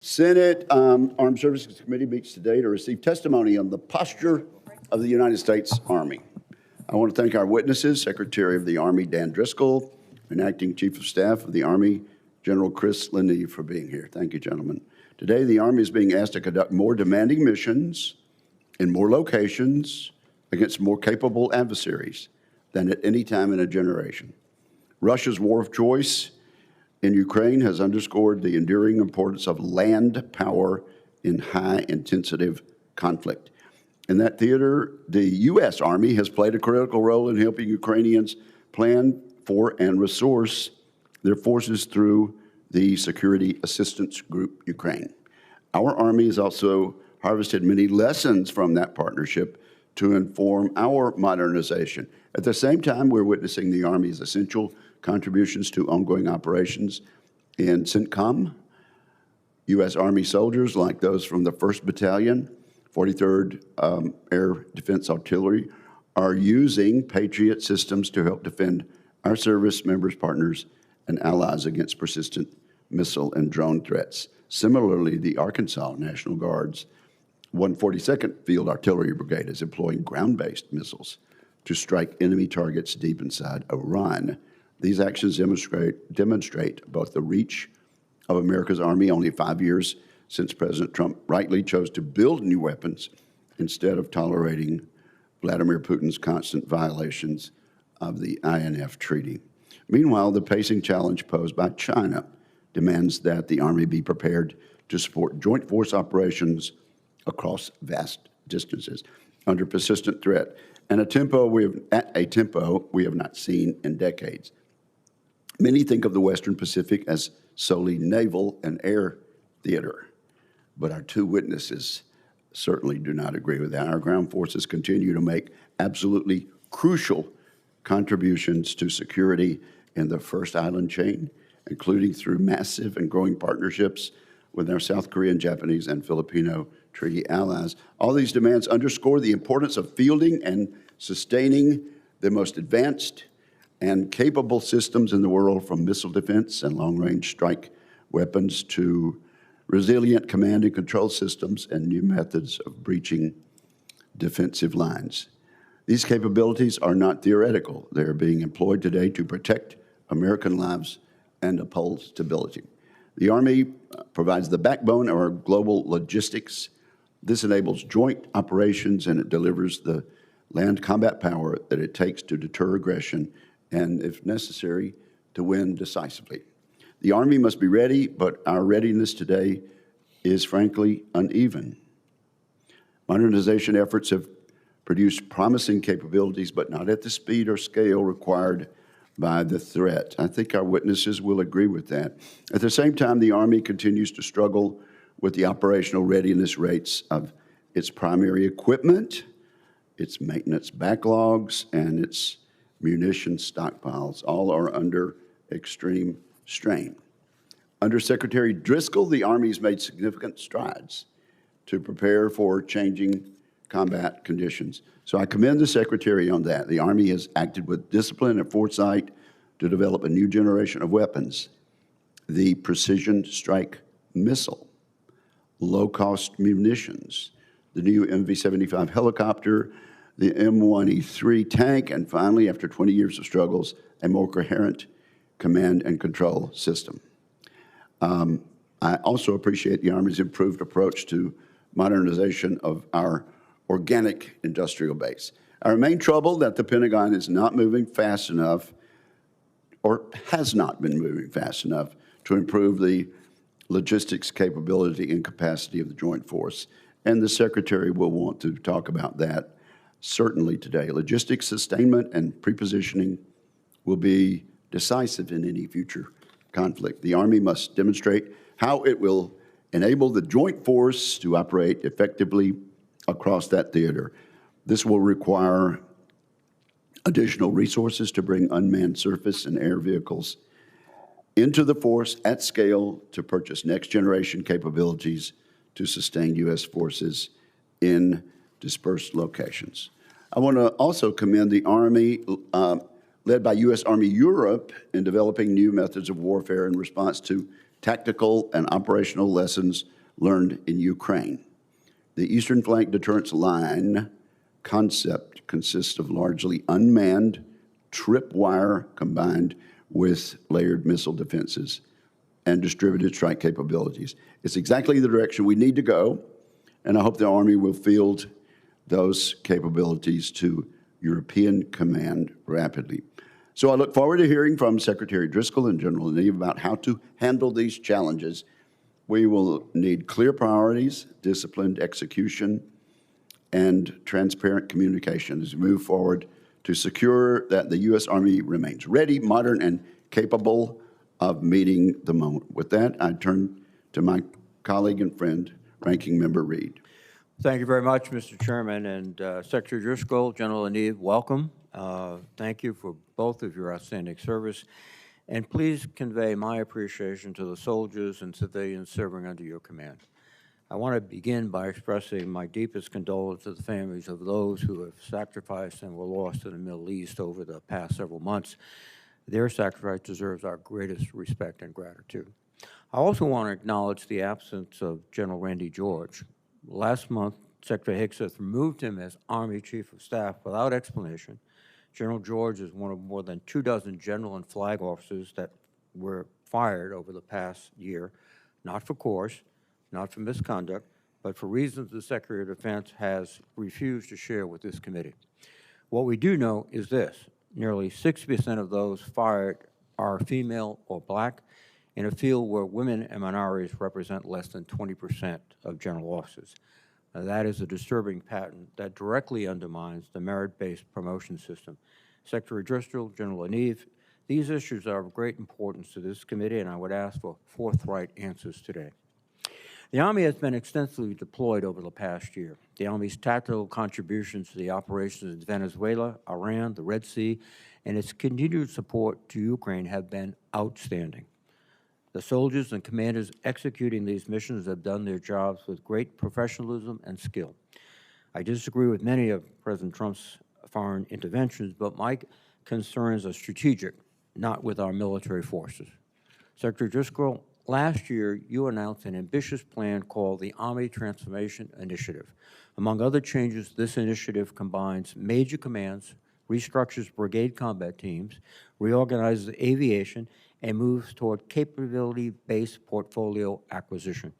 Senate Armed Services Committee meets today to receive testimony on the posture of the United States Army. I want to thank our witnesses, Secretary of the Army Dan Driscoll and Acting Chief of Staff of the Army, General LaNeve, for being here. Thank you, gentlemen. Today, the Army is being asked to conduct more demanding missions in more locations against more capable adversaries than at any time in a generation. Russia's war of choice in Ukraine has underscored the enduring importance of land power in high-intensity conflict. In that theater, the U.S. Army has played a critical role in helping Ukrainians plan for and resource their forces through the Security Assistance Group Ukraine. Our Army has also harvested many lessons from that partnership to inform our modernization. At the same time, we're witnessing the Army's essential contributions to ongoing operations in CENTCOM. U.S. Army soldiers, like those from the 1st Battalion, 43rd Air Defense Artillery, are using Patriot systems to help defend our service members, partners, and allies against persistent missile and drone threats. Similarly, the Arkansas National Guard's 142nd Field Artillery Brigade is employing ground-based missiles to strike enemy targets deep inside Iran. These actions demonstrate both the reach of America's Army only 5 years since President Trump rightly chose to build new weapons instead of tolerating Vladimir Putin's constant violations of the INF Treaty. Meanwhile, the pacing challenge posed by China demands that the Army be prepared to support joint force operations across vast distances under persistent threat and at a tempo we have not seen in decades. Many think of the Western Pacific as solely naval and air theater, but our two witnesses certainly do not agree with that. Our ground forces continue to make absolutely crucial contributions to security in the first island chain, including through massive and growing partnerships with our South Korean, Japanese, and Filipino treaty allies. All these demands underscore the importance of fielding and sustaining the most advanced and capable systems in the world, from missile defense and long-range strike weapons to resilient command and control systems and new methods of breaching defensive lines. These capabilities are not theoretical. They are being employed today to protect American lives and uphold stability. The Army provides the backbone of our global logistics. This enables joint operations, and it delivers the land combat power that it takes to deter aggression and, if necessary, to win decisively. The Army must be ready, but our readiness today is frankly uneven. Modernization efforts have produced promising capabilities, but not at the speed or scale required by the threat. I think our witnesses will agree with that. At the same time, the Army continues to struggle with the operational readiness rates of its primary equipment, its maintenance backlogs, and its munition stockpiles. All are under extreme strain. Under Secretary Driscoll, the Army has made significant strides to prepare for changing combat conditions. So I commend the Secretary on that. The Army has acted with discipline and foresight to develop a new generation of weapons: the precision strike missile, low-cost munitions, the new MV-75 helicopter, the M1E3 tank, and finally, after 20 years of struggles, a more coherent command and control system. I also appreciate the Army's improved approach to modernization of our organic industrial base. I remain troubled that the Pentagon is not moving fast enough, or has not been moving fast enough, to improve the logistics capability and capacity of the Joint Force. And the Secretary will want to talk about that certainly today. Logistics sustainment and prepositioning will be decisive in any future conflict. The Army must demonstrate how it will enable the Joint Force to operate effectively across that theater. This will require additional resources to bring unmanned surface and air vehicles into the force at scale to purchase next-generation capabilities to sustain U.S. forces in dispersed locations. I want to also commend the Army, led by U.S. Army Europe, in developing new methods of warfare in response to tactical and operational lessons learned in Ukraine. The Eastern Flank Deterrence Line concept consists of largely unmanned tripwire combined with layered missile defenses and distributed strike capabilities. It's exactly the direction we need to go, and I hope the Army will field those capabilities to European command rapidly. So I look forward to hearing from Secretary Driscoll and General LaNeve about how to handle these challenges. We will need clear priorities, disciplined execution, and transparent communication as we move forward to secure that the U.S. Army remains ready, modern, and capable of meeting the moment. With that, I turn to my colleague and friend, Ranking Member Reed. Thank you very much, Mr. Chairman. And Secretary Driscoll, General LaNeve, welcome. Thank you for both of your outstanding service. And please convey my appreciation to the soldiers and civilians serving under your command. I want to begin by expressing my deepest condolences to the families of those who have sacrificed and were lost in the Middle East over the past several months. Their sacrifice deserves our greatest respect and gratitude. I also want to acknowledge the absence of General Randy George. Last month, Secretary Higgs removed him as Army Chief of Staff without explanation. General George is one of more than 24 general and flag officers that were fired over the past year, not for course, not for misconduct, but for reasons the Secretary of Defense has refused to share with this committee. What we do know is this: nearly 60% of those fired are female or black in a field where women and minorities represent less than 20% of general officers. Now, that is a disturbing pattern that directly undermines the merit-based promotion system. Secretary Driscoll, General LaNeve, these issues are of great importance to this committee, and I would ask for forthright answers today. The Army has been extensively deployed over the past year. The Army's tactical contributions to the operations in Venezuela, Iran, the Red Sea, and its continued support to Ukraine have been outstanding. The soldiers and commanders executing these missions have done their jobs with great professionalism and skill. I disagree with many of President Trump's foreign interventions, but my concerns are strategic, not with our military forces. Secretary Driscoll, last year you announced an ambitious plan called the Army Transformation Initiative. Among other changes, this initiative combines major commands, restructures brigade combat teams, reorganizes aviation, and moves toward capability-based portfolio acquisition.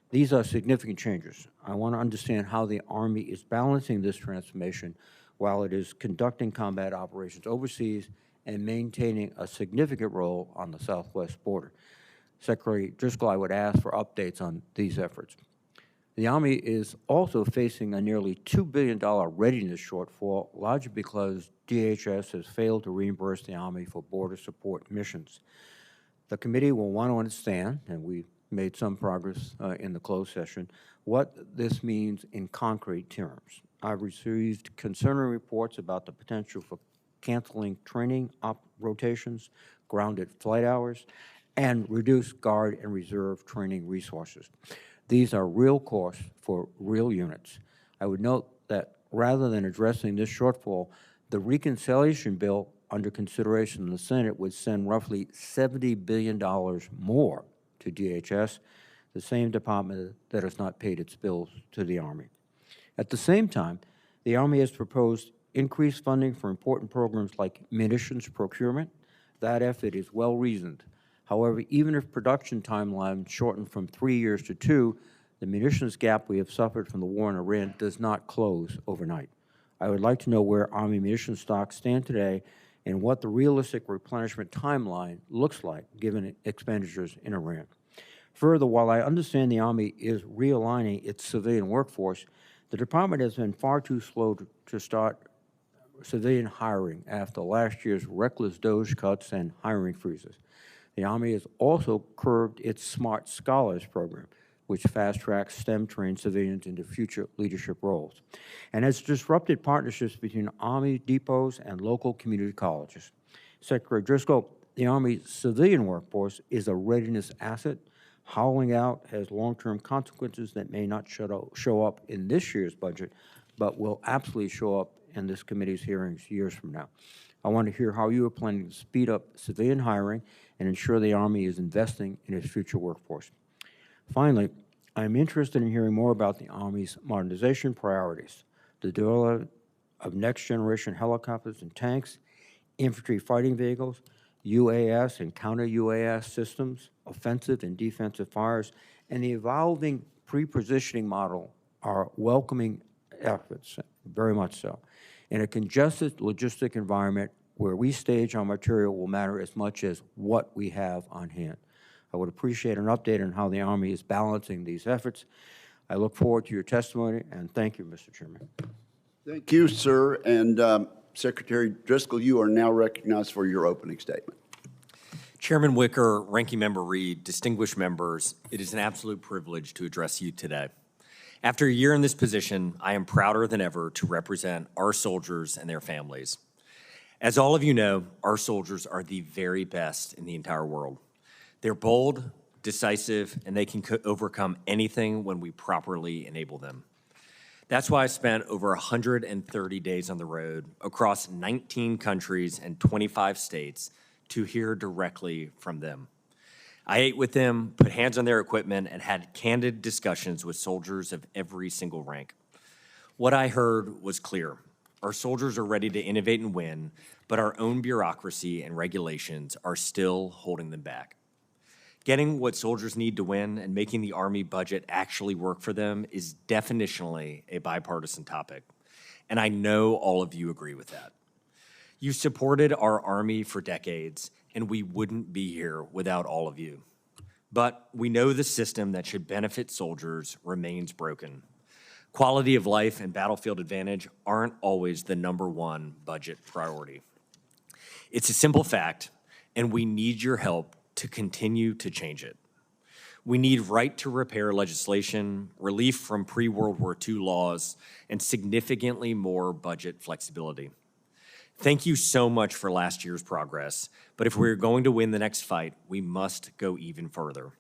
These are significant changes. I want to understand how the Army is balancing this transformation while it is conducting combat operations overseas and maintaining a significant role on the southwest border. Secretary Driscoll, I would ask for updates on these efforts. The Army is also facing a nearly $2 billion readiness shortfall, largely because DHS has failed to reimburse the Army for border support missions. The committee will want to understand, and we made some progress in the closed session, what this means in concrete terms. I've received concerning reports about the potential for canceling training rotations, grounded flight hours, and reduced Guard and Reserve training resources. These are real costs for real units. I would note that rather than addressing this shortfall, the reconciliation bill under consideration in the Senate would send roughly $70 billion more to DHS, the same department that has not paid its bills to the Army. At the same time, the Army has proposed increased funding for important programs like munitions procurement. That effort is well-reasoned. However, even if production timelines shortened from 3 years to 2, the munitions gap we have suffered from the war in Iran does not close overnight. I would like to know where Army munitions stocks stand today and what the realistic replenishment timeline looks like given expenditures in Iran. Further, while I understand the Army is realigning its civilian workforce, the department has been far too slow to start civilian hiring after last year's reckless DOGE cuts and hiring freezes. The Army has also curbed its Smart Scholars program, which fast-tracks STEM-trained civilians into future leadership roles, and has disrupted partnerships between Army depots and local community colleges. Secretary Driscoll, the Army's civilian workforce is a readiness asset. Hollowing out has long-term consequences that may not show up in this year's budget, but will absolutely show up in this committee's hearings years from now. I want to hear how you are planning to speed up civilian hiring and ensure the Army is investing in its future workforce. Finally, I am interested in hearing more about the Army's modernization priorities, the development of next-generation helicopters and tanks, infantry fighting vehicles, UAS and counter-UAS systems, offensive and defensive fires, and the evolving pre-positioning model are welcoming efforts, very much so. In a congested logistic environment where we stage our material will matter as much as what we have on hand. I would appreciate an update on how the Army is balancing these efforts. I look forward to your testimony, and thank you, Mr. Chairman. Thank you, sir. And Secretary Driscoll, you are now recognized for your opening statement. Chairman Wicker, Ranking Member Reed, distinguished members, it is an absolute privilege to address you today. After a year in this position, I am prouder than ever to represent our soldiers and their families. As all of you know, our soldiers are the very best in the entire world. They're bold, decisive, and they can overcome anything when we properly enable them. That's why I spent over 130 days on the road across 19 countries and 25 states to hear directly from them. I ate with them, put hands on their equipment, and had candid discussions with soldiers of every single rank. What I heard was clear. Our soldiers are ready to innovate and win, but our own bureaucracy and regulations are still holding them back. Getting what soldiers need to win and making the Army budget actually work for them is definitionally a bipartisan topic, and I know all of you agree with that. You supported our Army for decades, and we wouldn't be here without all of you. But we know the system that should benefit soldiers remains broken. Quality of life and battlefield advantage aren't always the #1 budget priority. It's a simple fact, and we need your help to continue to change it. We need right-to-repair legislation, relief from pre-World War II laws, and significantly more budget flexibility. Thank you so much for last year's progress, but if we're going to win the next fight, we must go even further.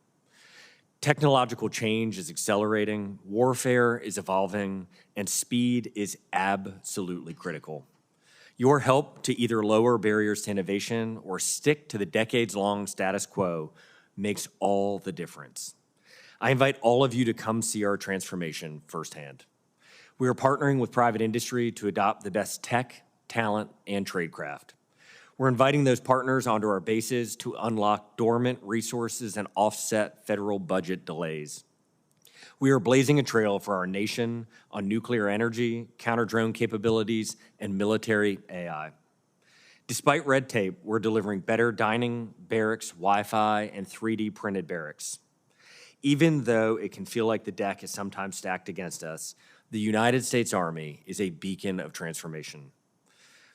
Technological change is accelerating, warfare is evolving, and speed is absolutely critical. Your help to either lower barriers to innovation or stick to the decades-long status quo makes all the difference. I invite all of you to come see our transformation firsthand. We are partnering with private industry to adopt the best tech, talent, and tradecraft. We're inviting those partners onto our bases to unlock dormant resources and offset federal budget delays. We are blazing a trail for our nation on nuclear energy, counter-drone capabilities, and military AI. Despite red tape, we're delivering better dining, barracks, Wi-Fi, and 3D printed barracks. Even though it can feel like the deck is sometimes stacked against us, the United States Army is a beacon of transformation.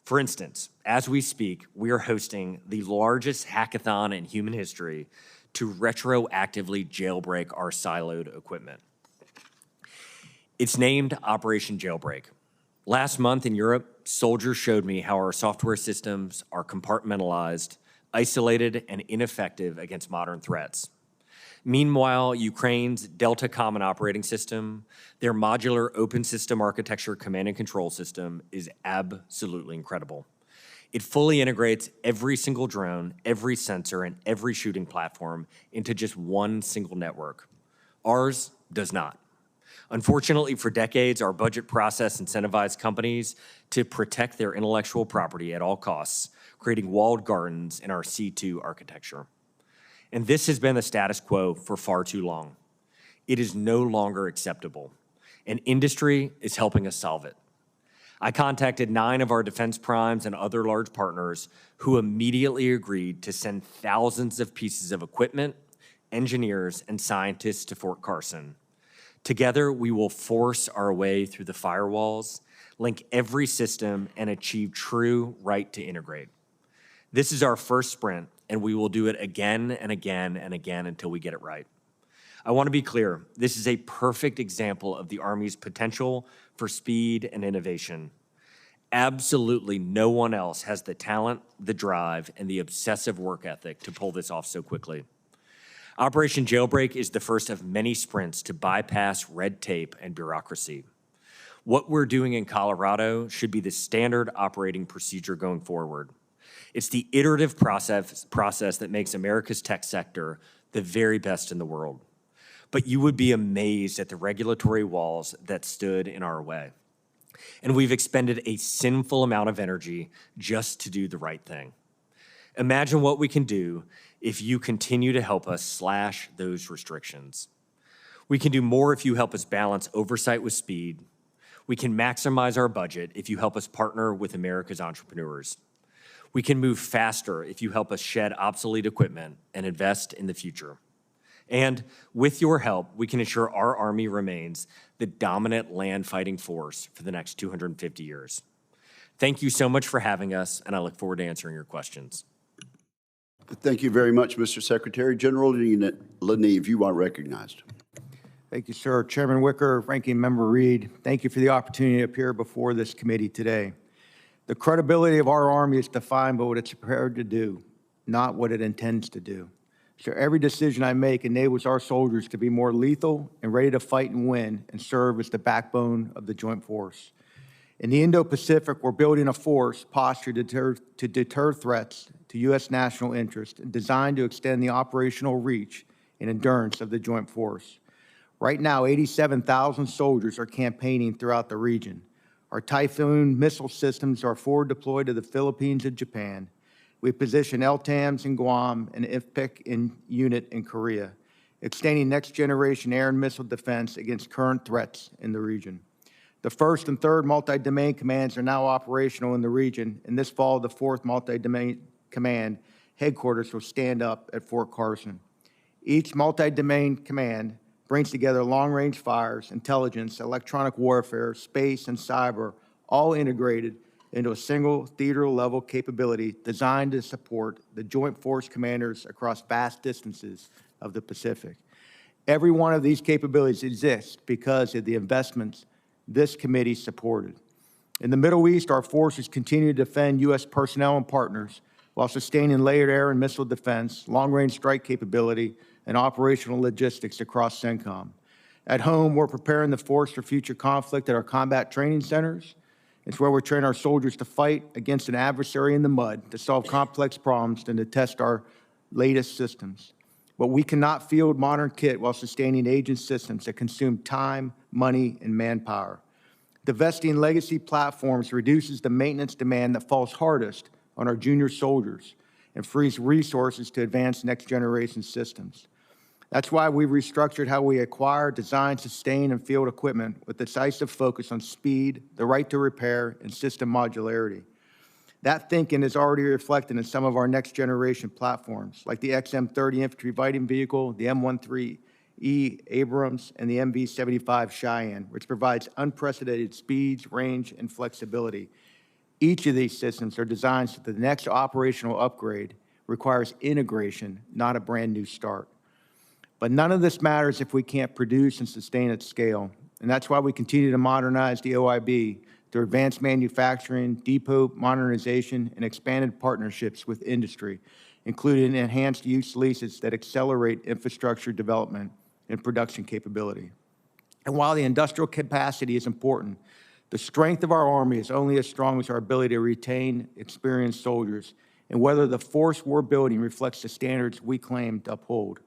For instance, as we speak, we are hosting the largest hackathon in human history to retroactively jailbreak our siloed equipment. It's named Operation Jailbreak. Last month in Europe, soldiers showed me how our software systems are compartmentalized, isolated, and ineffective against modern threats. Meanwhile, Ukraine's Delta Common Operating System, their modular open system architecture command and control system, is absolutely incredible. It fully integrates every single drone, every sensor, and every shooting platform into just one single network. Ours does not. Unfortunately, for decades, our budget process incentivized companies to protect their intellectual property at all costs, creating walled gardens in our C2 architecture. And this has been the status quo for far too long. It is no longer acceptable, and industry is helping us solve it. I contacted 9 of our defense primes and other large partners who immediately agreed to send thousands of pieces of equipment, engineers, and scientists to Fort Carson. Together, we will force our way through the firewalls, link every system, and achieve true right to integrate. This is our first sprint, and we will do it again and again and again until we get it right. I want to be clear, this is a perfect example of the Army's potential for speed and innovation. Absolutely no one else has the talent, the drive, and the obsessive work ethic to pull this off so quickly. Operation Jailbreak is the first of many sprints to bypass red tape and bureaucracy. What we're doing in Colorado should be the standard operating procedure going forward. It's the iterative process that makes America's tech sector the very best in the world. But you would be amazed at the regulatory walls that stood in our way. And we've expended a sinful amount of energy just to do the right thing. Imagine what we can do if you continue to help us slash those restrictions. We can do more if you help us balance oversight with speed. We can maximize our budget if you help us partner with America's entrepreneurs. We can move faster if you help us shed obsolete equipment and invest in the future. And with your help, we can ensure our Army remains the dominant land fighting force for the next 250 years. Thank you so much for having us, and I look forward to answering your questions. Thank you very much, Mr. Secretary. General LaNeve, you are recognized. Thank you, sir. Chairman Wicker, Ranking Member Reed, thank you for the opportunity to appear before this committee today. The credibility of our Army is defined by what it's prepared to do, not what it intends to do. So every decision I make enables our soldiers to be more lethal and ready to fight and win and serve as the backbone of the joint force. In the Indo-Pacific, we're building a force posture to deter threats to U.S. national interest and designed to extend the operational reach and endurance of the joint force. Right now, 87,000 soldiers are campaigning throughout the region. Our Typhoon missile systems are forward deployed to the Philippines and Japan. We position LTAMs in Guam and IFPC unit in Korea, extending next-generation air and missile defense against current threats in the region. The 1st and 3rd multi-domain commands are now operational in the region, and this fall, the 4th multi-domain command headquarters will stand up at Fort Carson. Each multi-domain command brings together long-range fires, intelligence, electronic warfare, space, and cyber, all integrated into a single theater-level capability designed to support the Joint Force commanders across vast distances of the Pacific. Every one of these capabilities exists because of the investments this committee supported. In the Middle East, our forces continue to defend U.S. personnel and partners while sustaining layered air and missile defense, long-range strike capability, and operational logistics across CENTCOM. At home, we're preparing the force for future conflict at our combat training centers. It's where we train our soldiers to fight against an adversary in the mud, to solve complex problems, and to test our latest systems. But we cannot field modern kit while sustaining aging systems that consume time, money, and manpower. Divesting legacy platforms reduces the maintenance demand that falls hardest on our junior soldiers and frees resources to advance next-generation systems. That's why we've restructured how we acquire, design, sustain, and field equipment with decisive focus on speed, the right to repair, and system modularity. That thinking is already reflected in some of our next-generation platforms, like the XM-30 infantry fighting vehicle, the M13E Abrams, and the MV-75 Cheyenne, which provides unprecedented speeds, range, and flexibility. Each of these systems are designed so that the next operational upgrade requires integration, not a brand-new start. But none of this matters if we can't produce and sustain at scale, and that's why we continue to modernize the OIB through advanced manufacturing, depot modernization, and expanded partnerships with industry, including enhanced use leases that accelerate infrastructure development and production capability. And while the industrial capacity is important, the strength of our Army is only as strong as our ability to retain experienced soldiers and whether the force we're building reflects the standards we claim to uphold.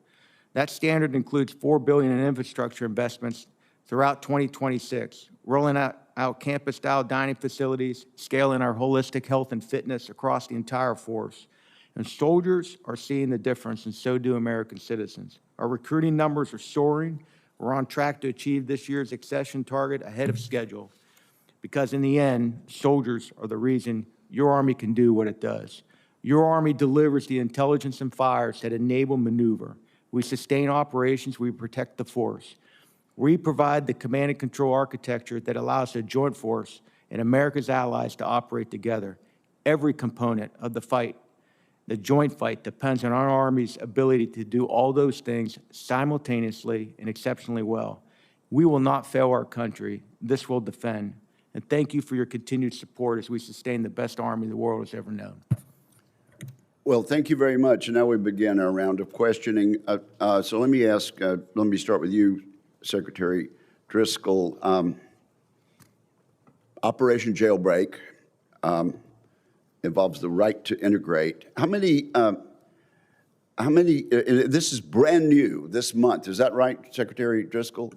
That standard includes $4 billion in infrastructure investments throughout 2026, rolling out campus-style dining facilities, scaling our holistic health and fitness across the entire force. And soldiers are seeing the difference, and so do American citizens. Our recruiting numbers are soaring. We're on track to achieve this year's accession target ahead of schedule, because in the end, soldiers are the reason your Army can do what it does. Your Army delivers the intelligence and fires that enable maneuver. We sustain operations, we protect the force. We provide the command and control architecture that allows the joint force and America's allies to operate together. Every component of the fight, the joint fight, depends on our Army's ability to do all those things simultaneously and exceptionally well. We will not fail our country. This will defend. And thank you for your continued support as we sustain the best Army the world has ever known. Well, thank you very much. And now we begin our round of questioning. So let me start with you, Secretary Driscoll. Operation Jailbreak involves the right to integrate. How many, this is brand new this month, is that right, Secretary Driscoll?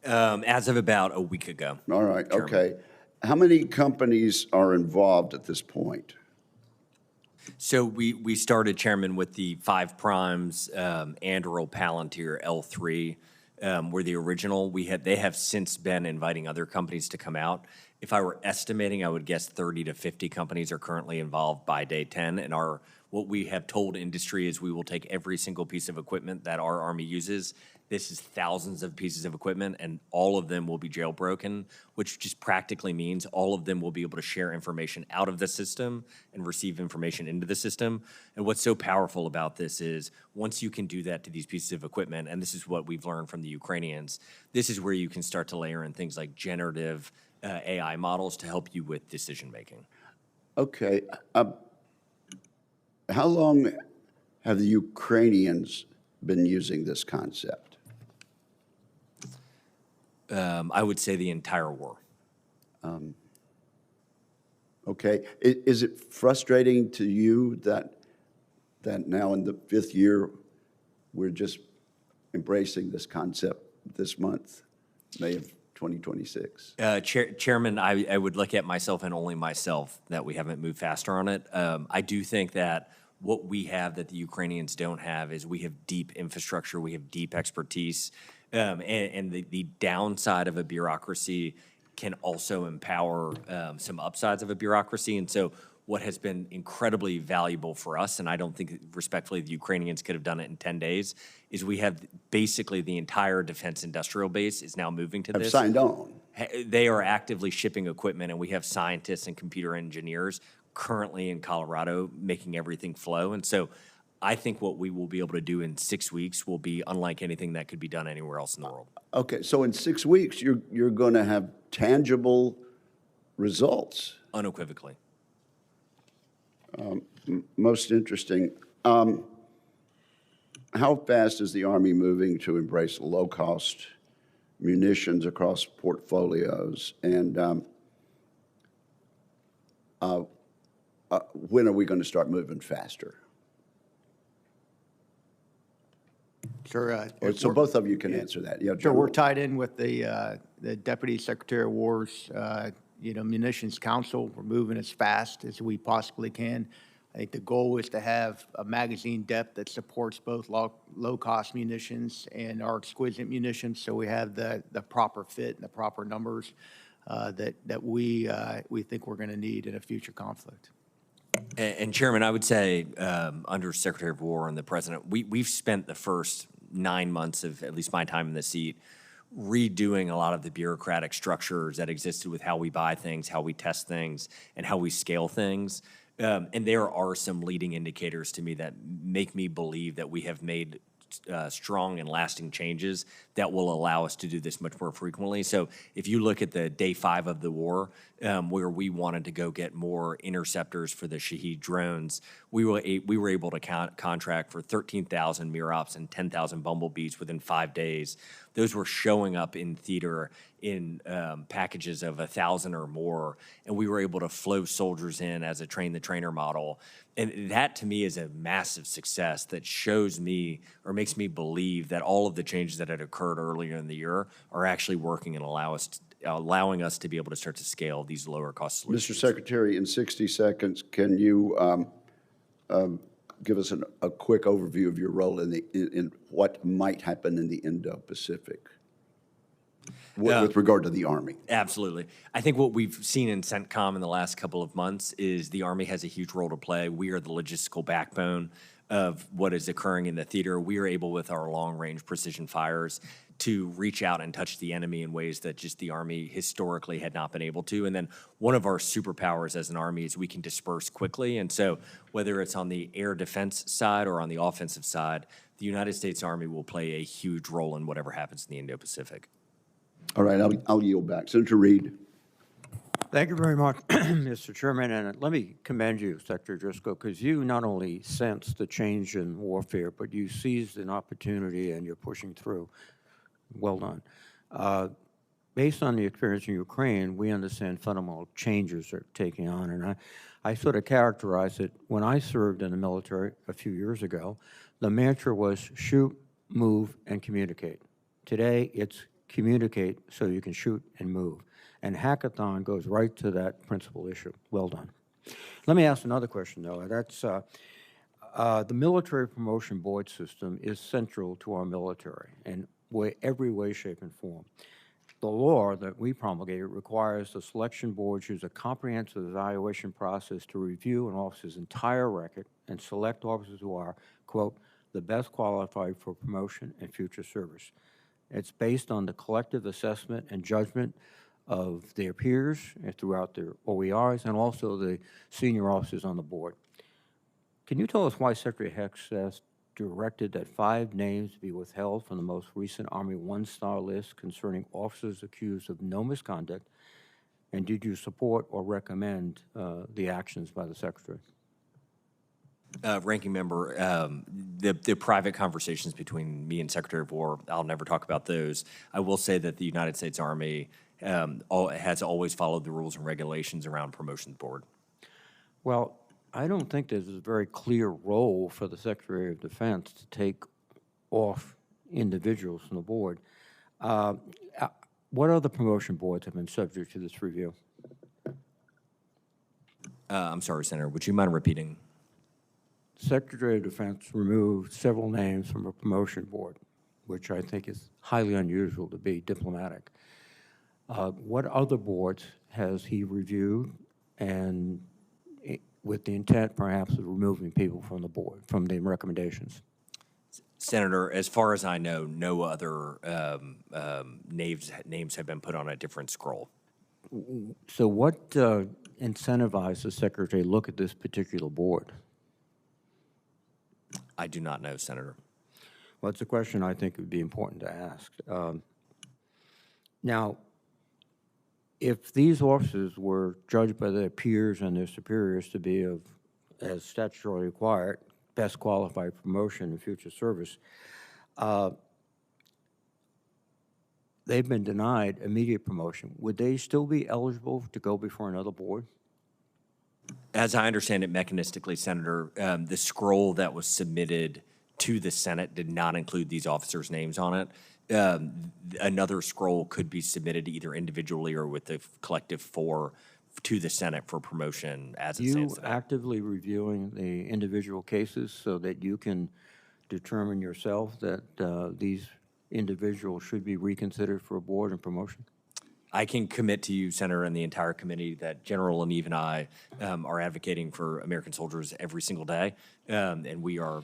As of about a week ago. All right, Chairman. okay. How many companies are involved at this point? So we started, Chairman, with the 5 primes, Anduril, Palantir, L3 were the original. They have since been inviting other companies to come out. If I were estimating, I would guess 30 to 50 companies are currently involved by day 10. And what we have told industry is we will take every single piece of equipment that our Army uses. This is thousands of pieces of equipment, and all of them will be jailbroken, which just practically means all of them will be able to share information out of the system and receive information into the system. And what's so powerful about this is once you can do that to these pieces of equipment, and this is what we've learned from the Ukrainians, this is where you can start to layer in things like generative AI models to help you with decision-making. Okay. How long have the Ukrainians been using this concept? I would say the entire war. Okay. Is it frustrating to you that now in the 5th year, we're just embracing this concept this month, May of 2026? Chairman, I would look at myself and only myself that we haven't moved faster on it. I do think that what we have that the Ukrainians don't have is we have deep infrastructure, we have deep expertise, and the downside of a bureaucracy can also empower some upsides of a bureaucracy. And so what has been incredibly valuable for us, and I don't think respectfully the Ukrainians could have done it in 10 days, is we have basically the entire defense industrial base is now moving to this. Have signed on. They are actively shipping equipment, and we have scientists and computer engineers currently in Colorado making everything flow. And so I think what we will be able to do in 6 weeks will be unlike anything that could be done anywhere else in the world. Okay, so in 6 weeks, you're going to have tangible results. Unequivocally. Most interesting. How fast is the Army moving to embrace low-cost munitions across portfolios? And when are we going to start moving faster? Sure. So both of you can answer that. Yeah, Sure, we're General. tied in with the Deputy Secretary of War's, Munitions Council. We're moving as fast as we possibly can. I think the goal is to have a magazine depth that supports both low-cost munitions and our exquisite munitions, so we have the proper fit and the proper numbers that we think we're going to need in a future conflict. And Chairman, I would say under Secretary of War and the President, we've spent the first 9 months of at least my time in the seat redoing a lot of the bureaucratic structures that existed with how we buy things, how we test things, and how we scale things. And there are some leading indicators to me that make me believe that we have made strong and lasting changes that will allow us to do this much more frequently. So if you look at the day 5 of the war, where we wanted to go get more interceptors for the Shahed drones, we were able to contract for 13,000 MIROPS and 10,000 Bumblebees within 5 days. Those were showing up in theater in packages of 1,000 or more, and we were able to flow soldiers in as a train-the-trainer model. And that, to me, is a massive success that shows me or makes me believe that all of the changes that had occurred earlier in the year are actually working and allowing us to be able to start to scale these lower-cost solutions. Mr. Secretary, in 60 seconds, can you give us a quick overview of your role in what might happen in the Indo-Pacific with regard to the Army? Absolutely. I think what we've seen in CENTCOM in the last couple of months is the Army has a huge role to play. We are the logistical backbone of what is occurring in the theater. We are able, with our long-range precision fires, to reach out and touch the enemy in ways that just the Army historically had not been able to. And then one of our superpowers as an Army is we can disperse quickly. And so whether it's on the air defense side or on the offensive side, the United States Army will play a huge role in whatever happens in the Indo-Pacific. All right, I'll yield back. Senator Reed. Thank you very much, Mr. Chairman, and let me commend you, Secretary Driscoll, because you not only sensed the change in warfare, but you seized an opportunity and you're pushing through. Well done. Based on the experience in Ukraine, we understand fundamental changes are taking on, and I sort of characterize it, when I served in the military a few years ago, the mantra was shoot, move, and communicate. Today, it's communicate so you can shoot and move. And hackathon goes right to that principal issue. Well done. Let me ask another question, though. That's the military promotion board system is central to our military in every way, shape, and form. The law that we promulgated requires the selection boards use a comprehensive evaluation process to review an officer's entire record and select officers who are, quote, the best qualified for promotion and future service. It's based on the collective assessment and judgment of their peers throughout their OERs and also the senior officers on the board. Can you tell us why Secretary Hicks has directed that 5 names be withheld from the most recent Army one-star list concerning officers accused of no misconduct? And did you support or recommend the actions by the Secretary? Ranking Member, the private conversations between me and Secretary of War, I'll never talk about those. I will say that the United States Army has always followed the rules and regulations around promotions board. Well, I don't think there's a very clear role for the Secretary of Defense to take off individuals from the board. What other promotion boards have been subject to this review? I'm sorry, Senator, would you mind repeating? Secretary of Defense removed several names from a promotion board, which I think is highly unusual to be diplomatic. What other boards has he reviewed and with the intent perhaps of removing people from the board, from the recommendations? Senator, as far as I know, no other names have been put on a different scroll. So what incentivized the Secretary to look at this particular board? I do not know, Senator. Well, it's a question I think would be important to ask. Now, if these officers were judged by their peers and their superiors to be of, as statutorily required, best qualified for promotion and future service, they've been denied immediate promotion. Would they still be eligible to go before another board? As I understand it mechanistically, Senator, the scroll that was submitted to the Senate did not include these officers' names on it. Another scroll could be submitted either individually or with the collective 4 to the Senate for promotion as it stands today. You actively reviewing the individual cases so that you can determine yourself that these individuals should be reconsidered for a board and promotion? I can commit to you, Senator, and the entire committee that General LaNeve and I are advocating for American soldiers every single day, and we are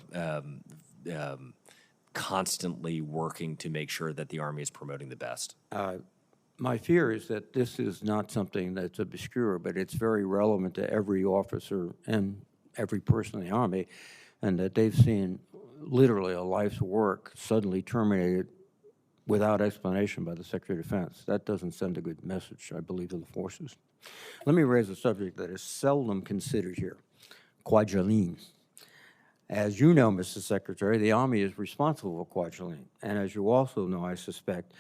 constantly working to make sure that the Army is promoting the best. My fear is that this is not something that's obscure, but it's very relevant to every officer and every person in the Army, and that they've seen literally a life's work suddenly terminated without explanation by the Secretary of Defense. That doesn't send a good message, I believe, to the forces. Let me raise a subject that is seldom considered here, Kwajalein. As you know, Mr. Secretary, the Army is responsible for Kwajalein, and as you also know, I suspect,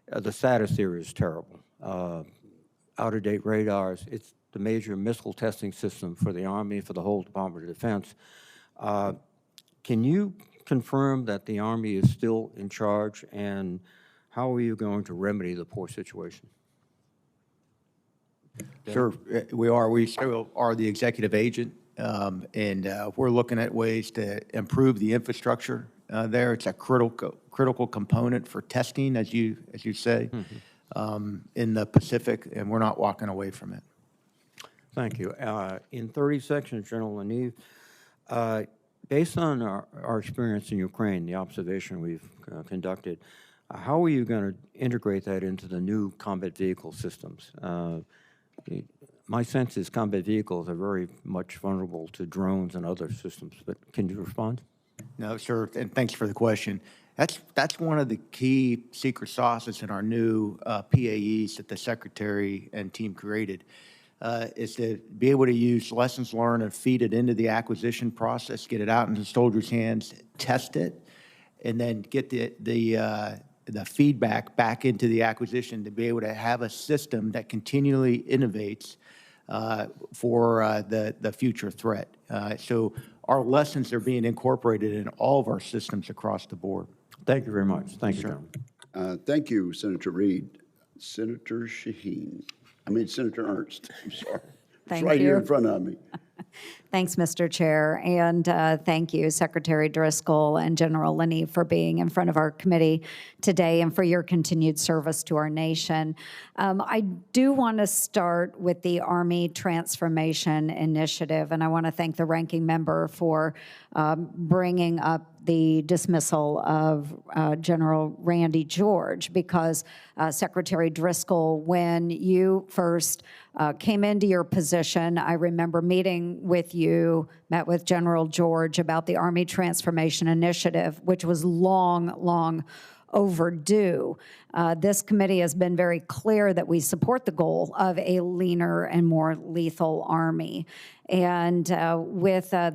the status there is terrible. Out-of-date radars, it's the major missile testing system for the Army, for the whole Department of Defense. Can you confirm that the Army is still in charge, and how are you going to remedy the poor situation? Sure, we are. We still are the executive agent, and we're looking at ways to improve the infrastructure there. It's a critical component for testing, as you say, in the Pacific, and we're not walking away from it. Thank you. In 30 seconds, General LaNeve, based on our experience in Ukraine, the observation we've conducted, how are you going to integrate that into the new combat vehicle systems? My sense is combat vehicles are very much vulnerable to drones and other systems, but can you respond? No, sure, and thanks for the question. That's one of the key secret sauces in our new PAEs that the Secretary and team created, is to be able to use lessons learned and feed it into the acquisition process, get it out into soldiers' hands, test it, and then get the feedback back into the acquisition to be able to have a system that continually innovates for the future threat. So our lessons are being incorporated in all of our systems across the board. Thank you very much. Thank you, sir. General. Thank you, Senator Reed. Senator Shaheen. Senator Ernst. I'm sorry. It's Thank right here you. in front of me. Thanks, Mr. Chair, and thank you, Secretary Driscoll and General LaNeve, for being in front of our committee today and for your continued service to our nation. I do want to start with the Army Transformation Initiative, and I want to thank the ranking member for bringing up the dismissal of General Randy George, because Secretary Driscoll, when you first came into your position, I remember meeting with you, met with General George about the Army Transformation Initiative, which was long overdue. This committee has been very clear that we support the goal of a leaner and more lethal Army. And with the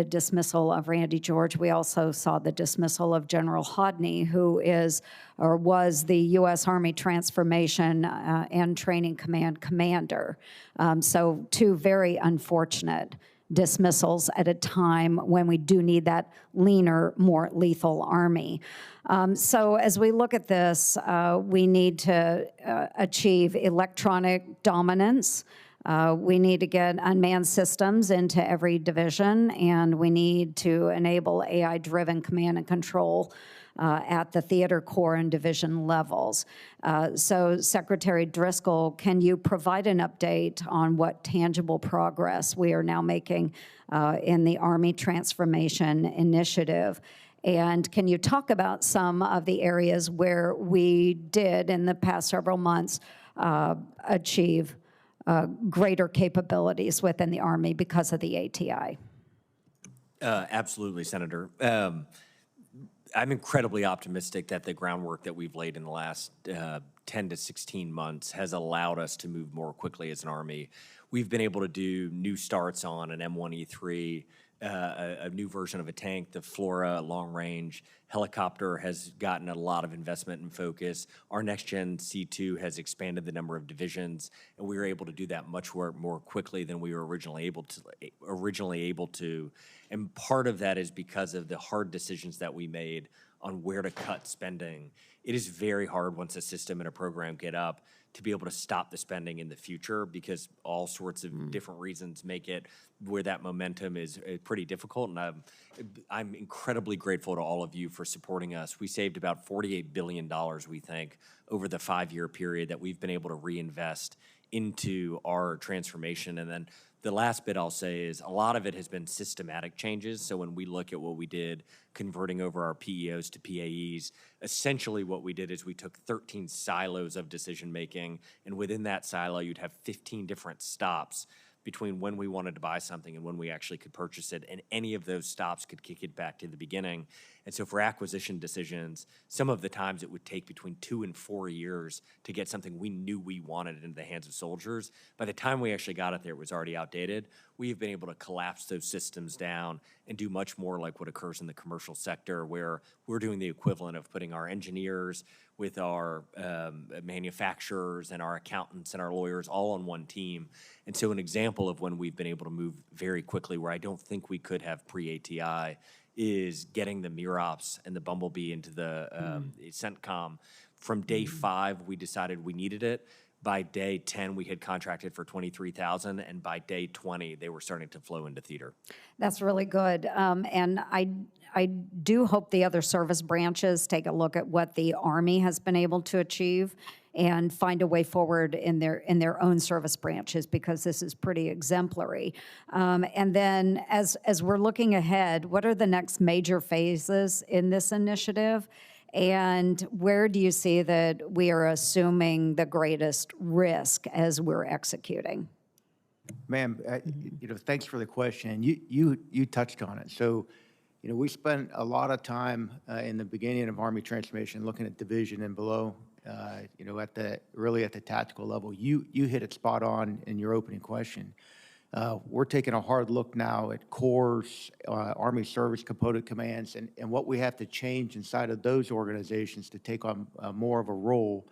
dismissal of Randy George, we also saw the dismissal of General Hodney, who is or was the U.S. Army Transformation and Training Command commander. So two very unfortunate dismissals at a time when we do need that leaner, more lethal Army. So as we look at this, we need to achieve electronic dominance. We need to get unmanned systems into every division, and we need to enable AI-driven command and control at the theater, corps, and division levels. So, Secretary Driscoll, can you provide an update on what tangible progress we are now making in the Army Transformation Initiative? And can you talk about some of the areas where we did, in the past several months, achieve greater capabilities within the Army because of the ATI? Absolutely, Senator. I'm incredibly optimistic that the groundwork that we've laid in the last 10 to 16 months has allowed us to move more quickly as an Army. We've been able to do new starts on an M1E3, a new version of a tank. The Flora long-range helicopter has gotten a lot of investment and focus. Our next-gen C2 has expanded the number of divisions, and we were able to do that much more quickly than we were originally able to. And part of that is because of the hard decisions that we made on where to cut spending. It is very hard once a system and a program get up to be able to stop the spending in the future, because all sorts of different reasons make it where that momentum is pretty difficult. And I'm incredibly grateful to all of you for supporting us. We saved about $48 billion, we think, over the 5-year period that we've been able to reinvest into our transformation. And then the last bit I'll say is a lot of it has been systematic changes. So when we look at what we did converting over our PEOs to PAEs, essentially what we did is we took 13 silos of decision making, and within that silo you'd have 15 different stops between when we wanted to buy something and when we actually could purchase it, and any of those stops could kick it back to the beginning. And so for acquisition decisions, some of the times it would take between 2 and 4 years to get something we knew we wanted into the hands of soldiers. By the time we actually got it there, it was already outdated. We've been able to collapse those systems down and do much more like what occurs in the commercial sector, where we're doing the equivalent of putting our engineers with our manufacturers and our accountants and our lawyers all on one team. And so an example of when we've been able to move very quickly, where I don't think we could have pre-ATI, is getting the MIROPS and the Bumblebee into the CENTCOM. From day 5, we decided we needed it. By day 10, we had contracted for 23,000, and by day 20, they were starting to flow into theater. That's really good. And I do hope the other service branches take a look at what the Army has been able to achieve and find a way forward in their own service branches, because this is pretty exemplary. And then as we're looking ahead, what are the next major phases in this initiative? And where do you see that we are assuming the greatest risk as we're executing? Ma'am, thanks for the question. You touched on it. So, we spent a lot of time in the beginning of Army Transformation looking at division and below, at the tactical level. You hit it spot on in your opening question. We're taking a hard look now at corps, Army Service Component Commands, and what we have to change inside of those organizations to take on more of a role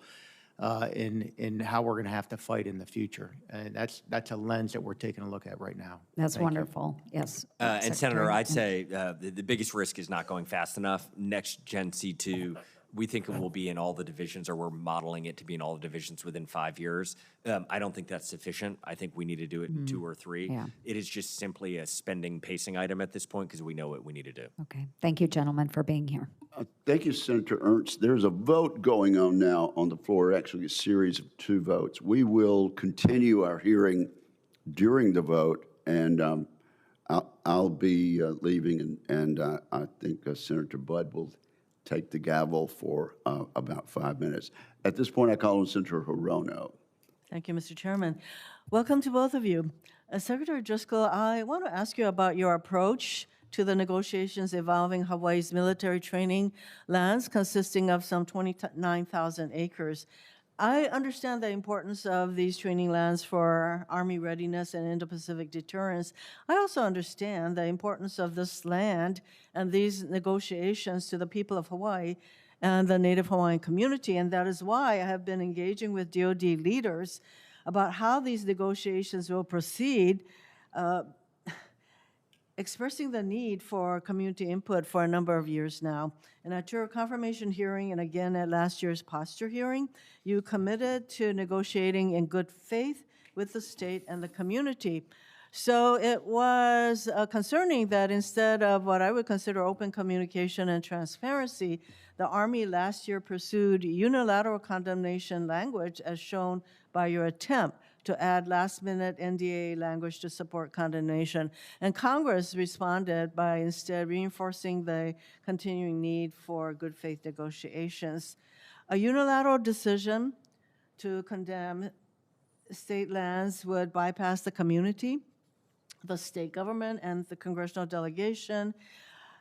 in how we're going to have to fight in the future. And that's a lens that we're taking a look at right now. That's Thank you. wonderful. Yes. And Senator, Secretary. I'd say the biggest risk is not going fast enough. Next Gen C2, we think it will be in all the divisions, or we're modeling it to be in all the divisions within 5 years. I don't think that's sufficient. I think we need to do it in 2 or 3. Yeah. It is just simply a spending pacing item at this point because we know what we need to do. Okay. Thank you, gentlemen, for being here. Thank you, Senator Ernst. There's a vote going on now on the floor, actually a series of 2 votes. We will continue our hearing during the vote, and I'll be leaving, and I think Senator Budd will take the gavel for about 5 minutes. At this point, I call on Senator Hirono. Thank you, Mr. Chairman. Welcome to both of you. Secretary Driscoll, I want to ask you about your approach to the negotiations involving Hawaii's military training lands consisting of some 29,000 acres. I understand the importance of these training lands for Army readiness and Indo-Pacific deterrence. I also understand the importance of this land and these negotiations to the people of Hawaii and the Native Hawaiian community, and that is why I have been engaging with DoD leaders about how these negotiations will proceed, expressing the need for community input for a number of years now. And at your confirmation hearing and again at last year's posture hearing, you committed to negotiating in good faith with the state and the community. So it was concerning that instead of what I would consider open communication and transparency, the Army last year pursued unilateral condemnation language as shown by your attempt to add last-minute NDA language to support condemnation. And Congress responded by instead reinforcing the continuing need for good faith negotiations. A unilateral decision to condemn state lands would bypass the community, the state government, and the congressional delegation.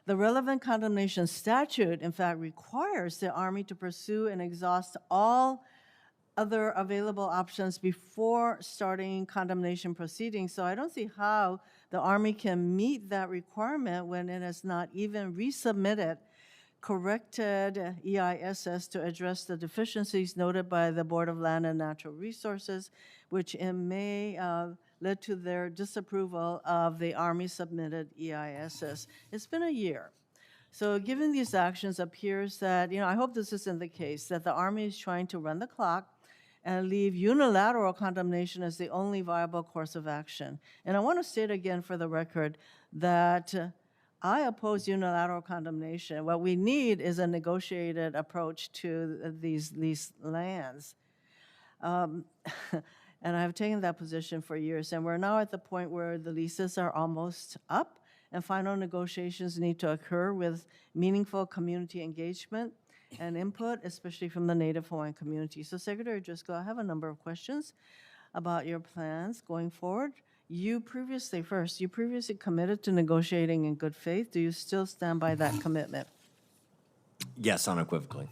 The relevant condemnation statute, in fact, requires the Army to pursue and exhaust all other available options before starting condemnation proceedings. So I don't see how the Army can meet that requirement when it has not even resubmitted corrected EISs to address the deficiencies noted by the Board of Land and Natural Resources, which in May led to their disapproval of the Army submitted EISs. It's been a year. So given these actions, appears that, I hope this isn't the case, that the Army is trying to run the clock and leave unilateral condemnation as the only viable course of action. And I want to state again for the record that I oppose unilateral condemnation. What we need is a negotiated approach to these lands. And I've taken that position for years, and we're now at the point where the leases are almost up, and final negotiations need to occur with meaningful community engagement and input, especially from the Native Hawaiian community. So Secretary Driscoll, I have a number of questions about your plans going forward. You previously committed to negotiating in good faith. Do you still stand by that commitment? Yes, unequivocally.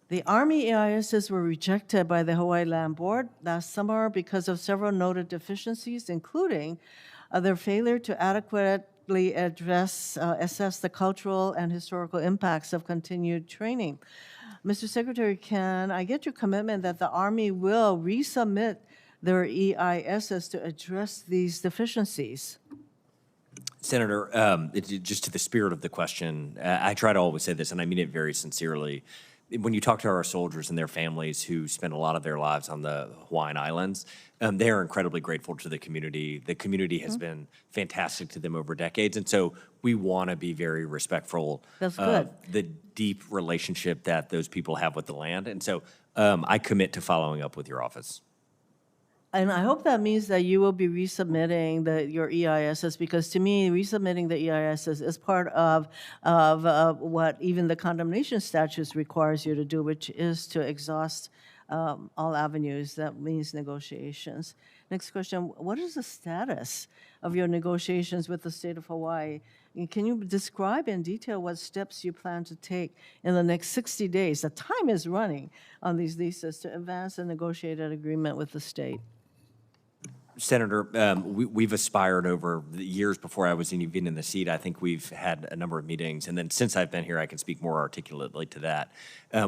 The Army EISs were rejected by the Hawaii Land Board last summer because of several noted deficiencies, including their failure to adequately assess the cultural and historical impacts of continued training. Mr. Secretary, can I get your commitment that the Army will resubmit their EISs to address these deficiencies? Senator, just to the spirit of the question, I try to always say this, and I mean it very sincerely. When you talk to our soldiers and their families who spend a lot of their lives on the Hawaiian Islands, they are incredibly grateful to the community. The community has been fantastic to them over decades, and so we want to be very respectful of the deep relationship that those people have with the land. And so I commit to following up with your office. And I hope that means that you will be resubmitting your EISs, because to me, resubmitting the EISs is part of what even the condemnation statutes requires you to do, which is to exhaust all avenues. That means negotiations. Next question, what is the status of your negotiations with the state of Hawaii? And can you describe in detail what steps you plan to take in the next 60 days? The time is running on these leases to advance a negotiated agreement with the state. Senator, we've aspired over the years before I was even in the seat. I think we've had a number of meetings, and then since I've been here, I can speak more articulately to that.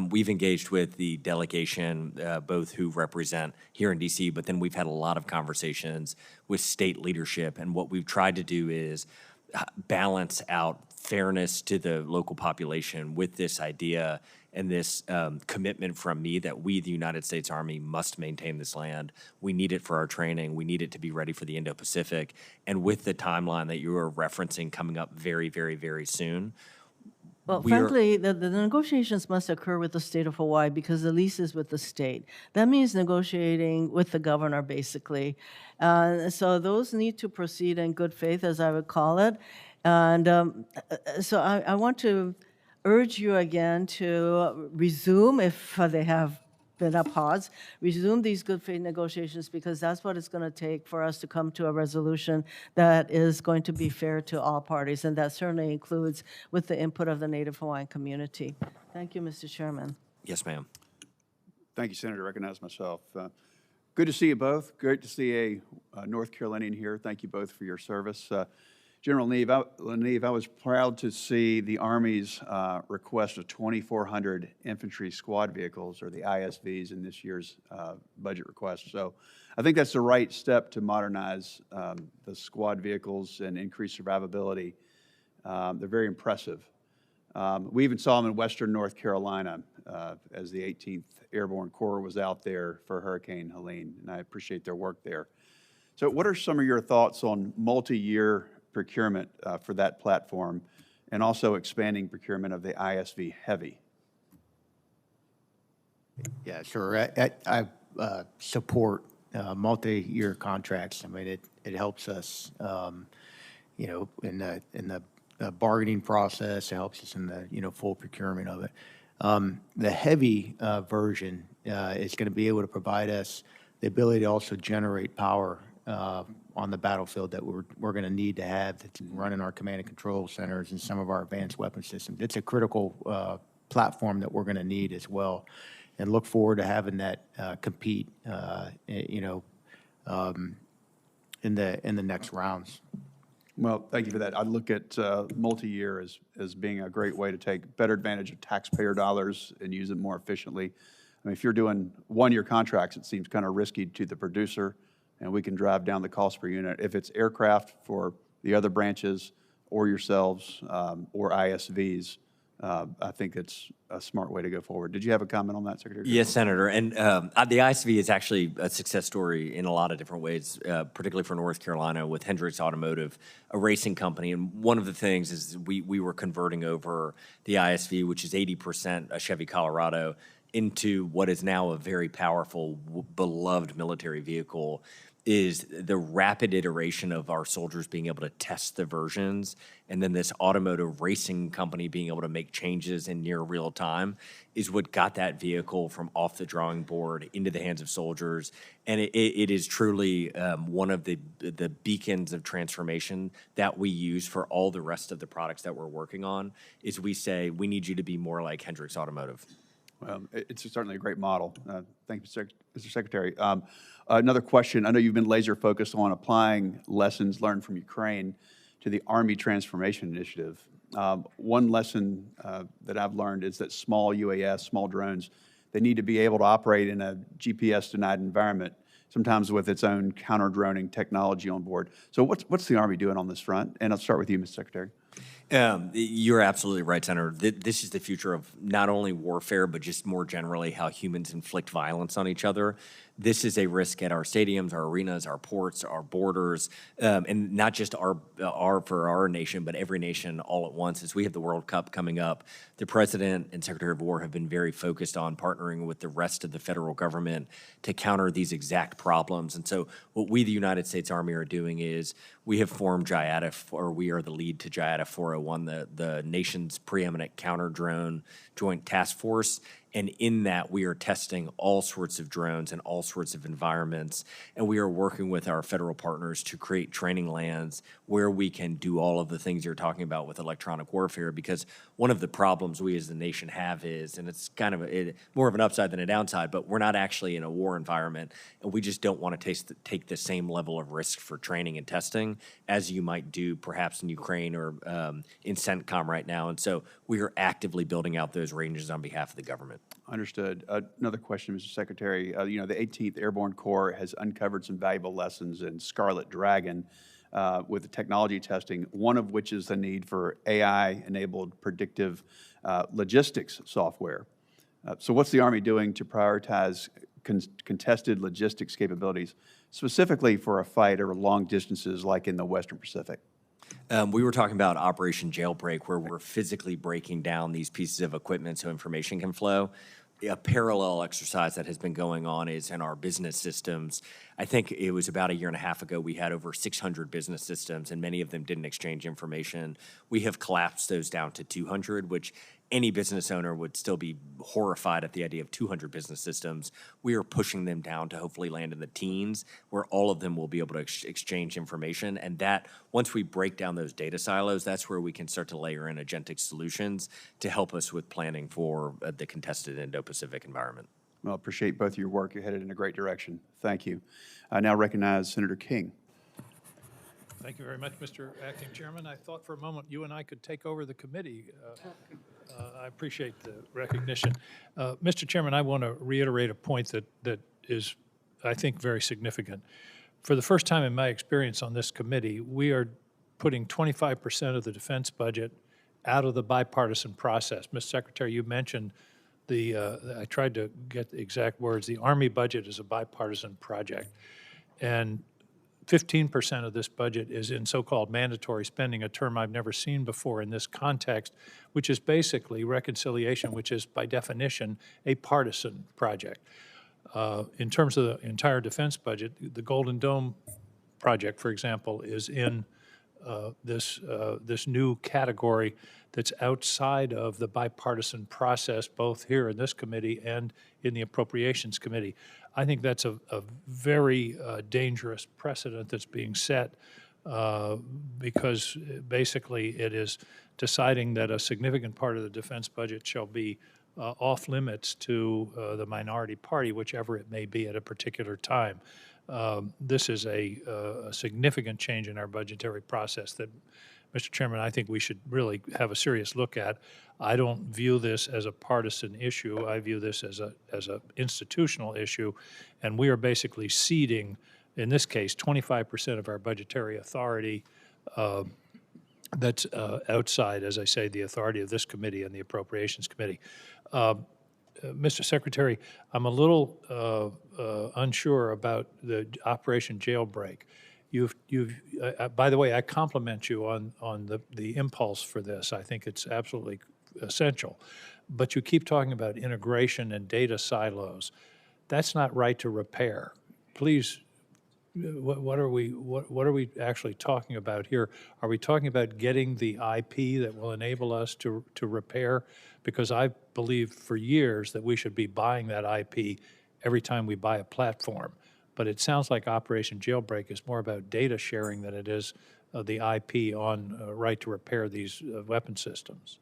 We've engaged with the delegation, both who represent here in D.C., but then we've had a lot of conversations with state leadership, and what we've tried to do is balance out fairness to the local population with this idea and this commitment from me that we, the United States Army, must maintain this land. We need it for our training. We need it to be ready for the Indo-Pacific. And with the timeline that you are referencing coming up very, very, very soon, Well, frankly, the negotiations must occur with the state of Hawaii because the lease is with the state. That means negotiating with the governor, basically. So those need to proceed in good faith, as I would call it. And so I want to urge you again to resume, if they have been a pause, resume these good faith negotiations because that's what it's going to take for us to come to a resolution that is going to be fair to all parties, and that certainly includes with the input of the Native Hawaiian community. Thank you, Mr. Chairman. yes, ma'am. Thank you, Senator. I recognize myself. Good to see you both. Great to see a North Carolinian here. Thank you both for your service. General LaNeve, I was proud to see the Army's request of 2,400 infantry squad vehicles, or the ISVs, in this year's budget request. So I think that's the right step to modernize the squad vehicles and increase survivability. They're very impressive. We even saw them in western North Carolina as the 18th Airborne Corps was out there for Hurricane Helene, and I appreciate their work there. So what are some of your thoughts on multi-year procurement for that platform, and also expanding procurement of the ISV Heavy? Yeah, sure. I support multi-year contracts. I mean, it helps us, in the bargaining process. It helps us in the full procurement of it. The Heavy version is going to be able to provide us the ability to also generate power on the battlefield that we're going to need to have that's running our command and control centers and some of our advanced weapon systems. It's a critical platform that we're going to need as well, and look forward to having that compete, in the next rounds. Well, thank you for that. I look at multi-year as being a great way to take better advantage of taxpayer dollars and use it more efficiently. I mean, if you're doing one-year contracts, it seems kind of risky to the producer, and we can drive down the cost per unit. If it's aircraft for the other branches or yourselves or ISVs, I think it's a smart way to go forward. Did you have a comment on that, Secretary? Yes, Senator. And the ISV is actually a success story in a lot of different ways, particularly for North Carolina with Hendricks Automotive, a racing company. And one of the things is we were converting over the ISV, which is 80% a Chevy Colorado, into what is now a very powerful, beloved military vehicle, is the rapid iteration of our soldiers being able to test the versions, and then this automotive racing company being able to make changes in near real time is what got that vehicle from off the drawing board into the hands of soldiers. And it is truly one of the beacons of transformation that we use for all the rest of the products that we're working on, is we say, we need you to be more like Hendricks Automotive. It's certainly a great model. Thank you, Mr. Secretary. Another question. I know you've been laser focused on applying lessons learned from Ukraine to the Army Transformation Initiative. One lesson that I've learned is that small UAS, small drones, they need to be able to operate in a GPS-denied environment, sometimes with its own counter-droning technology on board. So what's the Army doing on this front? And I'll start with you, Mr. Secretary. You're absolutely right, Senator. This is the future of not only warfare, but just more generally how humans inflict violence on each other. This is a risk at our stadiums, our arenas, our ports, our borders, and not just for our nation, but every nation all at once. As we have the World Cup coming up, the President and Secretary of War have been very focused on partnering with the rest of the federal government to counter these exact problems. And so what we, the United States Army, are doing is we have formed JIADA, or we are the lead to JIADA 401, the nation's preeminent counter-drone joint task force. And in that, we are testing all sorts of drones and all sorts of environments. And we are working with our federal partners to create training lands where we can do all of the things you're talking about with electronic warfare. Because one of the problems we as a nation have is, and it's kind of more of an upside than a downside, but we're not actually in a war environment. And we just don't want to take the same level of risk for training and testing as you might do perhaps in Ukraine or in CENTCOM right now. And so we are actively building out those ranges on behalf of the government. Understood. Another question, Mr. Secretary. You know, the 18th Airborne Corps has uncovered some valuable lessons in Scarlet Dragon with the technology testing, one of which is the need for AI-enabled predictive logistics software. So what's the Army doing to prioritize contested logistics capabilities, specifically for a fight over long distances like in the Western Pacific? We were talking about Operation Jailbreak, where we're physically breaking down these pieces of equipment so information can flow. A parallel exercise that has been going on is in our business systems. I think it was about 1.5 years ago, we had over 600 business systems, and many of them didn't exchange information. We have collapsed those down to 200, which any business owner would still be horrified at the idea of 200 business systems. We are pushing them down to hopefully land in the teens, where all of them will be able to exchange information. And that, once we break down those data silos, that's where we can start to layer in agentic solutions to help us with planning for the contested Indo-Pacific environment. Well, appreciate both of your work. You're headed in a great direction. Thank you. I now recognize Senator King. Thank you very much, Mr. Acting Chairman. I thought for a moment you and I could take over the committee. I appreciate the recognition. Mr. Chairman, I want to reiterate a point that is, I think, very significant. For the first time in my experience on this committee, we are putting 25% of the defense budget out of the bipartisan process. Mr. Secretary, you mentioned I tried to get the exact words, the Army budget is a bipartisan project. And 15% of this budget is in so-called mandatory spending, a term I've never seen before in this context, which is basically reconciliation, which is by definition a partisan project. In terms of the entire defense budget, the Golden Dome project, for example, is in this new category that's outside of the bipartisan process, both here in this committee and in the Appropriations Committee. I think that's a very dangerous precedent that's being set because basically it is deciding that a significant part of the defense budget shall be off limits to the minority party, whichever it may be at a particular time. This is a significant change in our budgetary process that, Mr. Chairman, I think we should really have a serious look at. I don't view this as a partisan issue. I view this as an institutional issue, and we are basically ceding, in this case, 25% of our budgetary authority that's outside, as I say, the authority of this committee and the Appropriations Committee. Mr. Secretary, I'm a little unsure about the Operation Jailbreak. By the way, I compliment you on the impulse for this. I think it's absolutely essential. But you keep talking about integration and data silos. That's not right to repair. Please, what are we actually talking about here? Are we talking about getting the IP that will enable us to repair? Because I believe for years that we should be buying that IP every time we buy a platform. But it sounds like Operation Jailbreak is more about data sharing than it is the IP on right to repair these weapon systems.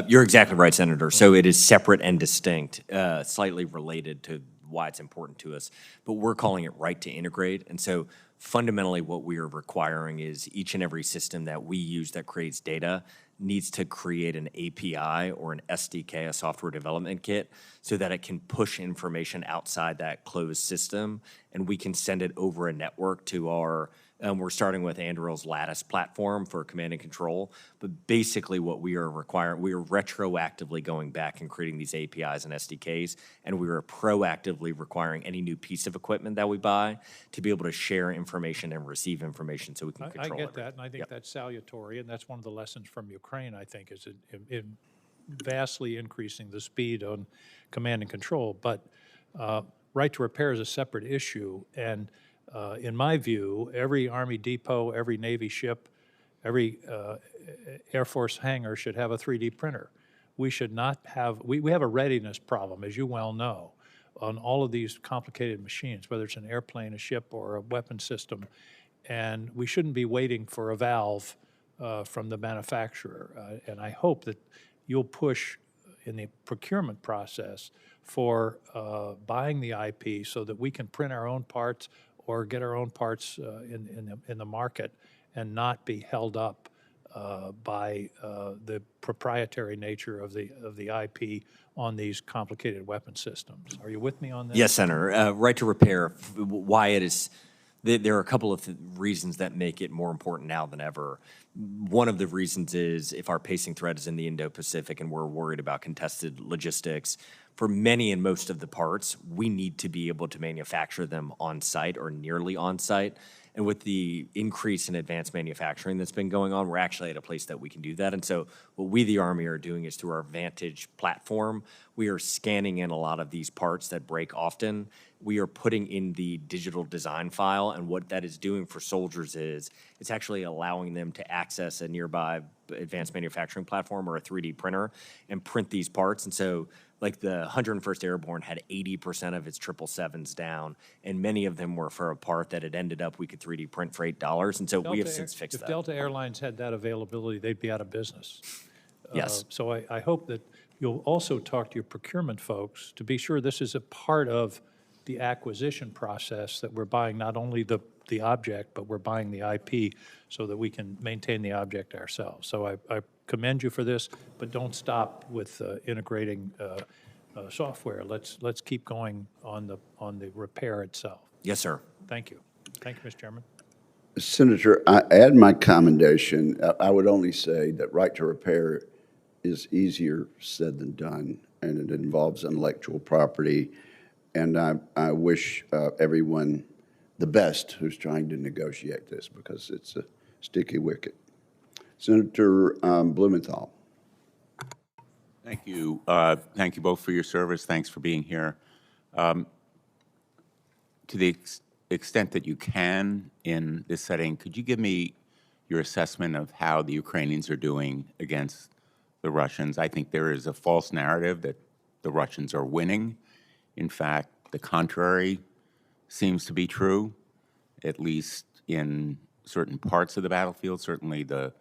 You're exactly right, Senator. So it is separate and distinct, slightly related to why it's important to us, but we're calling it right to integrate. And so fundamentally what we are requiring is each and every system that we use that creates data needs to create an API or an SDK, a software development kit, so that it can push information outside that closed system, and we can send it over a network to our, we're starting with Anduril's Lattice platform for command and control, but basically what we are requiring, we are retroactively going back and creating these APIs and SDKs, and we are proactively requiring any new piece of equipment that we buy to be able to share information and receive information so we can control it. I get that, and I think that's salutary, and that's one of the lessons from Ukraine, I think, is in vastly increasing the speed on command and control. But right to repair is a separate issue, and in my view, every Army depot, every Navy ship, every Air Force hangar should have a 3D printer. we should not have, we have a readiness problem, as you well know, on all of these complicated machines, whether it's an airplane, a ship, or a weapon system. And we shouldn't be waiting for a valve from the manufacturer. And I hope that you'll push in the procurement process for buying the IP so that we can print our own parts or get our own parts in the market and not be held up by the proprietary nature of the IP on these complicated weapon systems. Are you with me on that? Yes, Senator. Right to repair, why it is, there are a couple of reasons that make it more important now than ever. One of the reasons is if our pacing threat is in the Indo-Pacific and we're worried about contested logistics, for many and most of the parts, we need to be able to manufacture them on site or nearly on site. And with the increase in advanced manufacturing that's been going on, we're actually at a place that we can do that. And so what we, the Army, are doing is through our Vantage platform, we are scanning in a lot of these parts that break often. We are putting in the digital design file, and what that is doing for soldiers is it's actually allowing them to access a nearby advanced manufacturing platform or a 3D printer and print these parts. And so like the 101st Airborne had 80% of its 777s down, and many of them were for a part that had ended up we could 3D print for $8. And so we have since fixed that. If Delta Airlines had that availability, they'd be out of business. Yes. So I hope that you'll also talk to your procurement folks to be sure this is a part of the acquisition process, that we're buying not only the object, but we're buying the IP so that we can maintain the object ourselves. So I commend you for this, but don't stop with integrating software. Let's keep going on the repair itself. Yes, sir. Thank you. Thank you, Mr. Chairman. Senator, I add my commendation. I would only say that right to repair is easier said than done, and it involves intellectual property. And I wish everyone the best who's trying to negotiate this, because it's a sticky wicket. Senator Blumenthal. Thank you. Thank you both for your service. Thanks for being here. To the extent that you can in this setting, could you give me your assessment of how the Ukrainians are doing against the Russians? I think there is a false narrative that the Russians are winning. In fact, the contrary seems to be true, at least in certain parts of the battlefield. Certainly the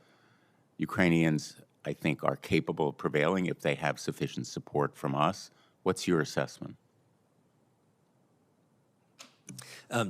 Ukrainians, I think, are capable of prevailing if they have sufficient support from us. What's your assessment?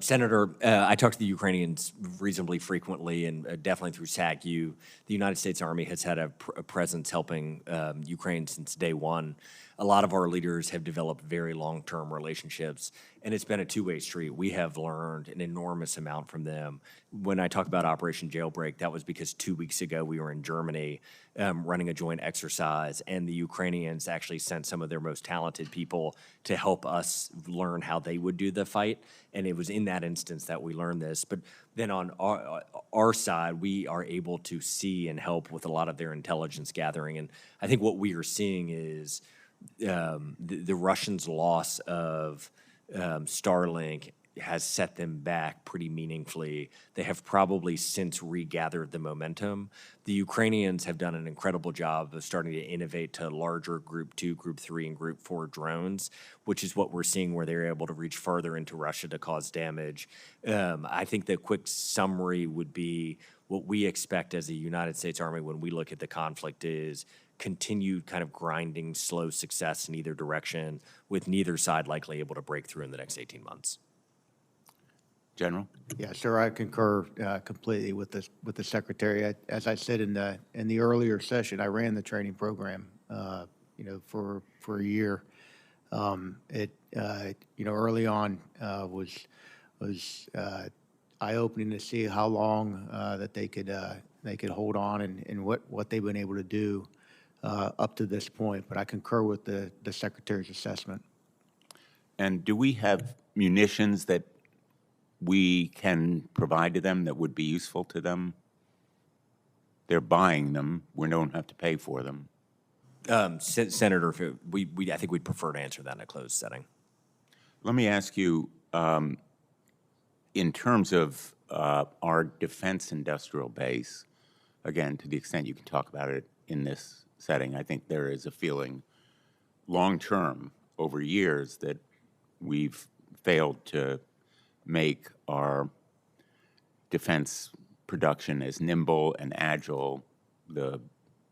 Senator, I talk to the Ukrainians reasonably frequently, and definitely through SACU. The United States Army has had a presence helping Ukraine since day one. A lot of our leaders have developed very long-term relationships, and it's been a two-way street. We have learned an enormous amount from them. When I talk about Operation Jailbreak, that was because 2 weeks ago we were in Germany running a joint exercise, and the Ukrainians actually sent some of their most talented people to help us learn how they would do the fight, and it was in that instance that we learned this. But then on our side, we are able to see and help with a lot of their intelligence gathering, and I think what we are seeing is the Russians' loss of Starlink has set them back pretty meaningfully. They have probably since regathered the momentum. The Ukrainians have done an incredible job of starting to innovate to larger Group 2, Group 3, and Group 4 drones, which is what we're seeing where they're able to reach further into Russia to cause damage. I think the quick summary would be what we expect as a United States Army when we look at the conflict is continued kind of grinding, slow success in either direction, with neither side likely able to break through in the next 18 months. General? Yeah, sir, I concur completely with the secretary. As I said in the earlier session, I ran the training program, for a year. Early on was eye-opening to see how long that they could hold on and what they've been able to do up to this point. But I concur with the secretary's assessment. And do we have munitions that we can provide to them that would be useful to them? They're buying them. We don't have to pay for them. Senator, I think we'd prefer to answer that in a closed setting. Let me ask you, in terms of our defense industrial base, again, to the extent you can talk about it in this setting. I think there is a feeling long-term, over years, that we've failed to make our defense production as nimble and agile. The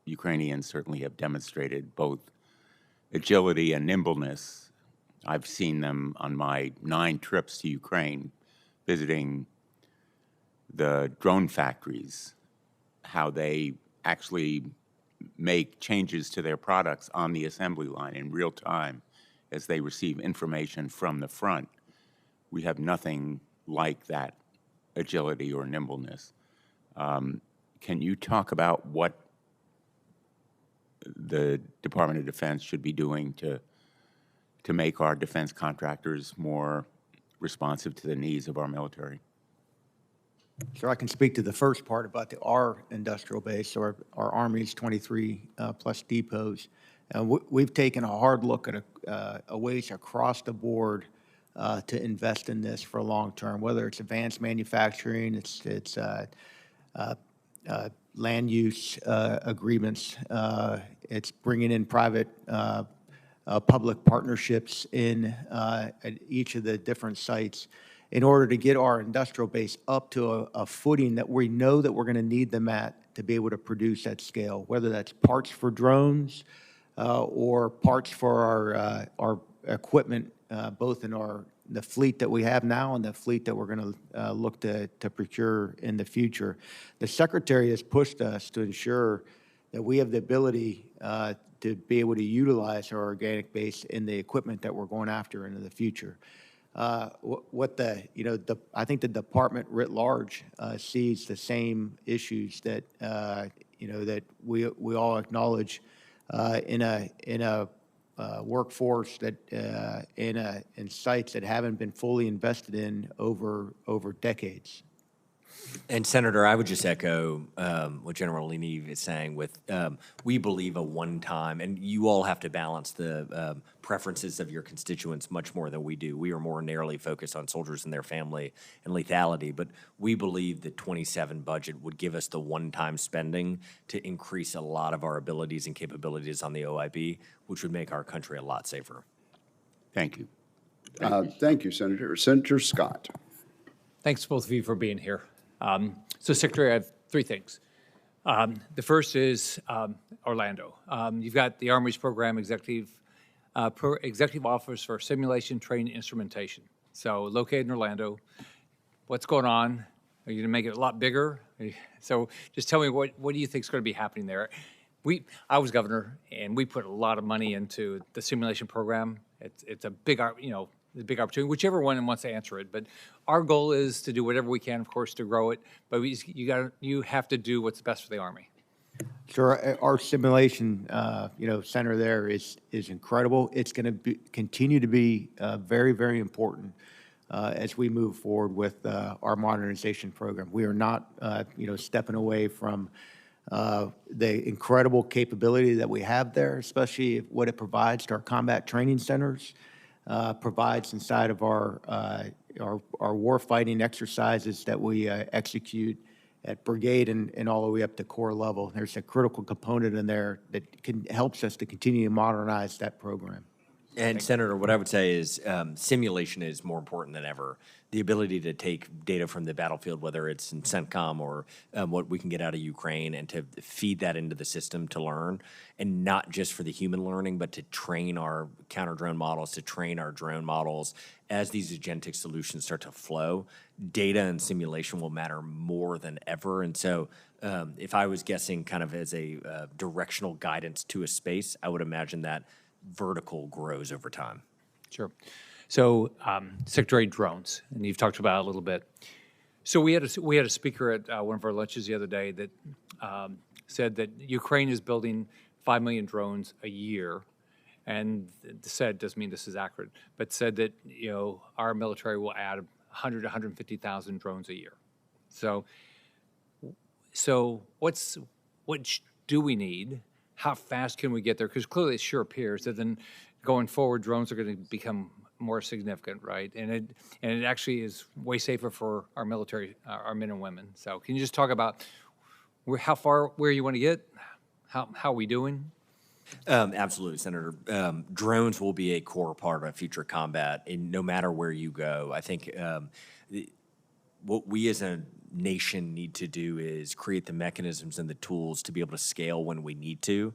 Ukrainians certainly have demonstrated both agility and nimbleness. I've seen them on my 9 trips to Ukraine, visiting the drone factories, how they actually make changes to their products on the assembly line in real time as they receive information from the front. We have nothing like that agility or nimbleness. Can you talk about what the Department of Defense should be doing to make our defense contractors more responsive to the needs of our military? So I can speak to the first part about our industrial base, or our Army's 23 plus depots. We've taken a hard look at a ways across the board to invest in this for long term, whether it's advanced manufacturing, it's land use agreements, it's bringing in private public partnerships in at each of the different sites in order to get our industrial base up to a footing that we know that we're going to need them at to be able to produce at scale, whether that's parts for drones or parts for our equipment, both in the fleet that we have now and the fleet that we're going to look to procure in the future. The Secretary has pushed us to ensure that we have the ability to be able to utilize our organic base in the equipment that we're going after into the future. I think the department writ large sees the same issues that that we all acknowledge in a workforce that in sites that haven't been fully invested in over decades. And Senator, I would just echo what General LaNeve is saying with, we believe a one-time, and you all have to balance the preferences of your constituents much more than we do. We are more narrowly focused on soldiers and their family and lethality, but we believe the 27 budget would give us the one-time spending to increase a lot of our abilities and capabilities on the OIB, which would make our country a lot safer. Thank you. Thank you, Senator. Senator Scott. Thanks both of you for being here. So, Secretary, I have 3 things. The first is Orlando. You've got the Army's program executive office for simulation, training, instrumentation. So, located in Orlando. What's going on? Are you going to make it a lot bigger? So, just tell me what do you think is going to be happening there? I was governor, and we put a lot of money into the simulation program. It's a big, the big opportunity, whichever one wants to answer it. But our goal is to do whatever we can, of course, to grow it. But you have to do what's best for the Army. Sure, our simulation, center there is incredible. It's going to continue to be very, very important as we move forward with our modernization program. We are not, stepping away from the incredible capability that we have there, especially what it provides to our combat training centers. Provides inside of our warfighting exercises that we execute at brigade and all the way up to corps level. There's a critical component in there that helps us to continue to modernize that program. And Senator, what I would say is simulation is more important than ever. The ability to take data from the battlefield, whether it's in CENTCOM or what we can get out of Ukraine, and to feed that into the system to learn, and not just for the human learning, but to train our counter-drone models, to train our drone models. As these agentic solutions start to flow, data and simulation will matter more than ever. And so if I was guessing kind of as a directional guidance to a space, I would imagine that vertical grows over time. Sure. So, Secretary, drones, and you've talked about it a little bit. So we had a speaker at one of our lunches the other day that said that Ukraine is building 5 million drones a year, and said, doesn't mean this is accurate, but said that our military will add 100 to 150,000 drones a year. So what do we need? How fast can we get there? Because clearly it sure appears that then going forward, drones are going to become more significant, right? And it actually is way safer for our military, our men and women. So can you just talk about where you want to get? How are we doing? Absolutely, Senator. Drones will be a core part of future combat, and no matter where you go. I think what we as a nation need to do is create the mechanisms and the tools to be able to scale when we need to.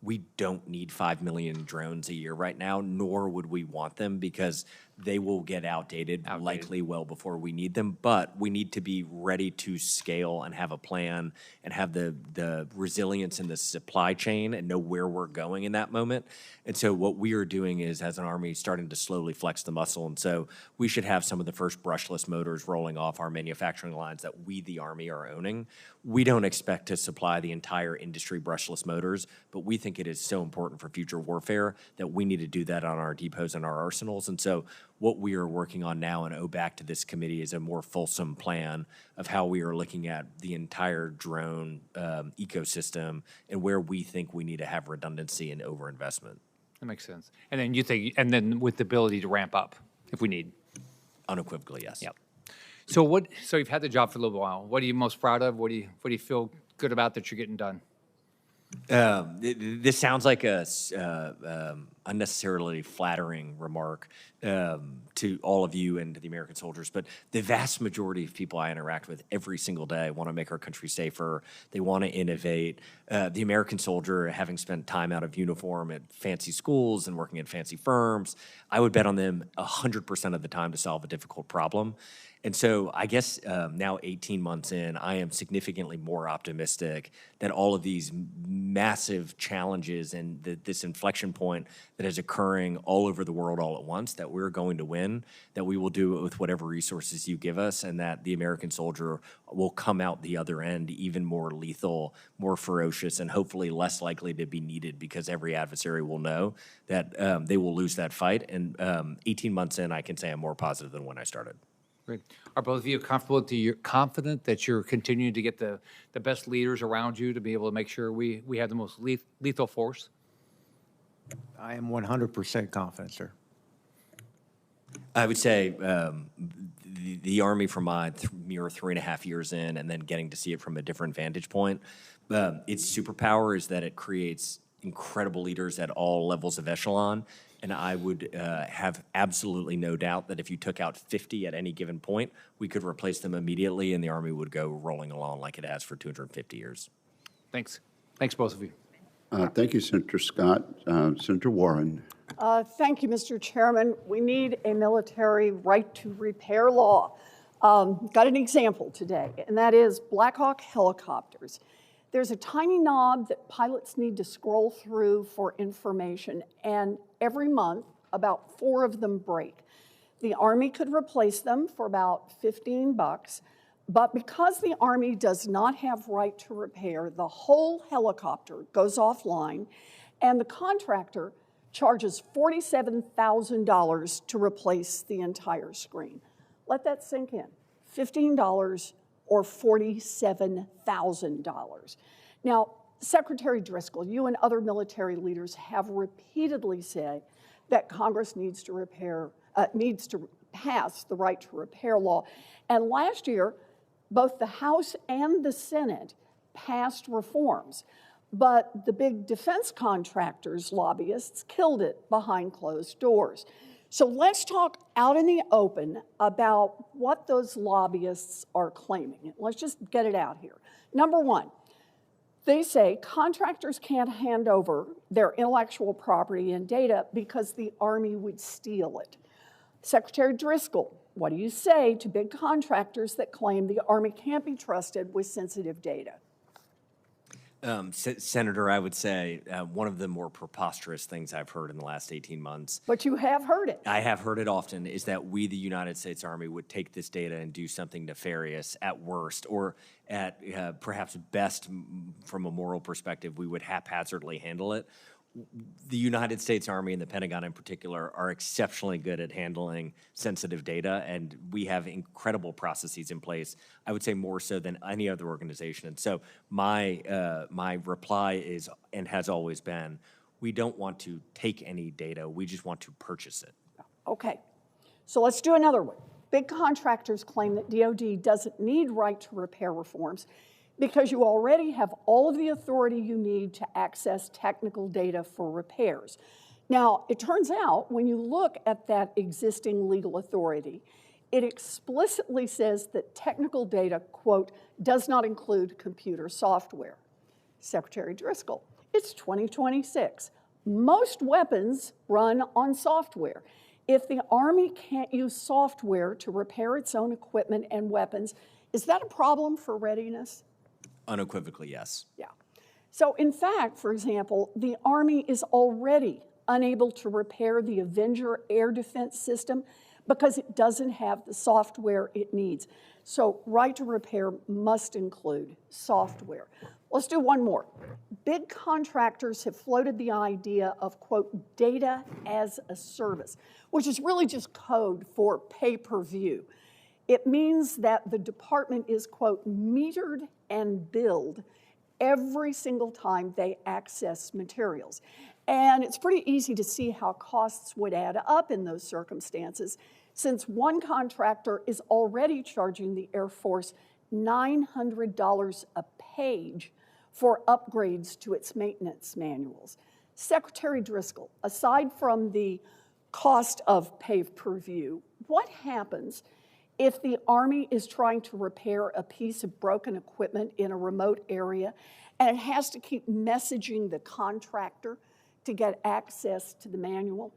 We don't need 5 million drones a year right now, nor would we want them, because they will get outdated likely well before we need them. But we need to be ready to scale and have a plan and have the resilience in the supply chain and know where we're going in that moment. And so what we are doing is, as an Army, starting to slowly flex the muscle. And so we should have some of the first brushless motors rolling off our manufacturing lines that we, the Army, are owning. We don't expect to supply the entire industry brushless motors, but we think it is so important for future warfare that we need to do that on our depots and our arsenals. And so what we are working on now and owe back to this committee is a more fulsome plan of how we are looking at the entire drone ecosystem and where we think we need to have redundancy and overinvestment. That makes sense. And then you think, and then with the ability to ramp up if we need. Unequivocally, yes. Yep. So you've had the job for a little while. What are you most proud of? What do you feel good about that you're getting done? This sounds like a unnecessarily flattering remark to all of you and to the American soldiers, but the vast majority of people I interact with every single day want to make our country safer. They want to innovate. The American soldier, having spent time out of uniform at fancy schools and working at fancy firms, I would bet on them 100% of the time to solve a difficult problem. And so I guess now 18 months in, I am significantly more optimistic that all of these massive challenges and this inflection point that is occurring all over the world all at once, that we're going to win, that we will do it with whatever resources you give us, and that the American soldier will come out the other end even more lethal, more ferocious, and hopefully less likely to be needed, because every adversary will know that they will lose that fight. And 18 months in, I can say I'm more positive than when I started. Great. Are both of you confident that you're continuing to get the best leaders around you to be able to make sure we have the most lethal force? I am 100% confident, sir. I would say the Army, from my mere 3.5 years in, and then getting to see it from a different vantage point, its superpower is that it creates incredible leaders at all levels of echelon. And I would have absolutely no doubt that if you took out 50 at any given point, we could replace them immediately, and the Army would go rolling along like it has for 250 years. Thanks. Thanks, both of you. Thank you, Senator Scott. Senator Warren. Thank you, Mr. Chairman. We need a military right to repair law. Got an example today, and that is Black Hawk helicopters. There's a tiny knob that pilots need to scroll through for information, and every month, about 4 of them break. The Army could replace them for about $15, but because the Army does not have right to repair, the whole helicopter goes offline, and the contractor charges $47,000 to replace the entire screen. Let that sink in. $15 or $47,000. Now, Secretary Driscoll, you and other military leaders have repeatedly said that Congress needs to pass the right to repair law. And last year, both the House and the Senate passed reforms, but the big defense contractors, lobbyists, killed it behind closed doors. So let's talk out in the open about what those lobbyists are claiming. Let's just get it out here. Number one, they say contractors can't hand over their intellectual property and data because the Army would steal it. Secretary Driscoll, what do you say to big contractors that claim the Army can't be trusted with sensitive data? Senator, I would say one of the more preposterous things I've heard in the last 18 months. But you have heard it. I have heard it often, is that we, the United States Army, would take this data and do something nefarious at worst, or at perhaps best, from a moral perspective, we would haphazardly handle it. The United States Army and the Pentagon in particular are exceptionally good at handling sensitive data, and we have incredible processes in place, I would say more so than any other organization. And so my reply is, and has always been, we don't want to take any data, we just want to purchase it. Okay, so let's do another one. Big contractors claim that DOD doesn't need right to repair reforms because you already have all of the authority you need to access technical data for repairs. Now, it turns out when you look at that existing legal authority, it explicitly says that technical data, quote, does not include computer software. Secretary Driscoll, it's 2026. Most weapons run on software. If the Army can't use software to repair its own equipment and weapons, is that a problem for readiness? Unequivocally, yes. Yeah. So in fact, for example, the Army is already unable to repair the Avenger air defense system because it doesn't have the software it needs. So right to repair must include software. Let's do one more. Big contractors have floated the idea of, quote, data as a service, which is really just code for pay-per-view. It means that the department is, quote, metered and billed every single time they access materials. And it's pretty easy to see how costs would add up in those circumstances, since one contractor is already charging the Air Force $900 a page for upgrades to its maintenance manuals. Secretary Driscoll, aside from the cost of pay-per-view, what happens if the Army is trying to repair a piece of broken equipment in a remote area and it has to keep messaging the contractor to get access to the manual?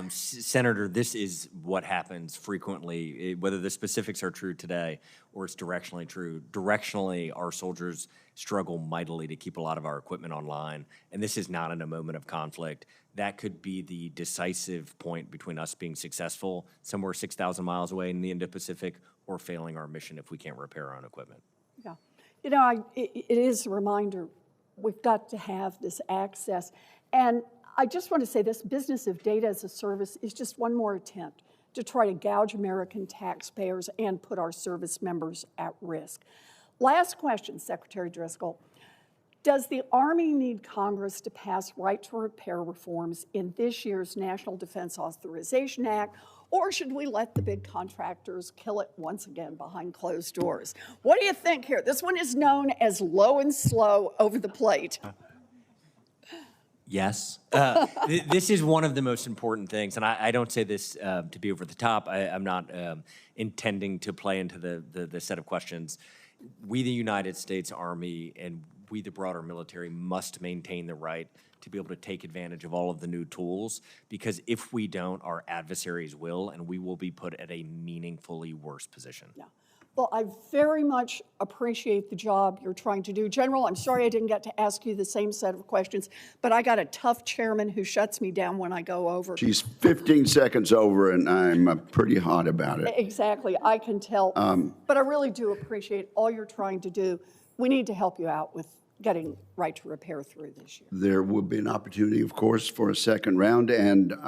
Senator, this is what happens frequently, whether the specifics are true today or it's directionally true. Directionally, our soldiers struggle mightily to keep a lot of our equipment online, and this is not in a moment of conflict. That could be the decisive point between us being successful somewhere 6,000 miles away in the Indo-Pacific or failing our mission if we can't repair our own equipment. Yeah. You know, it is a reminder, we've got to have this access. And I just want to say this business of data as a service is just one more attempt to try to gouge American taxpayers and put our service members at risk. Last question, Secretary Driscoll. Does the Army need Congress to pass right to repair reforms in this year's National Defense Authorization Act, or should we let the big contractors kill it once again behind closed doors? What do you think here? This one is known as low and slow over the plate. Yes. This is one of the most important things, and I don't say this to be over the top. I'm not intending to play into the set of questions. We, the United States Army, and we, the broader military, must maintain the right to be able to take advantage of all of the new tools, because if we don't, our adversaries will, and we will be put at a meaningfully worse position. Yeah. Well, I very much appreciate the job you're trying to do. General, I'm sorry I didn't get to ask you the same set of questions, but I got a tough chairman who shuts me down when I go over. She's 15 seconds over, and I'm pretty hot about it. Exactly, I can tell. But I really do appreciate all you're trying to do. We need to help you out with getting right to repair through this year. There will be an opportunity, of course, for a second round and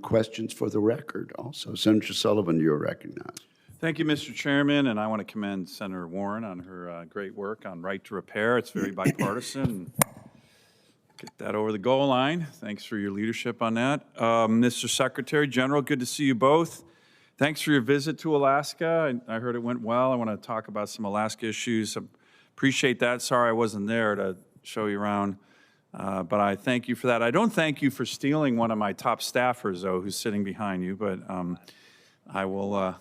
questions for the record also. Senator Sullivan, you're recognized. Thank you, Mr. Chairman, and I want to commend Senator Warren on her great work on right to repair. It's very bipartisan. Get that over the goal line. Thanks for your leadership on that. Mr. Secretary General, good to see you both. Thanks for your visit to Alaska. I heard it went well. I want to talk about some Alaska issues. Appreciate that. Sorry I wasn't there to show you around, but I thank you for that. I don't thank you for stealing one of my top staffers, though, who's sitting behind you, but I will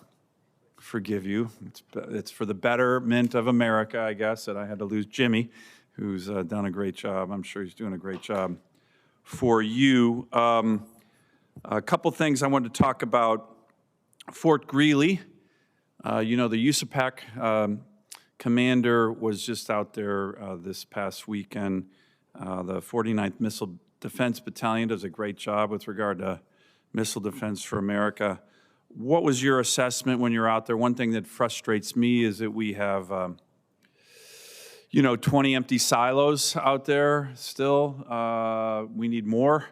forgive you. It's for the betterment of America, I guess, that I had to lose Jimmy, who's done a great job. I'm sure he's doing a great job for you. A couple things I wanted to talk about. Fort Greely, you know, the USAPAC commander was just out there this past weekend. The 49th Missile Defense Battalion does a great job with regard to missile defense for America. What was your assessment when you're out there? One thing that frustrates me is that we have, 20 empty silos out there still. We need more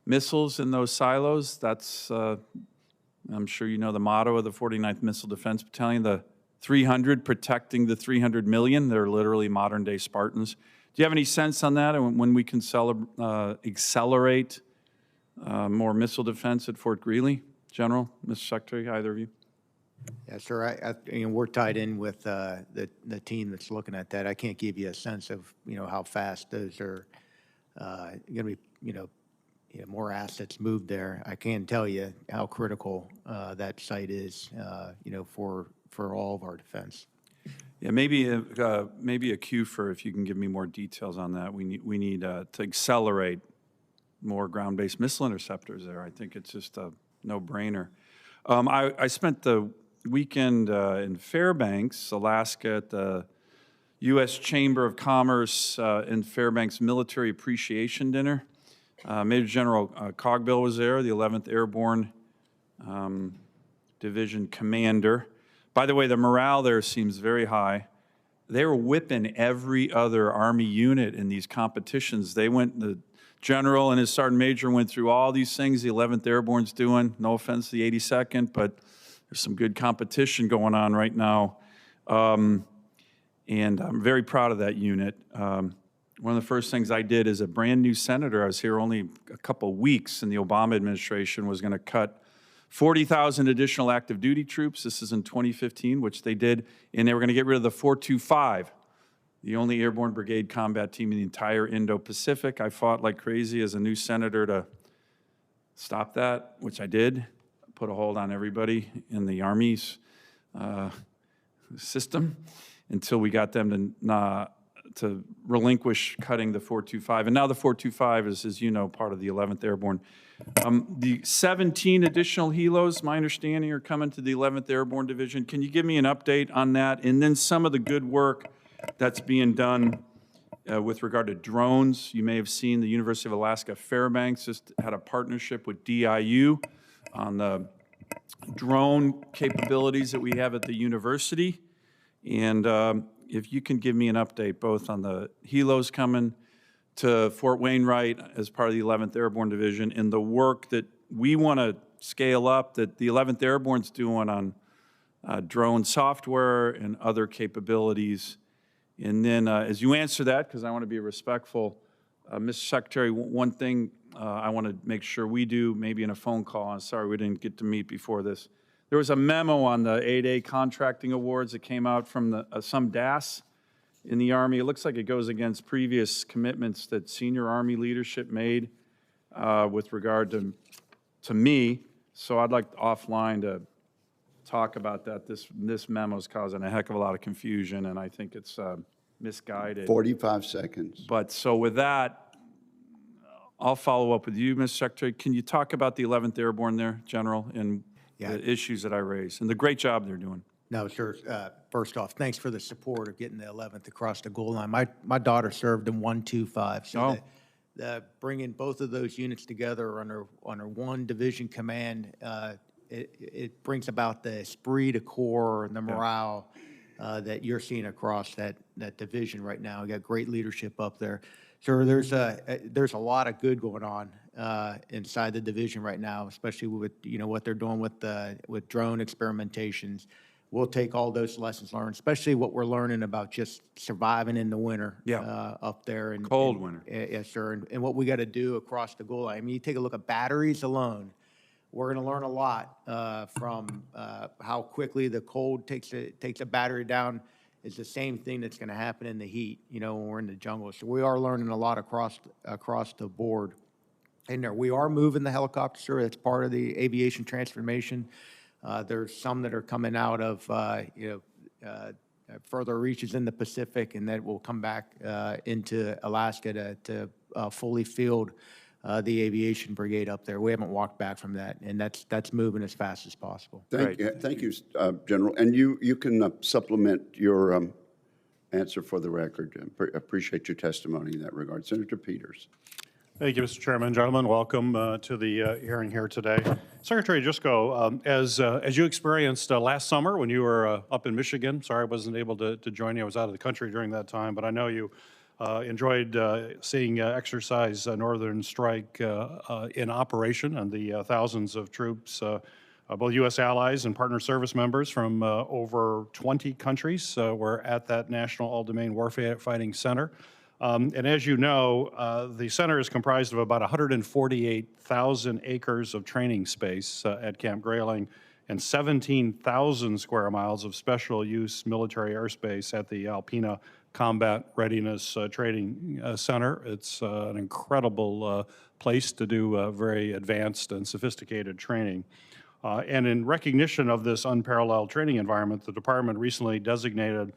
missiles in those silos. That's, I'm sure you know the motto of the 49th Missile Defense Battalion, the 300 protecting the 300 million. They're literally modern-day Spartans. Do you have any sense on that and when we can accelerate more missile defense at Fort Greely? General, Mr. Secretary, either of you? Yes, sir. We're tied in with the team that's looking at that. I can't give you a sense of, how fast those are going to be, more assets moved there. I can tell you how critical that site is, for all of our defense. Yeah, maybe a cue for if you can give me more details on that. We need to accelerate more ground-based missile interceptors there. I think it's just a no-brainer. I spent the weekend in Fairbanks, Alaska, at the U.S. Chamber of Commerce in Fairbanks Military Appreciation Dinner. Major General Cogbill was there, the 11th Airborne Division commander. By the way, the morale there seems very high. They were whipping every other Army unit in these competitions. The general and his sergeant major went through all these things the 11th Airborne's doing. No offense to the 82nd, but there's some good competition going on right now. And I'm very proud of that unit. One of the first things I did as a brand new senator, I was here only a couple weeks, and the Obama administration was going to cut 40,000 additional active duty troops. This is in 2015, which they did, and they were going to get rid of the 425, the only airborne brigade combat team in the entire Indo-Pacific. I fought like crazy as a new senator to stop that, which I did, put a hold on everybody in the Army's system until we got them to relinquish cutting the 425. And now the 425 is, as you know, part of the 11th Airborne. The 17 additional helos, my understanding, are coming to the 11th Airborne Division. Can you give me an update on that? And then some of the good work that's being done with regard to drones. You may have seen the University of Alaska Fairbanks just had a partnership with DIU on the drone capabilities that we have at the university. And if you can give me an update both on the helos coming to Fort Wainwright as part of the 11th Airborne Division and the work that we want to scale up that the 11th Airborne's doing on drone software and other capabilities. And then as you answer that, because I want to be respectful, Mr. Secretary, one thing I want to make sure we do, maybe in a phone call, I'm sorry we didn't get to meet before this. There was a memo on the 8A contracting awards that came out from some DAS in the Army. It looks like it goes against previous commitments that senior Army leadership made with regard to me. So I'd like offline to talk about that. This memo is causing a heck of a lot of confusion, and I think it's misguided. 45 seconds. But so with that, I'll follow up with you, Mr. Secretary. Can you talk about the 11th Airborne there, General, and the issues that I raised, and the great job they're doing? No, sir. First off, thanks for the support of getting the 11th across the goal line. My daughter served in 125, so bringing both of those units together under one division command, it brings about the esprit de corps and the morale that you're seeing across that division right now. We got great leadership up there. So there's a lot of good going on inside the division right now, especially with what they're doing with drone experimentations. We'll take all those lessons learned, especially what we're learning about just surviving in the winter up there. And cold winter. Yes, sir. And what we got to do across the goal line. I mean, you take a look at batteries alone. We're going to learn a lot from how quickly the cold takes a battery down. Is the same thing that's going to happen in the heat, when we're in the jungle. So we are learning a lot across the board. And we are moving the helicopter, sir. That's part of the aviation transformation. There's some that are coming out of, further reaches in the Pacific, and that will come back into Alaska to fully field the aviation brigade up there. We haven't walked back from that, and that's moving as fast as possible. Thank you, General. And you can supplement your answer for the record. Appreciate your testimony in that regard. Senator Peters. Thank you, Mr. Chairman. Gentlemen, welcome to the hearing here today. Secretary Driscoll, as you experienced last summer when you were up in Michigan, sorry I wasn't able to join you. I was out of the country during that time, but I know you enjoyed seeing Exercise Northern Strike in operation and the thousands of troops, both U.S. allies and partner service members from over 20 countries were at that National All-Domain Warfighting Center. And as you know, the center is comprised of about 148,000 acres of training space at Camp Grayling and 17,000 square miles of special use military airspace at the Alpena Combat Readiness Training Center. It's an incredible place to do very advanced and sophisticated training. And in recognition of this unparalleled training environment, the department recently designated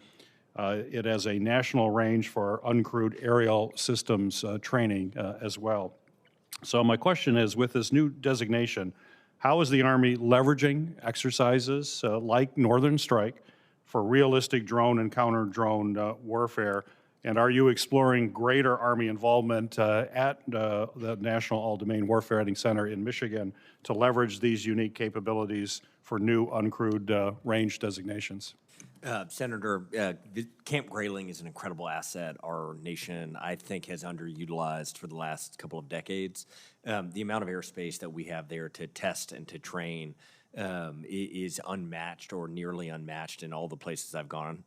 it as a national range for uncrewed aerial systems training as well. So my question is, with this new designation, how is the Army leveraging exercises like Northern Strike for realistic drone and counter-drone warfare? And are you exploring greater Army involvement at the National All-Domain Warfighting Center in Michigan to leverage these unique capabilities for new uncrewed range designations? Senator, Camp Grayling is an incredible asset our nation, I think, has underutilized for the last couple of decades. The amount of airspace that we have there to test and to train is unmatched or nearly unmatched in all the places I've gone.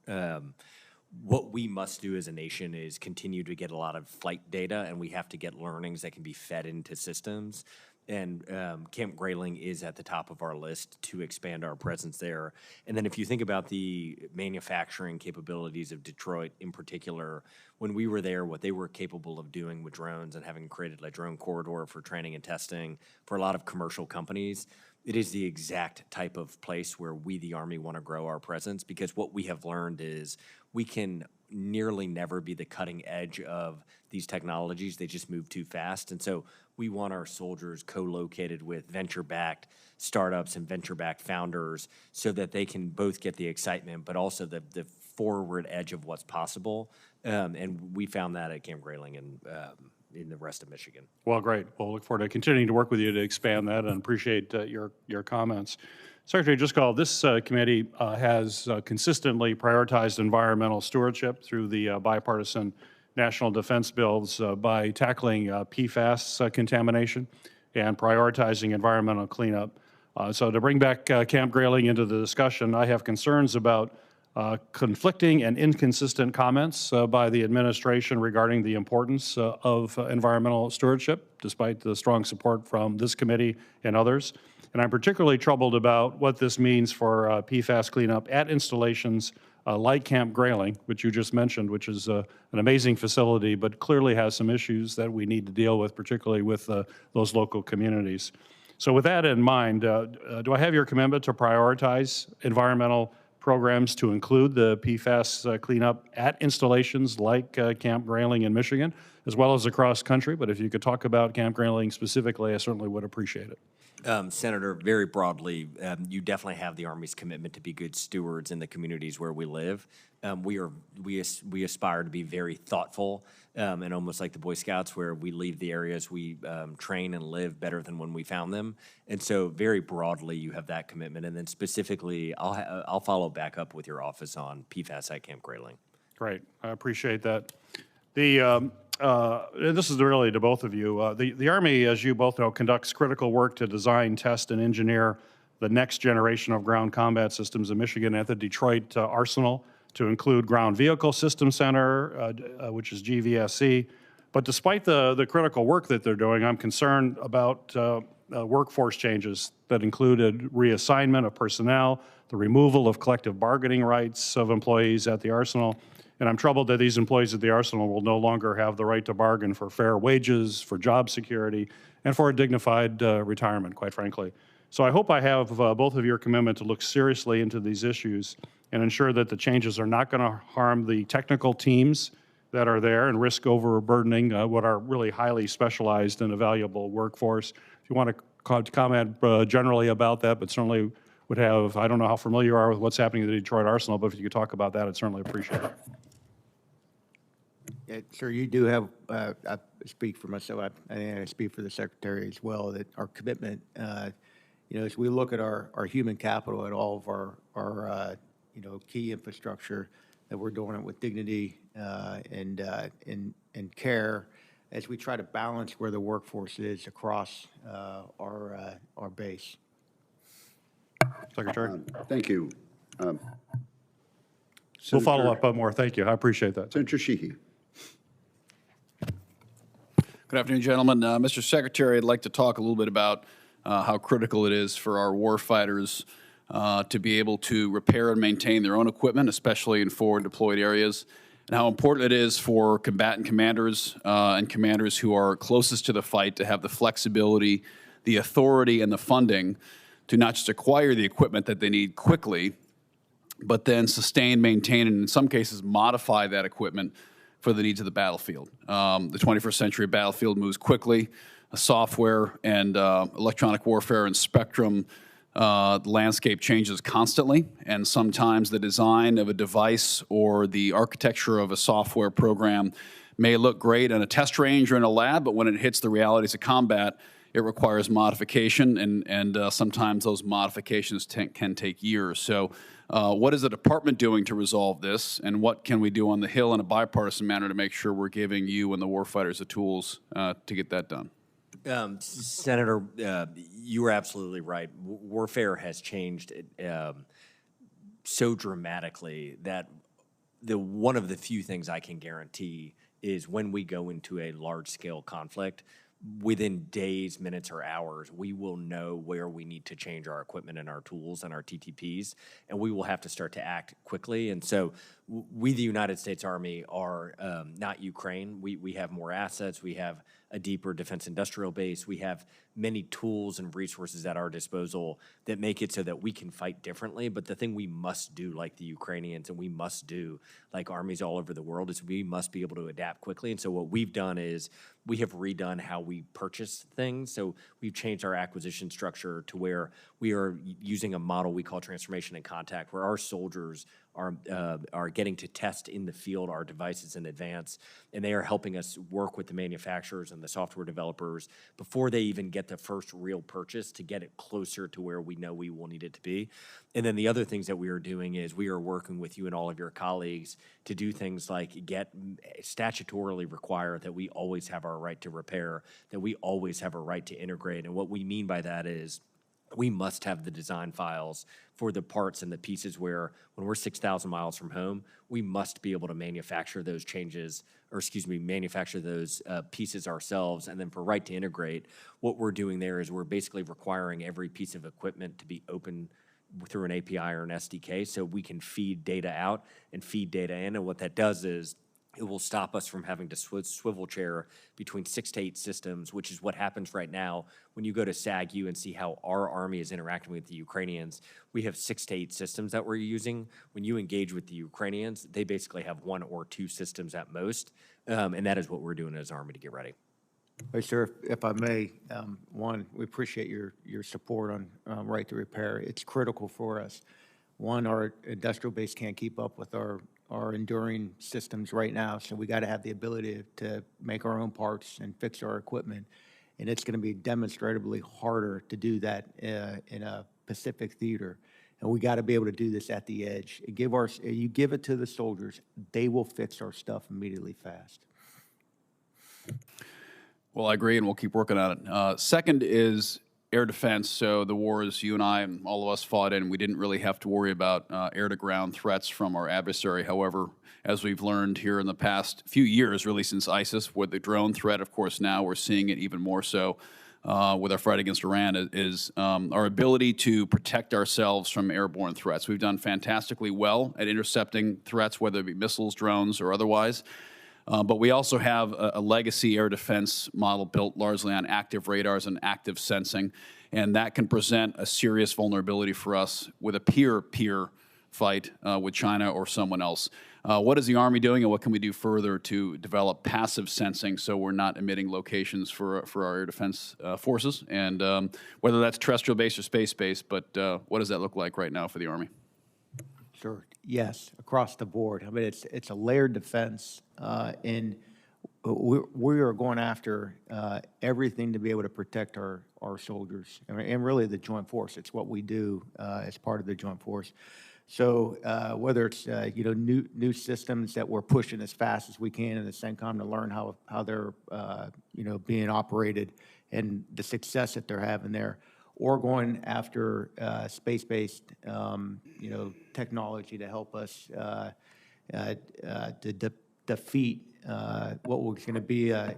What we must do as a nation is continue to get a lot of flight data, and we have to get learnings that can be fed into systems. And Camp Grayling is at the top of our list to expand our presence there. And then if you think about the manufacturing capabilities of Detroit in particular, when we were there, what they were capable of doing with drones and having created a drone corridor for training and testing for a lot of commercial companies, it is the exact type of place where we, the Army, want to grow our presence, because what we have learned is we can nearly never be the cutting edge of these technologies. They just move too fast. And so we want our soldiers co-located with venture-backed startups and venture-backed founders so that they can both get the excitement, but also the forward edge of what's possible. And we found that at Camp Grayling and in the rest of Michigan. Well, great. We'll look forward to continuing to work with you to expand that, and appreciate your comments. Secretary Driscoll, this committee has consistently prioritized environmental stewardship through the bipartisan national defense bills by tackling PFAS contamination and prioritizing environmental cleanup. So to bring back Camp Grayling into the discussion, I have concerns about conflicting and inconsistent comments by the administration regarding the importance of environmental stewardship, despite the strong support from this committee and others. And I'm particularly troubled about what this means for PFAS cleanup at installations like Camp Grayling, which you just mentioned, which is an amazing facility, but clearly has some issues that we need to deal with, particularly with those local communities. So with that in mind, do I have your commitment to prioritize environmental programs to include the PFAS cleanup at installations like Camp Grayling in Michigan, as well as across country? But if you could talk about Camp Grayling specifically, I certainly would appreciate it. Senator, very broadly, you definitely have the Army's commitment to be good stewards in the communities where we live. We aspire to be very thoughtful, and almost like the Boy Scouts, where we leave the areas we train and live better than when we found them. And so, very broadly, you have that commitment. And then specifically, I'll follow back up with your office on PFAS at Camp Grayling. Great, I appreciate that. This is really to both of you. The Army, as you both know, conducts critical work to design, test, and engineer the next generation of ground combat systems in Michigan at the Detroit Arsenal, to include Ground Vehicle System Center, which is GVSC. But despite the critical work that they're doing, I'm concerned about workforce changes that included reassignment of personnel, the removal of collective bargaining rights of employees at the Arsenal. And I'm troubled that these employees at the Arsenal will no longer have the right to bargain for fair wages, for job security, and for a dignified retirement, quite frankly. So I hope I have both of your commitment to look seriously into these issues and ensure that the changes are not going to harm the technical teams that are there and risk overburdening what are really highly specialized and a valuable workforce. If you want to comment generally about that, but certainly would have, I don't know how familiar you are with what's happening at the Detroit Arsenal, but if you could talk about that, I'd certainly appreciate it. Yeah, sir, you do have, I speak for myself, I speak for the Secretary as well, that our commitment, as we look at our human capital at all of our key infrastructure, that we're doing it with dignity and care as we try to balance where the workforce is across our base. Secretary? Thank you. We'll follow up more. Thank you. I appreciate that. Senator Sheehy. Good afternoon, gentlemen. Mr. Secretary, I'd like to talk a little bit about how critical it is for our warfighters to be able to repair and maintain their own equipment, especially in forward deployed areas, and how important it is for combatant commanders and commanders who are closest to the fight to have the flexibility, the authority, and the funding to not just acquire the equipment that they need quickly, but then sustain, maintain, and in some cases modify that equipment for the needs of the battlefield. The 21st century battlefield moves quickly. Software and electronic warfare and spectrum, the landscape changes constantly, and sometimes the design of a device or the architecture of a software program may look great in a test range or in a lab, but when it hits the realities of combat, it requires modification, and sometimes those modifications can take years. So what is the department doing to resolve this, and what can we do on the Hill in a bipartisan manner to make sure we're giving you and the warfighters the tools to get that done? Senator, you were absolutely right. Warfare has changed so dramatically that one of the few things I can guarantee is when we go into a large-scale conflict, within days, minutes, or hours, we will know where we need to change our equipment and our tools and our TTPs, and we will have to start to act quickly. And so we, the United States Army, are not Ukraine. We have more assets. We have a deeper defense industrial base. We have many tools and resources at our disposal that make it so that we can fight differently. But the thing we must do, like the Ukrainians, and we must do like armies all over the world, is we must be able to adapt quickly. And so what we've done is we have redone how we purchase things. So we've changed our acquisition structure to where we are using a model we call transformation and contact, where our soldiers are getting to test in the field our devices in advance, and they are helping us work with the manufacturers and the software developers before they even get the first real purchase to get it closer to where we know we will need it to be. And then the other things that we are doing is we are working with you and all of your colleagues to do things like statutorily require that we always have our right to repair, that we always have a right to integrate. And what we mean by that is we must have the design files for the parts and the pieces where when we're 6,000 miles from home, we must be able to manufacture those changes, or manufacture those pieces ourselves. And then for right to integrate, what we're doing there is we're basically requiring every piece of equipment to be open through an API or an SDK so we can feed data out and feed data in. And what that does is it will stop us from having to swivel chair between 6 to 8 systems, which is what happens right now when you go to SAG-U and see how our Army is interacting with the Ukrainians. We have 6 to 8 systems that we're using. When you engage with the Ukrainians, they basically have 1 or 2 systems at most, and that is what we're doing as Army to get ready. Hey, sir, if I may, one, we appreciate your support on right to repair. It's critical for us. One, our industrial base can't keep up with our enduring systems right now, so we got to have the ability to make our own parts and fix our equipment. And it's going to be demonstrably harder to do that in a Pacific theater. And we got to be able to do this at the edge. You give it to the soldiers, they will fix our stuff immediately fast. Well, I agree, and we'll keep working on it. Second is air defense. So the wars you and I and all of us fought in, we didn't really have to worry about air-to-ground threats from our adversary. However, as we've learned here in the past few years, really since ISIS, with the drone threat, of course, now we're seeing it even more so with our fight against Iran, is our ability to protect ourselves from airborne threats. We've done fantastically well at intercepting threats, whether it be missiles, drones, or otherwise. But we also have a legacy air defense model built largely on active radars and active sensing, and that can present a serious vulnerability for us with a peer-peer fight with China or someone else. What is the Army doing, and what can we do further to develop passive sensing so we're not emitting locations for our air defense forces, and whether that's terrestrial-based or space-based, but what does that look like right now for the Army? Sure. Yes, across the board. I mean, it's a layered defense, and we are going after everything to be able to protect our soldiers and really the joint force. It's what we do as part of the joint force. So whether it's new systems that we're pushing as fast as we can in the CENTCOM to learn how they're being operated and the success that they're having there, or going after space-based, technology to help us to defeat what was going to be a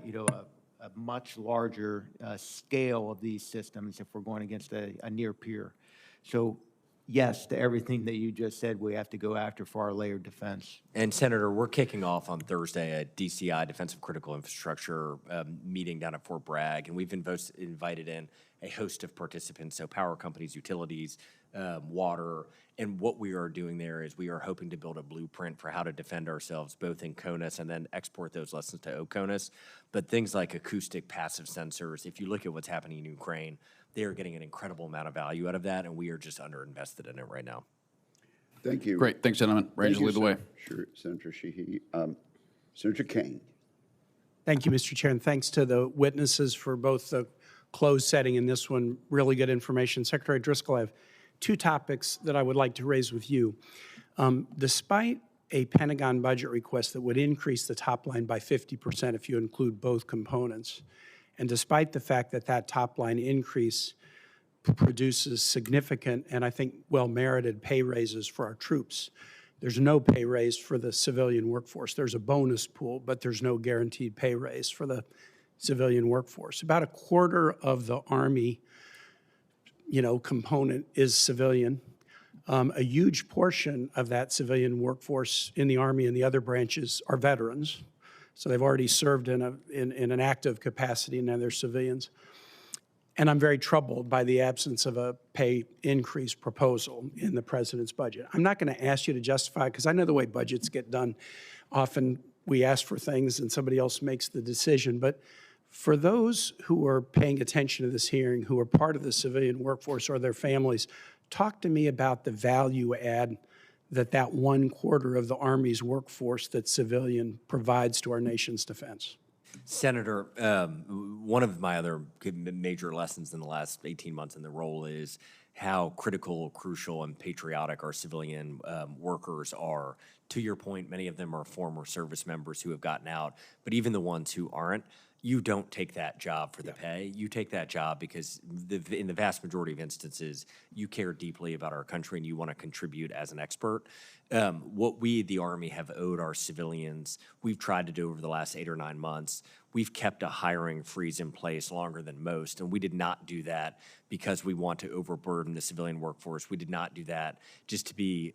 much larger scale of these systems if we're going against a near peer. So yes to everything that you just said we have to go after for our layered defense. And Senator, we're kicking off on Thursday a DCI, Defense of Critical Infrastructure, meeting down at Fort Bragg, and we've invited in a host of participants, so power companies, utilities, water, and what we are doing there is we are hoping to build a blueprint for how to defend ourselves, both in CONUS and then export those lessons to OCONUS. But things like acoustic passive sensors, if you look at what's happening in Ukraine, they are getting an incredible amount of value out of that, and we are just underinvested in it right now. Thank you. Great. Thanks, gentlemen. Ready to lead the way. Senator Sheehy. Senator Kane. Thank you, Mr. Chair, and thanks to the witnesses for both the closed setting and this one. Really good information. Secretary Driscoll, I have two topics that I would like to raise with you. Despite a Pentagon budget request that would increase the top line by 50% if you include both components, and despite the fact that that top line increase produces significant and I think well-merited pay raises for our troops, there's no pay raise for the civilian workforce. There's a bonus pool, but there's no guaranteed pay raise for the civilian workforce. About a quarter of the Army, component is civilian. A huge portion of that civilian workforce in the Army and the other branches are veterans. So they've already served in an active capacity, and now they're civilians. And I'm very troubled by the absence of a pay increase proposal in the president's budget. I'm not going to ask you to justify, because I know the way budgets get done. Often we ask for things and somebody else makes the decision. But for those who are paying attention to this hearing, who are part of the civilian workforce or their families, talk to me about the value add that 1/4 of the Army's workforce that's civilian provides to our nation's defense. Senator, one of my other major lessons in the last 18 months in the role is how critical, crucial, and patriotic our civilian workers are. To your point, many of them are former service members who have gotten out, but even the ones who aren't, you don't take that job for the pay. You take that job because in the vast majority of instances, you care deeply about our country and you want to contribute as an expert. What we, the Army, have owed our civilians, we've tried to do over the last 8 or 9 months. We've kept a hiring freeze in place longer than most, and we did not do that because we want to overburden the civilian workforce. We did not do that just to be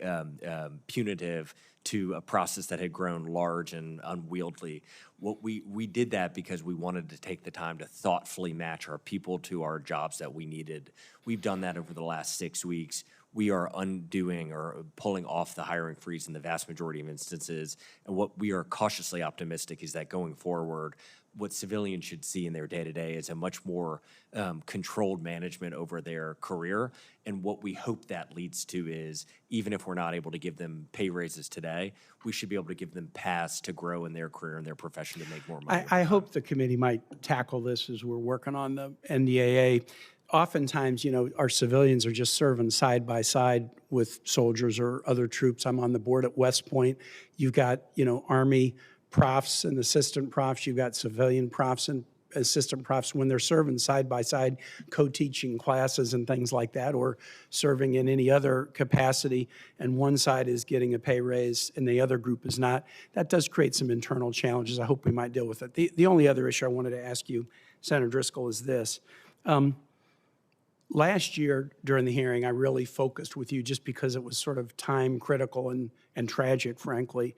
punitive to a process that had grown large and unwieldy. We did that because we wanted to take the time to thoughtfully match our people to our jobs that we needed. We've done that over the last 6 weeks. We are undoing or pulling off the hiring freeze in the vast majority of instances. And what we are cautiously optimistic is that going forward, what civilians should see in their day-to-day is a much more controlled management over their career. And what we hope that leads to is, even if we're not able to give them pay raises today, we should be able to give them paths to grow in their career and their profession to make more money. I hope the committee might tackle this as we're working on the NDAA. Oftentimes, our civilians are just serving side by side with soldiers or other troops. I'm on the board at West Point. You've got, Army profs and assistant profs. You've got civilian profs and assistant profs when they're serving side by side, co-teaching classes and things like that, or serving in any other capacity, and one side is getting a pay raise and the other group is not. That does create some internal challenges. I hope we might deal with it. The only other issue I wanted to ask you, Senator Driscoll, is this. Last year during the hearing, I really focused with you just because it was sort of time critical and tragic, frankly,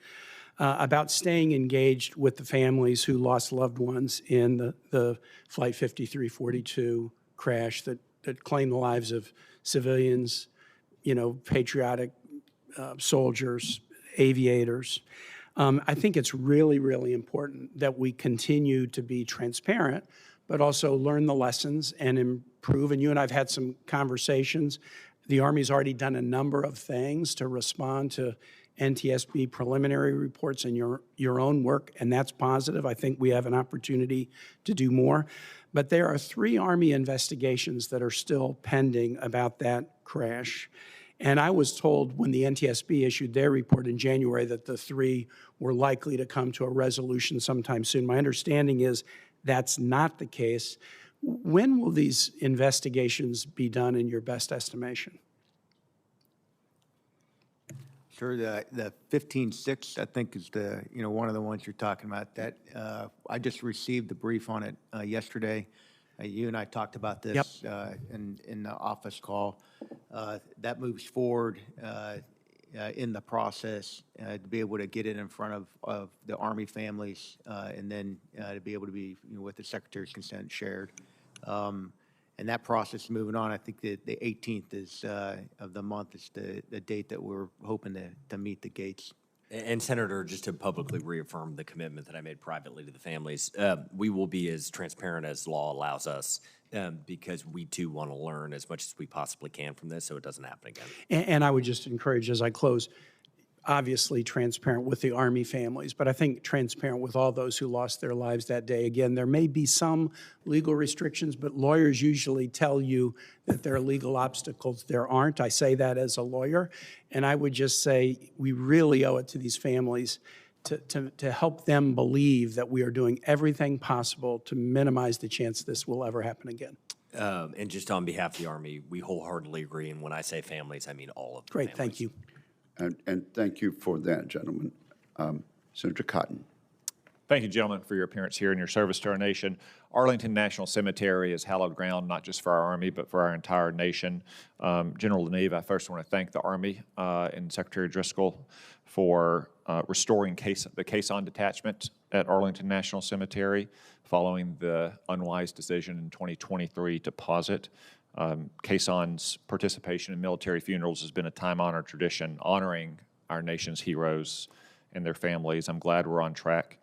about staying engaged with the families who lost loved ones in the Flight 5342 crash that claimed the lives of civilians, patriotic soldiers, aviators. I think it's really, really important that we continue to be transparent, but also learn the lessons and improve. And you and I have had some conversations. The Army's already done a number of things to respond to NTSB preliminary reports and your own work, and that's positive. I think we have an opportunity to do more. But there are 3 Army investigations that are still pending about that crash. And I was told when the NTSB issued their report in January that the 3 were likely to come to a resolution sometime soon. My understanding is that's not the case. When will these investigations be done in your best estimation? Sure, the 15-6, I think, is one of the ones you're talking about. That I just received the brief on it yesterday. You and I talked about this in the office call. That moves forward in the process to be able to get it in front of the Army families and then to be able to be, with the Secretary's consent, shared. And that process is moving on. I think that the 18th is of the month is the date that we're hoping to meet the gates. And Senator, just to publicly reaffirm the commitment that I made privately to the families, we will be as transparent as law allows us because we too want to learn as much as we possibly can from this so it doesn't happen again. And I would just encourage, as I close, obviously transparent with the Army families, but I think transparent with all those who lost their lives that day. Again, there may be some legal restrictions, but lawyers usually tell you that there are legal obstacles. There aren't. I say that as a lawyer. And I would just say we really owe it to these families to help them believe that we are doing everything possible to minimize the chance this will ever happen again. And just on behalf of the Army, we wholeheartedly agree. And when I say families, I mean all of the Great, families. thank you. And thank you for that, gentlemen. Senator Cotton. Thank you, gentlemen, for your appearance here and your service to our nation. Arlington National Cemetery is hallowed ground, not just for our Army, but for our entire nation. General LaNeve, I first want to thank the Army and Secretary Driscoll for restoring the caisson detachment at Arlington National Cemetery following the unwise decision in 2023 to pause it. Caisson's participation in military funerals has been a time-honored tradition, honoring our nation's heroes and their families. I'm glad we're on track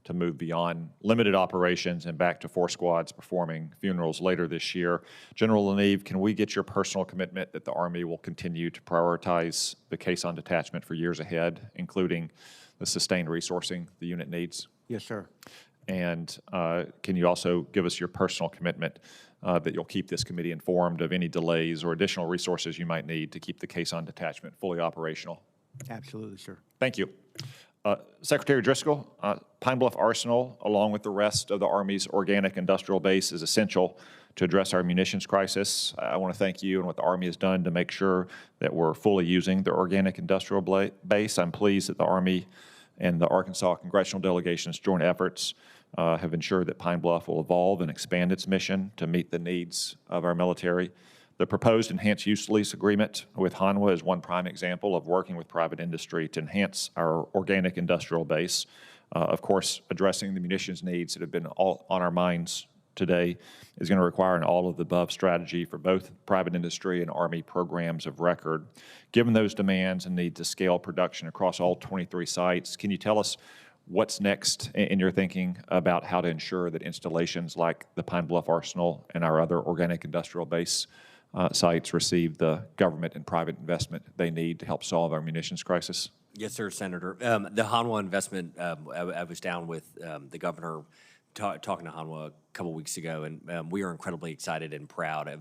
to move beyond limited operations and back to 4 squads performing funerals later this year. General LaNeve, can we get your personal commitment that the Army will continue to prioritize the caisson detachment for years ahead, including the sustained resourcing the unit needs? Yes, sir. And can you also give us your personal commitment that you'll keep this committee informed of any delays or additional resources you might need to keep the caisson detachment fully operational? Absolutely, sir. Thank you. Secretary Driscoll, Pine Bluff Arsenal, along with the rest of the Army's organic industrial base, is essential to address our munitions crisis. I want to thank you and what the Army has done to make sure that we're fully using the organic industrial base. I'm pleased that the Army and the Arkansas Congressional Delegation's joint efforts have ensured that Pine Bluff will evolve and expand its mission to meet the needs of our military. The proposed enhanced use lease agreement with Hanwha is one prime example of working with private industry to enhance our organic industrial base. Of course, addressing the munitions needs that have been all on our minds today is going to require an all-of-the-above strategy for both private industry and Army programs of record. Given those demands and need to scale production across all 23 sites, can you tell us what's next in your thinking about how to ensure that installations like the Pine Bluff Arsenal and our other organic industrial base sites receive the government and private investment they need to help solve our munitions crisis? Yes, sir, Senator. The Hanwha investment, I was down with the governor talking to Hanwha a couple weeks ago, and we are incredibly excited and proud of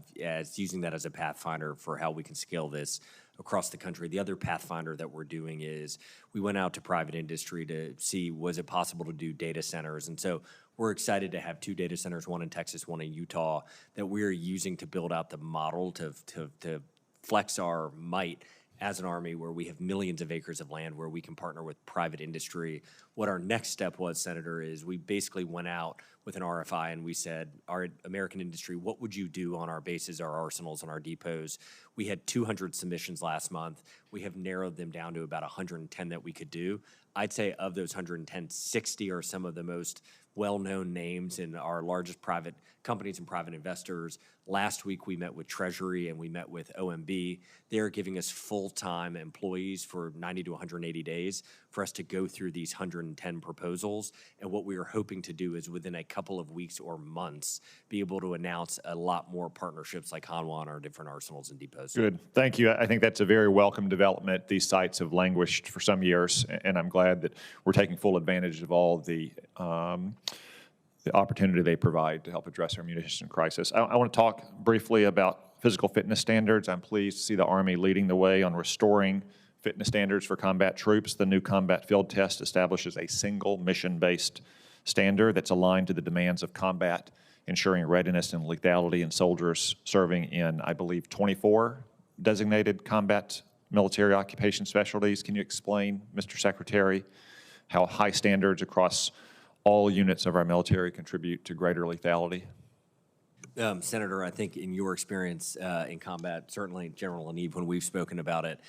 using that as a pathfinder for how we can scale this across the country. The other pathfinder that we're doing is we went out to private industry to see, was it possible to do data centers? And so we're excited to have 2 data centers, one in Texas, one in Utah, that we're using to build out the model to flex our might as an Army, where we have millions of acres of land where we can partner with private industry. What our next step was, Senator, is we basically went out with an RFI and we said, our American industry, what would you do on our bases, our arsenals, and our depots? We had 200 submissions last month. We have narrowed them down to about 110 that we could do. I'd say of those 110, 60 are some of the most well-known names in our largest private companies and private investors. Last week, we met with Treasury and we met with OMB. They're giving us full-time employees for 90 to 180 days for us to go through these 110 proposals. And what we are hoping to do is within a couple of weeks or months, be able to announce a lot more partnerships like Hanwha on our different arsenals and depots. Good. Thank you. I think that's a very welcome development. These sites have languished for some years, and I'm glad that we're taking full advantage of all the opportunity they provide to help address our munitions crisis. I want to talk briefly about physical fitness standards. I'm pleased to see the Army leading the way on restoring fitness standards for combat troops. The new combat field test establishes a single mission-based standard that's aligned to the demands of combat, ensuring readiness and lethality in soldiers serving in, I believe, 24 designated combat military occupation specialties. Can you explain, Mr. Secretary, how high standards across all units of our military contribute to greater lethality? Senator, I think in your experience in combat, certainly General LaNeve, when we've spoken about it,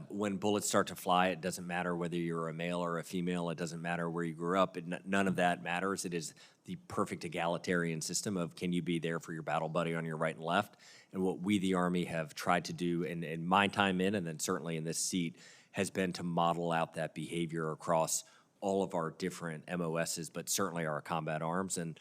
when bullets start to fly, it doesn't matter whether you're a male or a female. It doesn't matter where you grew up. None of that matters. It is the perfect egalitarian system of can you be there for your battle buddy on your right and left? And what we, the Army, have tried to do in my time in, and then certainly in this seat, has been to model out that behavior across all of our different MOSs, but certainly our combat arms. And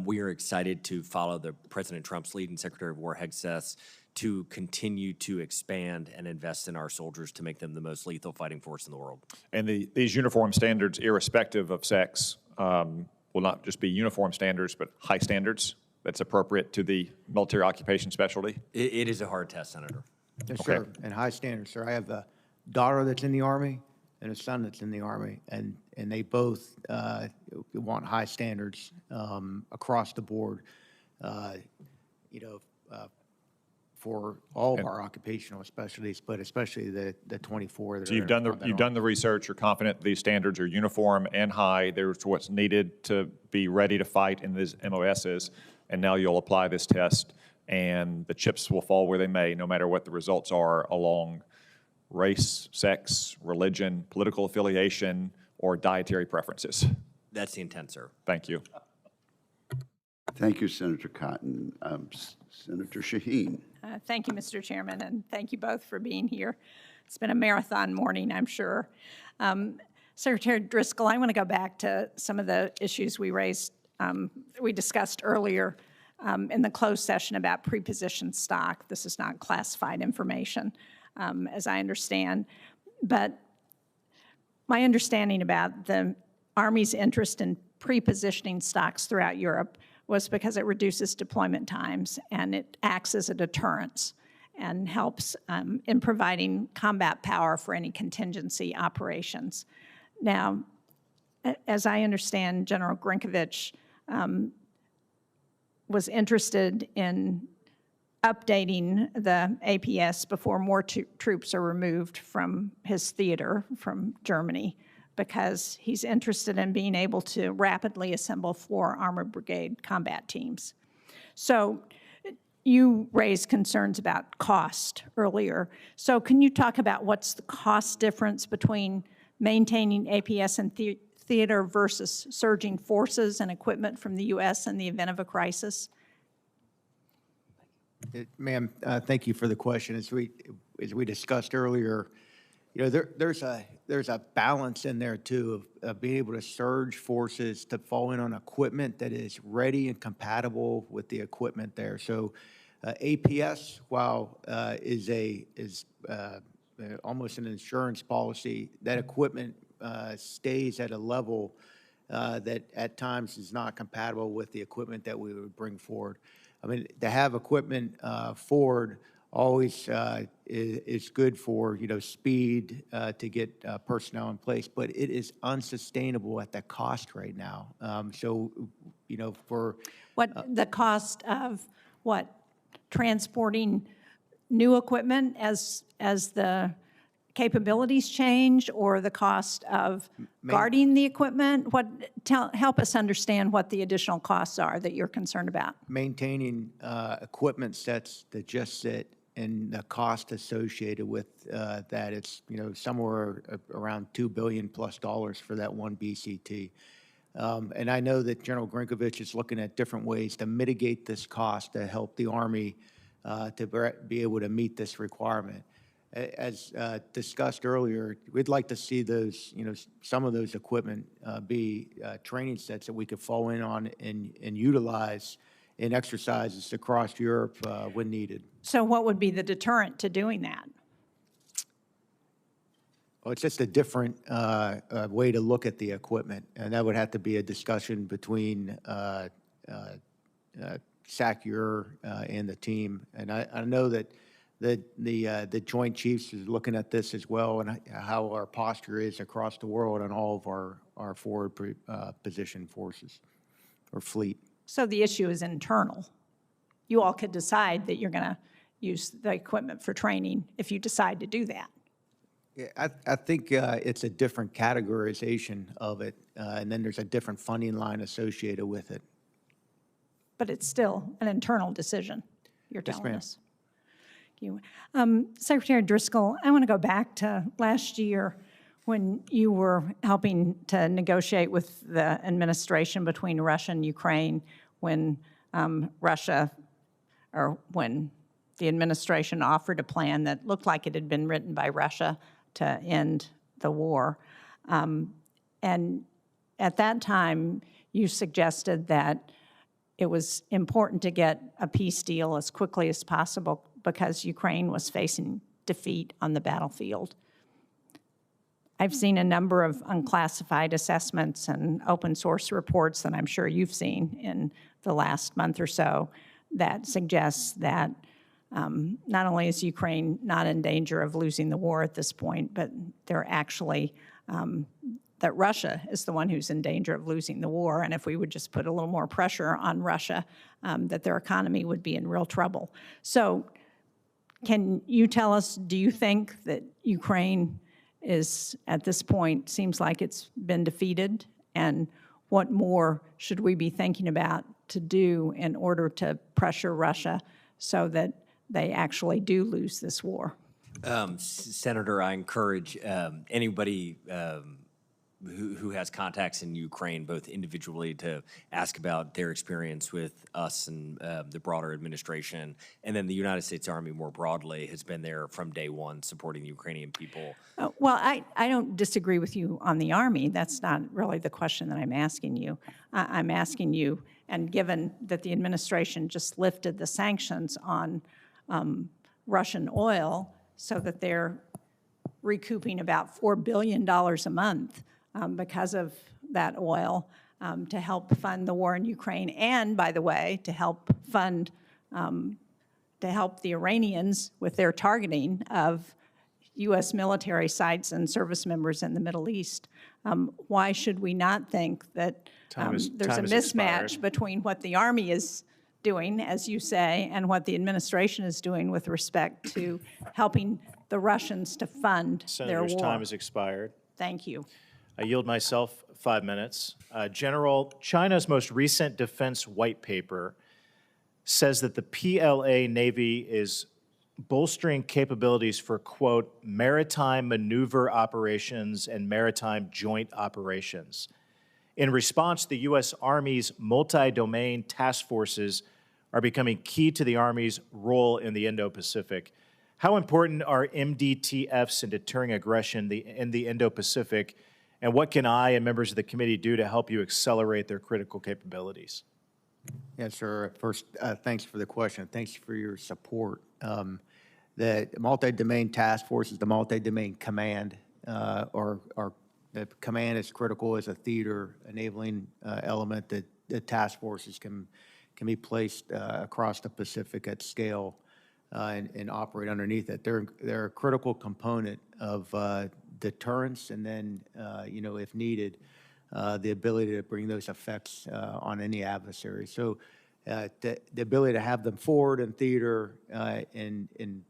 we are excited to follow the President Trump's lead and Secretary of War Hegseth's to continue to expand and invest in our soldiers to make them the most lethal fighting force in the world. And these uniform standards, irrespective of sex, will not just be uniform standards, but high standards that's appropriate to the military occupation specialty? It is a hard test, Senator. Yes, Okay. sir, and high standards, sir. I have a daughter that's in the Army and a son that's in the Army, and they both want high standards across the board, for all of our occupational specialties, but especially the 24 that So are you've done the, combat you've done arms. the research, you're confident these standards are uniform and high, there's what's needed to be ready to fight in these MOSs, and now you'll apply this test, and the chips will fall where they may, no matter what the results are along race, sex, religion, political affiliation, or dietary preferences. That's the intent, sir. Thank you. Thank you, Senator Cotton. Senator Shaheen. Thank you, Mr. Chairman, and thank you both for being here. It's been a marathon morning, I'm sure. Secretary Driscoll, I want to go back to some of the issues we raised, we discussed earlier in the closed session about prepositioned stock. This is not classified information, as I understand. But my understanding about the Army's interest in prepositioning stocks throughout Europe was because it reduces deployment times and it acts as a deterrence and helps in providing combat power for any contingency operations. Now, as I understand, General Grinkovich was interested in updating the APS before more troops are removed from his theater from Germany, because he's interested in being able to rapidly assemble 4 Armored Brigade combat teams. So you raised concerns about cost earlier. So can you talk about what's the cost difference between maintaining APS in theater versus surging forces and equipment from the U.S. in the event of a crisis? Ma'am, thank you for the question. As we discussed earlier, there's a balance in there too of being able to surge forces to fall in on equipment that is ready and compatible with the equipment there. So APS, while is almost an insurance policy, that equipment stays at a level that at times is not compatible with the equipment that we would bring forward. I mean, to have equipment forward always is good for, speed to get personnel in place, but it is unsustainable at the cost right now. For What the cost of what? Transporting new equipment as the capabilities change, or the cost of guarding the equipment? Help us understand what the additional costs are that you're concerned about. maintaining equipment sets that just sit and the cost associated with that, it's, somewhere around $2 billion plus for that one BCT. And I know that General Grinkovich is looking at different ways to mitigate this cost to help the Army to be able to meet this requirement. As discussed earlier, we'd like to see those, some of those equipment be training sets that we could fall in on and utilize in exercises across Europe when needed. So what would be the deterrent to doing that? Well, it's just a different way to look at the equipment, and that would have to be a discussion between SACUR and the team. And I know that the Joint Chiefs is looking at this as well, and how our posture is across the world on all of our forward position forces or fleet. So the issue is internal. You all could decide that you're going to use the equipment for training if you decide to do that. Yeah, I think it's a different categorization of it, and then there's a different funding line associated with it. but it's still an internal decision, you're telling ma'am. us. You. Secretary Driscoll, I want to go back to last year when you were helping to negotiate with the administration between Russia and Ukraine when when the administration offered a plan that looked like it had been written by Russia to end the war. And at that time, you suggested that it was important to get a peace deal as quickly as possible because Ukraine was facing defeat on the battlefield. I've seen a number of unclassified assessments and open source reports that I'm sure you've seen in the last month or so that suggests that not only is Ukraine not in danger of losing the war at this point, but they're actually, that Russia is the one who's in danger of losing the war. And if we would just put a little more pressure on Russia, that their economy would be in real trouble. So can you tell us, do you think that Ukraine is, at this point, seems like it's been defeated? And what more should we be thinking about to do in order to pressure Russia so that they actually do lose this war? Senator, I encourage anybody who has contacts in Ukraine, both individually to ask about their experience with us and the broader administration, and then the United States Army more broadly has been there from day one supporting the Ukrainian people. Well, I don't disagree with you on the Army. That's not really the question that I'm asking you. I'm asking you, and given that the administration just lifted the sanctions on Russian oil so that they're recouping about $4 billion a month because of that oil to help fund the war in Ukraine, and, by the way, to help fund, to help the Iranians with their targeting of U.S. military sites and service members in the Middle East. Why should we not think that there's a mismatch between what the Army is doing, as you say, and what the administration is doing with respect to helping the Russians to fund their war? Senator's time has expired. Thank you. I yield myself 5 minutes. General, China's most recent defense white paper says that the PLA Navy is bolstering capabilities for, quote, maritime maneuver operations and maritime joint operations. In response, the U.S. Army's multi-domain task forces are becoming key to the Army's role in the Indo-Pacific. How important are MDTFs in deterring aggression in the Indo-Pacific, and what can I and members of the committee do to help you accelerate their critical capabilities? Yes, sir. First, thanks for the question. Thanks for your support. The multi-domain task force is the multi-domain command, or the command is critical as a theater enabling element that the task forces can be placed across the Pacific at scale and operate underneath it. They're a critical component of deterrence, and then, if needed, the ability to bring those effects on any adversary. So the ability to have them forward in theater in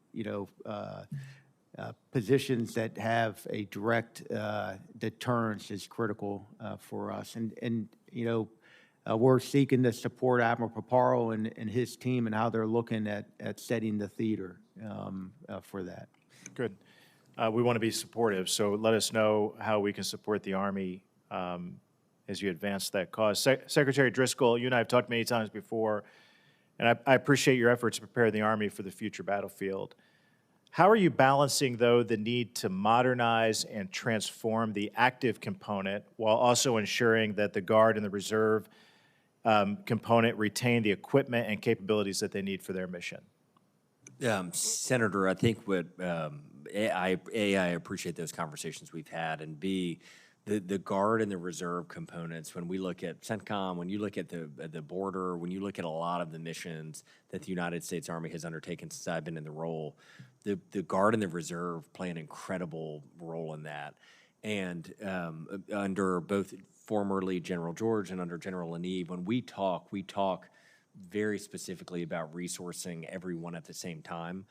positions that have a direct deterrence is critical for us. And we're seeking to support Admiral Paparo and his team and how they're looking at setting the theater for that. Good. We want to be supportive, so let us know how we can support the Army as you advance that cause. Secretary Driscoll, you and I have talked many times before, and I appreciate your efforts to prepare the Army for the future battlefield. How are you balancing, though, the need to modernize and transform the active component while also ensuring that the Guard and the Reserve component retain the equipment and capabilities that they need for their mission? Senator, I think what I appreciate those conversations we've had, and B, the Guard and the Reserve components, when we look at CENTCOM, when you look at the border, when you look at a lot of the missions that the United States Army has undertaken since I've been in the role, the Guard and the Reserve play an incredible role in that. And under both formerly General George and under General LaNeve, when we talk very specifically about resourcing everyone at the same time.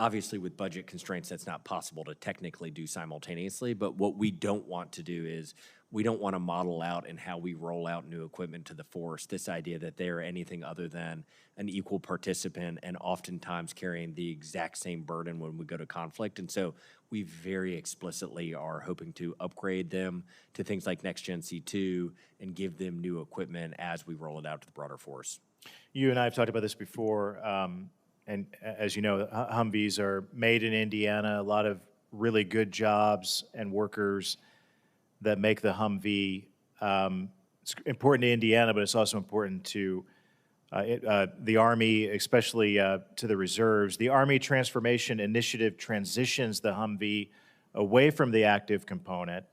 Obviously, with budget constraints, that's not possible to technically do simultaneously, but what we don't want to do is we don't want to model out in how we roll out new equipment to the force this idea that they are anything other than an equal participant and oftentimes carrying the exact same burden when we go to conflict. And so we very explicitly are hoping to upgrade them to things like Next Gen C2 and give them new equipment as we roll it out to the broader force. You and I have talked about this before, and as you know, Humvees are made in Indiana, a lot of really good jobs and workers that make the Humvee. It's important to Indiana, but it's also important to the Army, especially to the reserves. The Army Transformation Initiative transitions the Humvee away from the active component.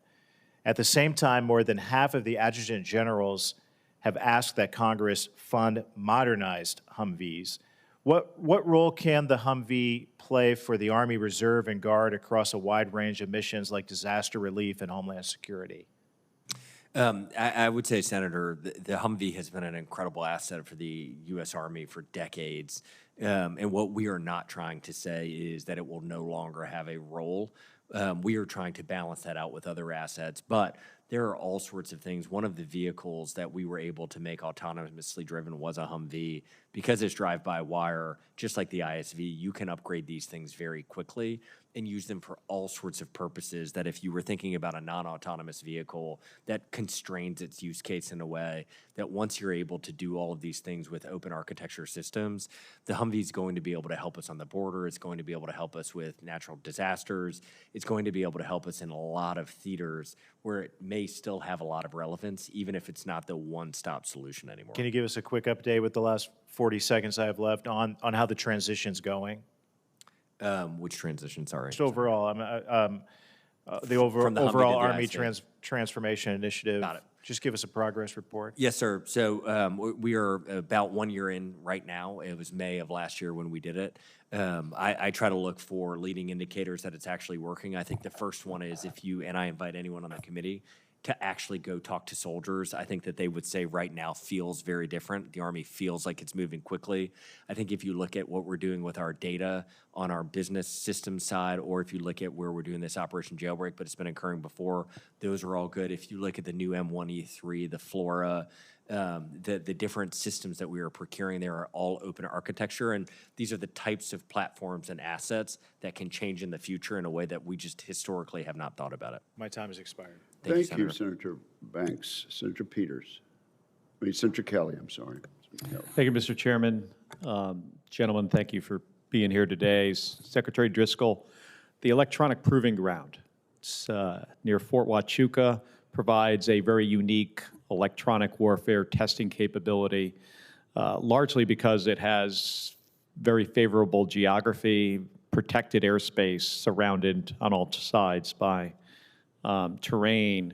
At the same time, more than half of the adjutant generals have asked that Congress fund modernized Humvees. What role can the Humvee play for the Army Reserve and Guard across a wide range of missions like disaster relief and homeland security? I would say, Senator, the Humvee has been an incredible asset for the U.S. Army for decades. And what we are not trying to say is that it will no longer have a role. We are trying to balance that out with other assets. But there are all sorts of things. One of the vehicles that we were able to make autonomously driven was a Humvee. Because it's drive-by-wire, just like the ISV, you can upgrade these things very quickly and use them for all sorts of purposes that if you were thinking about a non-autonomous vehicle, that constrains its use case in a way that once you're able to do all of these things with open architecture systems, the Humvee is going to be able to help us on the border. It's going to be able to help us with natural disasters. It's going to be able to help us in a lot of theaters where it may still have a lot of relevance, even if it's not the one-stop solution anymore. Can you give us a quick update with the last 40 seconds I have left on how the transition's going? Which transition, sorry? Just overall, the From the Humvee to overall the Army ISV. Transformation Initiative. Got it. Just give us a progress report. Yes, sir. So we are about 1 year in right now. It was May of last year when we did it. I try to look for leading indicators that it's actually working. I think the first one is if you, and I invite anyone on the committee, to actually go talk to soldiers. I think that they would say right now feels very different. The Army feels like it's moving quickly. I think if you look at what we're doing with our data on our business system side, or if you look at where we're doing this Operation Jailbreak, but it's been occurring before, those are all good. If you look at the new M1E3, the Flora, the different systems that we are procuring there are all open architecture, and these are the types of platforms and assets that can change in the future in a way that we just historically have not thought about it. My time has expired. Thank you, Senator Banks. Senator Senator Kelly, I'm sorry. Thank you, Mr. Chairman. Gentlemen, thank you for being here today. Secretary Driscoll, the electronic proving ground, it's near Fort Huachuca, provides a very unique electronic warfare testing capability, largely because it has very favorable geography, protected airspace surrounded on all sides by terrain.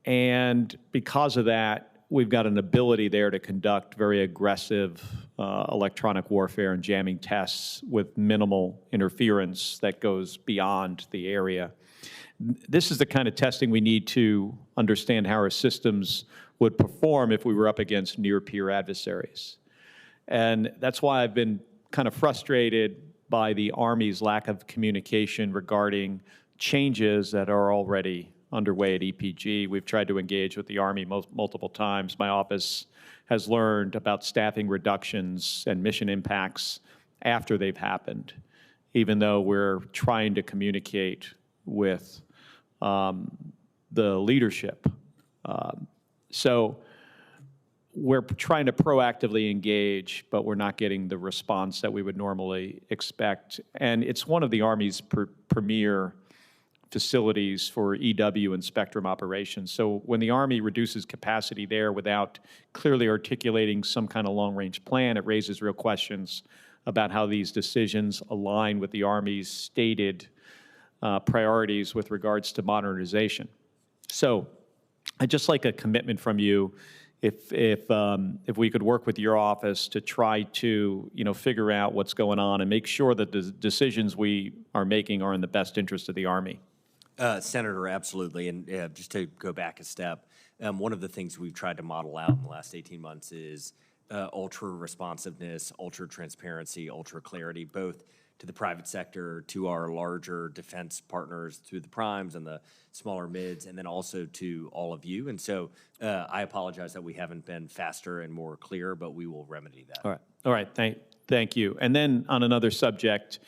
And because of that, we've got an ability there to conduct very aggressive electronic warfare and jamming tests with minimal interference that goes beyond the area. This is the kind of testing we need to understand how our systems would perform if we were up against near-peer adversaries. And that's why I've been kind of frustrated by the Army's lack of communication regarding changes that are already underway at EPG. We've tried to engage with the Army multiple times. My office has learned about staffing reductions and mission impacts after they've happened, even though we're trying to communicate with the leadership. So we're trying to proactively engage, but we're not getting the response that we would normally expect. And it's one of the Army's premier facilities for EW and spectrum operations. So when the Army reduces capacity there without clearly articulating some kind of long-range plan, it raises real questions about how these decisions align with the Army's stated priorities with regards to modernization. So I'd just like a commitment from you if we could work with your office to try to, figure out what's going on and make sure that the decisions we are making are in the best interest of the Army. Senator, absolutely. And just to go back a step, one of the things we've tried to model out in the last 18 months is ultra responsiveness, ultra transparency, ultra clarity, both to the private sector, to our larger defense partners through the primes and the smaller mids, and then also to all of you. And so I apologize that we haven't been faster and more clear, but we will remedy that. All right. Thank you. And then on another subject,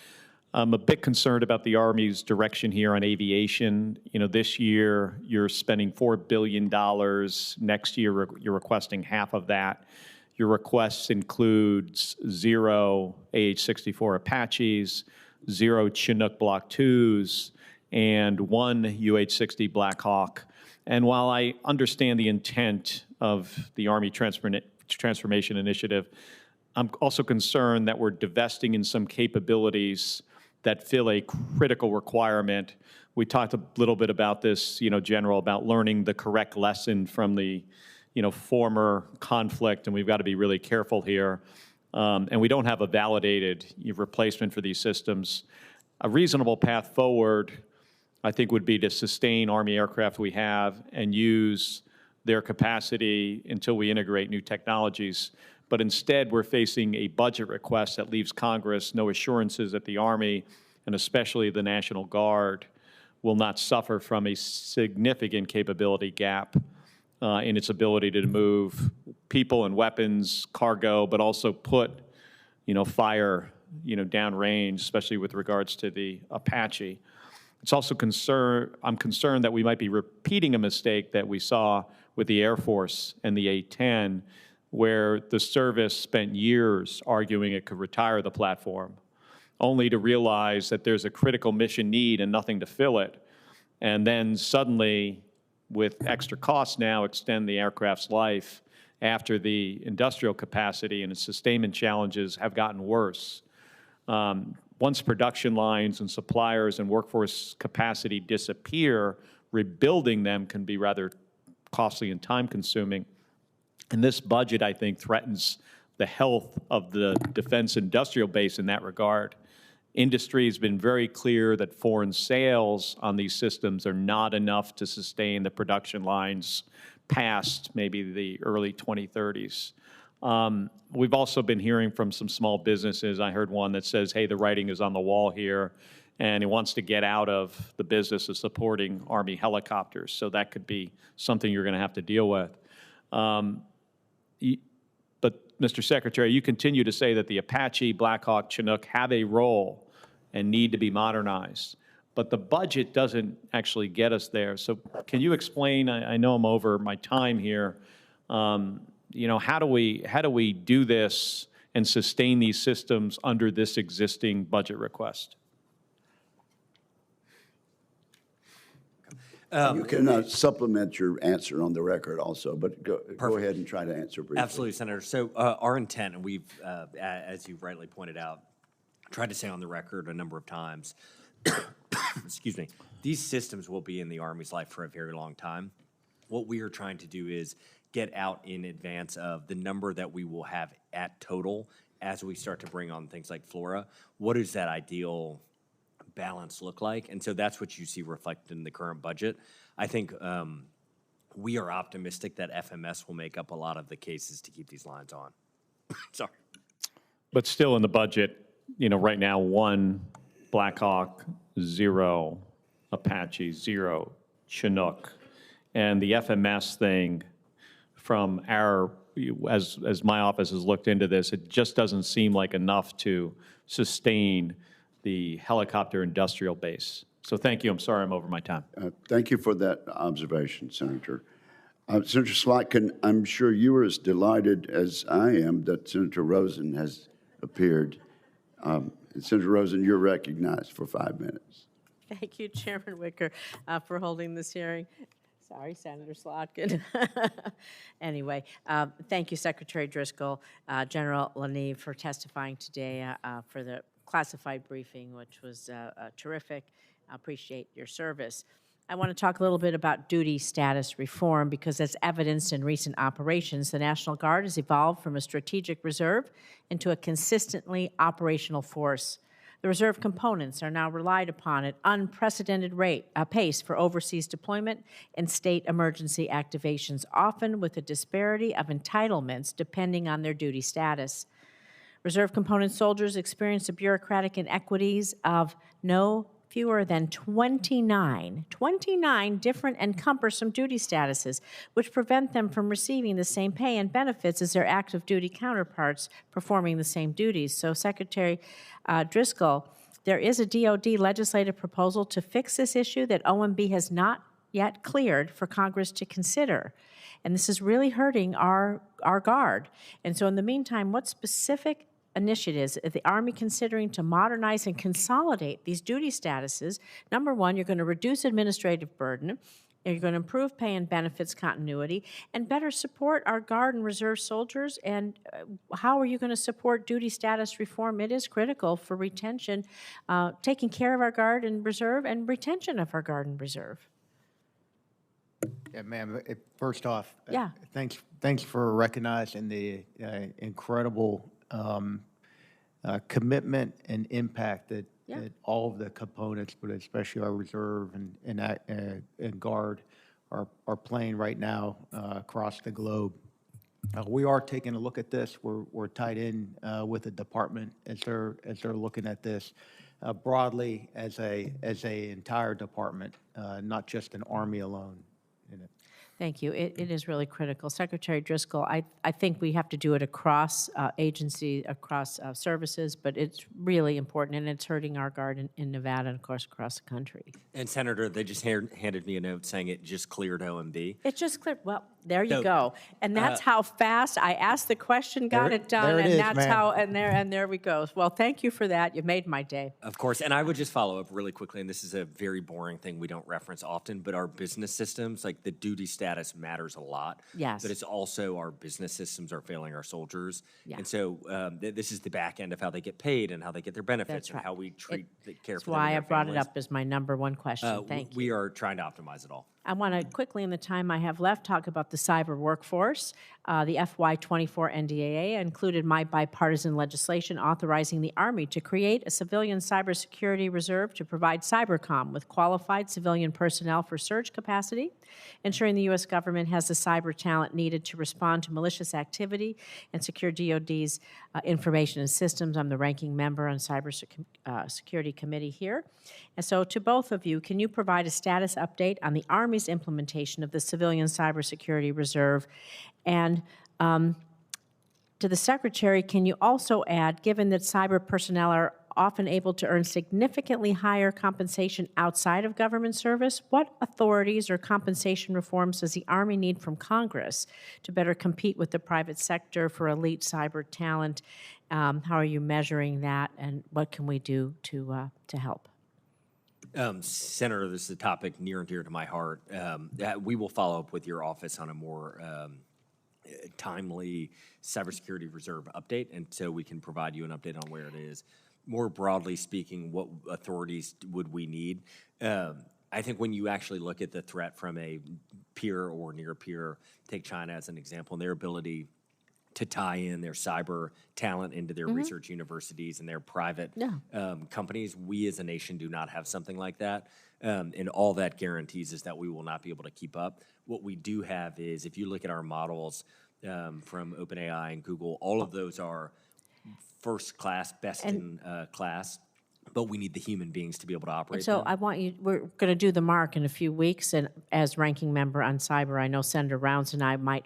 I'm a bit concerned about the Army's direction here on aviation. You know, this year you're spending $4 billion. Next year you're requesting half of that. Your requests includes 0 AH-64 Apaches, 0 Chinook Block 2s, and 1 UH-60 Black Hawk. And while I understand the intent of the Army Transformation Initiative, I'm also concerned that we're divesting in some capabilities that fill a critical requirement. We talked a little bit about this, General, about learning the correct lesson from the, former conflict, and we've got to be really careful here. And we don't have a validated replacement for these systems. A reasonable path forward, I think, would be to sustain Army aircraft we have and use their capacity until we integrate new technologies. But instead, we're facing a budget request that leaves Congress no assurances that the Army, and especially the National Guard, will not suffer from a significant capability gap in its ability to move people and weapons, cargo, but also put, fire, downrange, especially with regards to the Apache. It's also I'm concerned that we might be repeating a mistake that we saw with the Air Force and the A-10, where the service spent years arguing it could retire the platform, only to realize that there's a critical mission need and nothing to fill it. And then suddenly, with extra costs now, extend the aircraft's life after the industrial capacity and its sustainment challenges have gotten worse. Once production lines and suppliers and workforce capacity disappear, rebuilding them can be rather costly and time-consuming. And this budget, I think, threatens the health of the defense industrial base in that regard. Industry has been very clear that foreign sales on these systems are not enough to sustain the production lines past maybe the early 2030s. We've also been hearing from some small businesses. I heard one that says, hey, the writing is on the wall here, and it wants to get out of the business of supporting Army helicopters. So that could be something you're going to have to deal with. But, Mr. Secretary, you continue to say that the Apache, Black Hawk, Chinook have a role and need to be modernized. But the budget doesn't actually get us there. So can you explain, I know I'm over my time here, how do we do this and sustain these systems under this existing budget request? You can supplement your answer on the record also, but go ahead and try to answer briefly. Absolutely, Senator. So our intent, and we've, as you rightly pointed out, tried to say on the record a number of times, excuse me, these systems will be in the Army's life for a very long time. What we are trying to do is get out in advance of the number that we will have at total as we start to bring on things like Flora. What does that ideal balance look like? And so that's what you see reflected in the current budget. I think we are optimistic that FMS will make up a lot of the cases to keep these lines on. Sorry. But still in the budget, right now, 1 Black Hawk, 0 Apache, 0 Chinook. And the FMS thing from as my office has looked into this, it just doesn't seem like enough to sustain the helicopter industrial base. So thank you. I'm sorry I'm over my time. Thank you for that observation, Senator. Senator Slotkin, I'm sure you are as delighted as I am that Senator Rosen has appeared. Senator Rosen, you're recognized for 5 minutes. Thank you, Chairman Wicker, for holding this hearing. Sorry, Senator Slotkin. Anyway, thank you, Secretary Driscoll, General LaNeve, for testifying today for the classified briefing, which was terrific. I appreciate your service. I want to talk a little bit about duty status reform because as evidenced in recent operations, the National Guard has evolved from a strategic reserve into a consistently operational force. The reserve components are now relied upon at unprecedented pace for overseas deployment and state emergency activations, often with a disparity of entitlements depending on their duty status. Reserve component soldiers experience the bureaucratic inequities of no fewer than 29 different and cumbersome duty statuses, which prevent them from receiving the same pay and benefits as their active duty counterparts performing the same duties. So, Secretary Driscoll, there is a DoD legislative proposal to fix this issue that OMB has not yet cleared for Congress to consider. And this is really hurting our Guard. And so in the meantime, what specific initiatives is the Army considering to modernize and consolidate these duty statuses? Number one, you're going to reduce administrative burden, you're going to improve pay and benefits continuity, and better support our Guard and Reserve soldiers. And how are you going to support duty status reform? It is critical for retention, taking care of our Guard and Reserve, and retention of our Guard and Reserve. Yeah, ma'am, first off, Yeah. thanks for recognizing the incredible commitment and impact that all of the components, but especially our Reserve and Guard, are playing right now across the globe. We are taking a look at this. We're tied in with the department as they're looking at this broadly as a entire department, not just an Army alone. Thank you. It is really critical. Secretary Driscoll, I think we have to do it across agency, across services, but it's really important, and it's hurting our Guard in Nevada and, of course, across the country. And Senator, they just handed me a note saying it just cleared OMB. It just cleared. Well, there you So, go. And that's how fast I asked the question, got it done, and that's how, and there we go. Well, thank you for that. You made my day. Of course, and I would just follow up really quickly, and this is a very boring thing we don't reference often, but our business systems, like the duty status matters a lot. Yes. But it's also our business systems are failing our soldiers. Yeah. And so this is the back end of how they get paid and how they get their benefits That's and right. how we treat the care That's for them and why I their brought it families. up as my number one question. Thank you. We are trying to optimize it all. I want to quickly, in the time I have left, talk about the cyber workforce. The FY24 NDAA included my bipartisan legislation authorizing the Army to create a civilian cybersecurity reserve to provide cybercom with qualified civilian personnel for surge capacity, ensuring the U.S. government has the cyber talent needed to respond to malicious activity and secure DoD's information and systems. I'm the ranking member on Security Committee here. And so to both of you, can you provide a status update on the Army's implementation of the Civilian Cybersecurity Reserve? And to the Secretary, can you also add, given that cyber personnel are often able to earn significantly higher compensation outside of government service, what authorities or compensation reforms does the Army need from Congress to better compete with the private sector for elite cyber talent? How are you measuring that, and what can we do to help? Senator, this is a topic near and dear to my heart. We will follow up with your office on a more timely cybersecurity reserve update, and so we can provide you an update on where it is. More broadly speaking, what authorities would we need? I think when you actually look at the threat from a peer or near peer, take China as an example, and their ability to tie in their cyber talent into their research universities and their private companies. We as a nation do not have something like that. And all that guarantees is that we will not be able to keep up. What we do have is, if you look at our models from OpenAI and Google, all of those are first class, best in class. But we need the human beings to be able to operate. So them. I want you, we're going to do the mark in a few weeks, and as ranking member on cyber, I know Senator Rounds and I might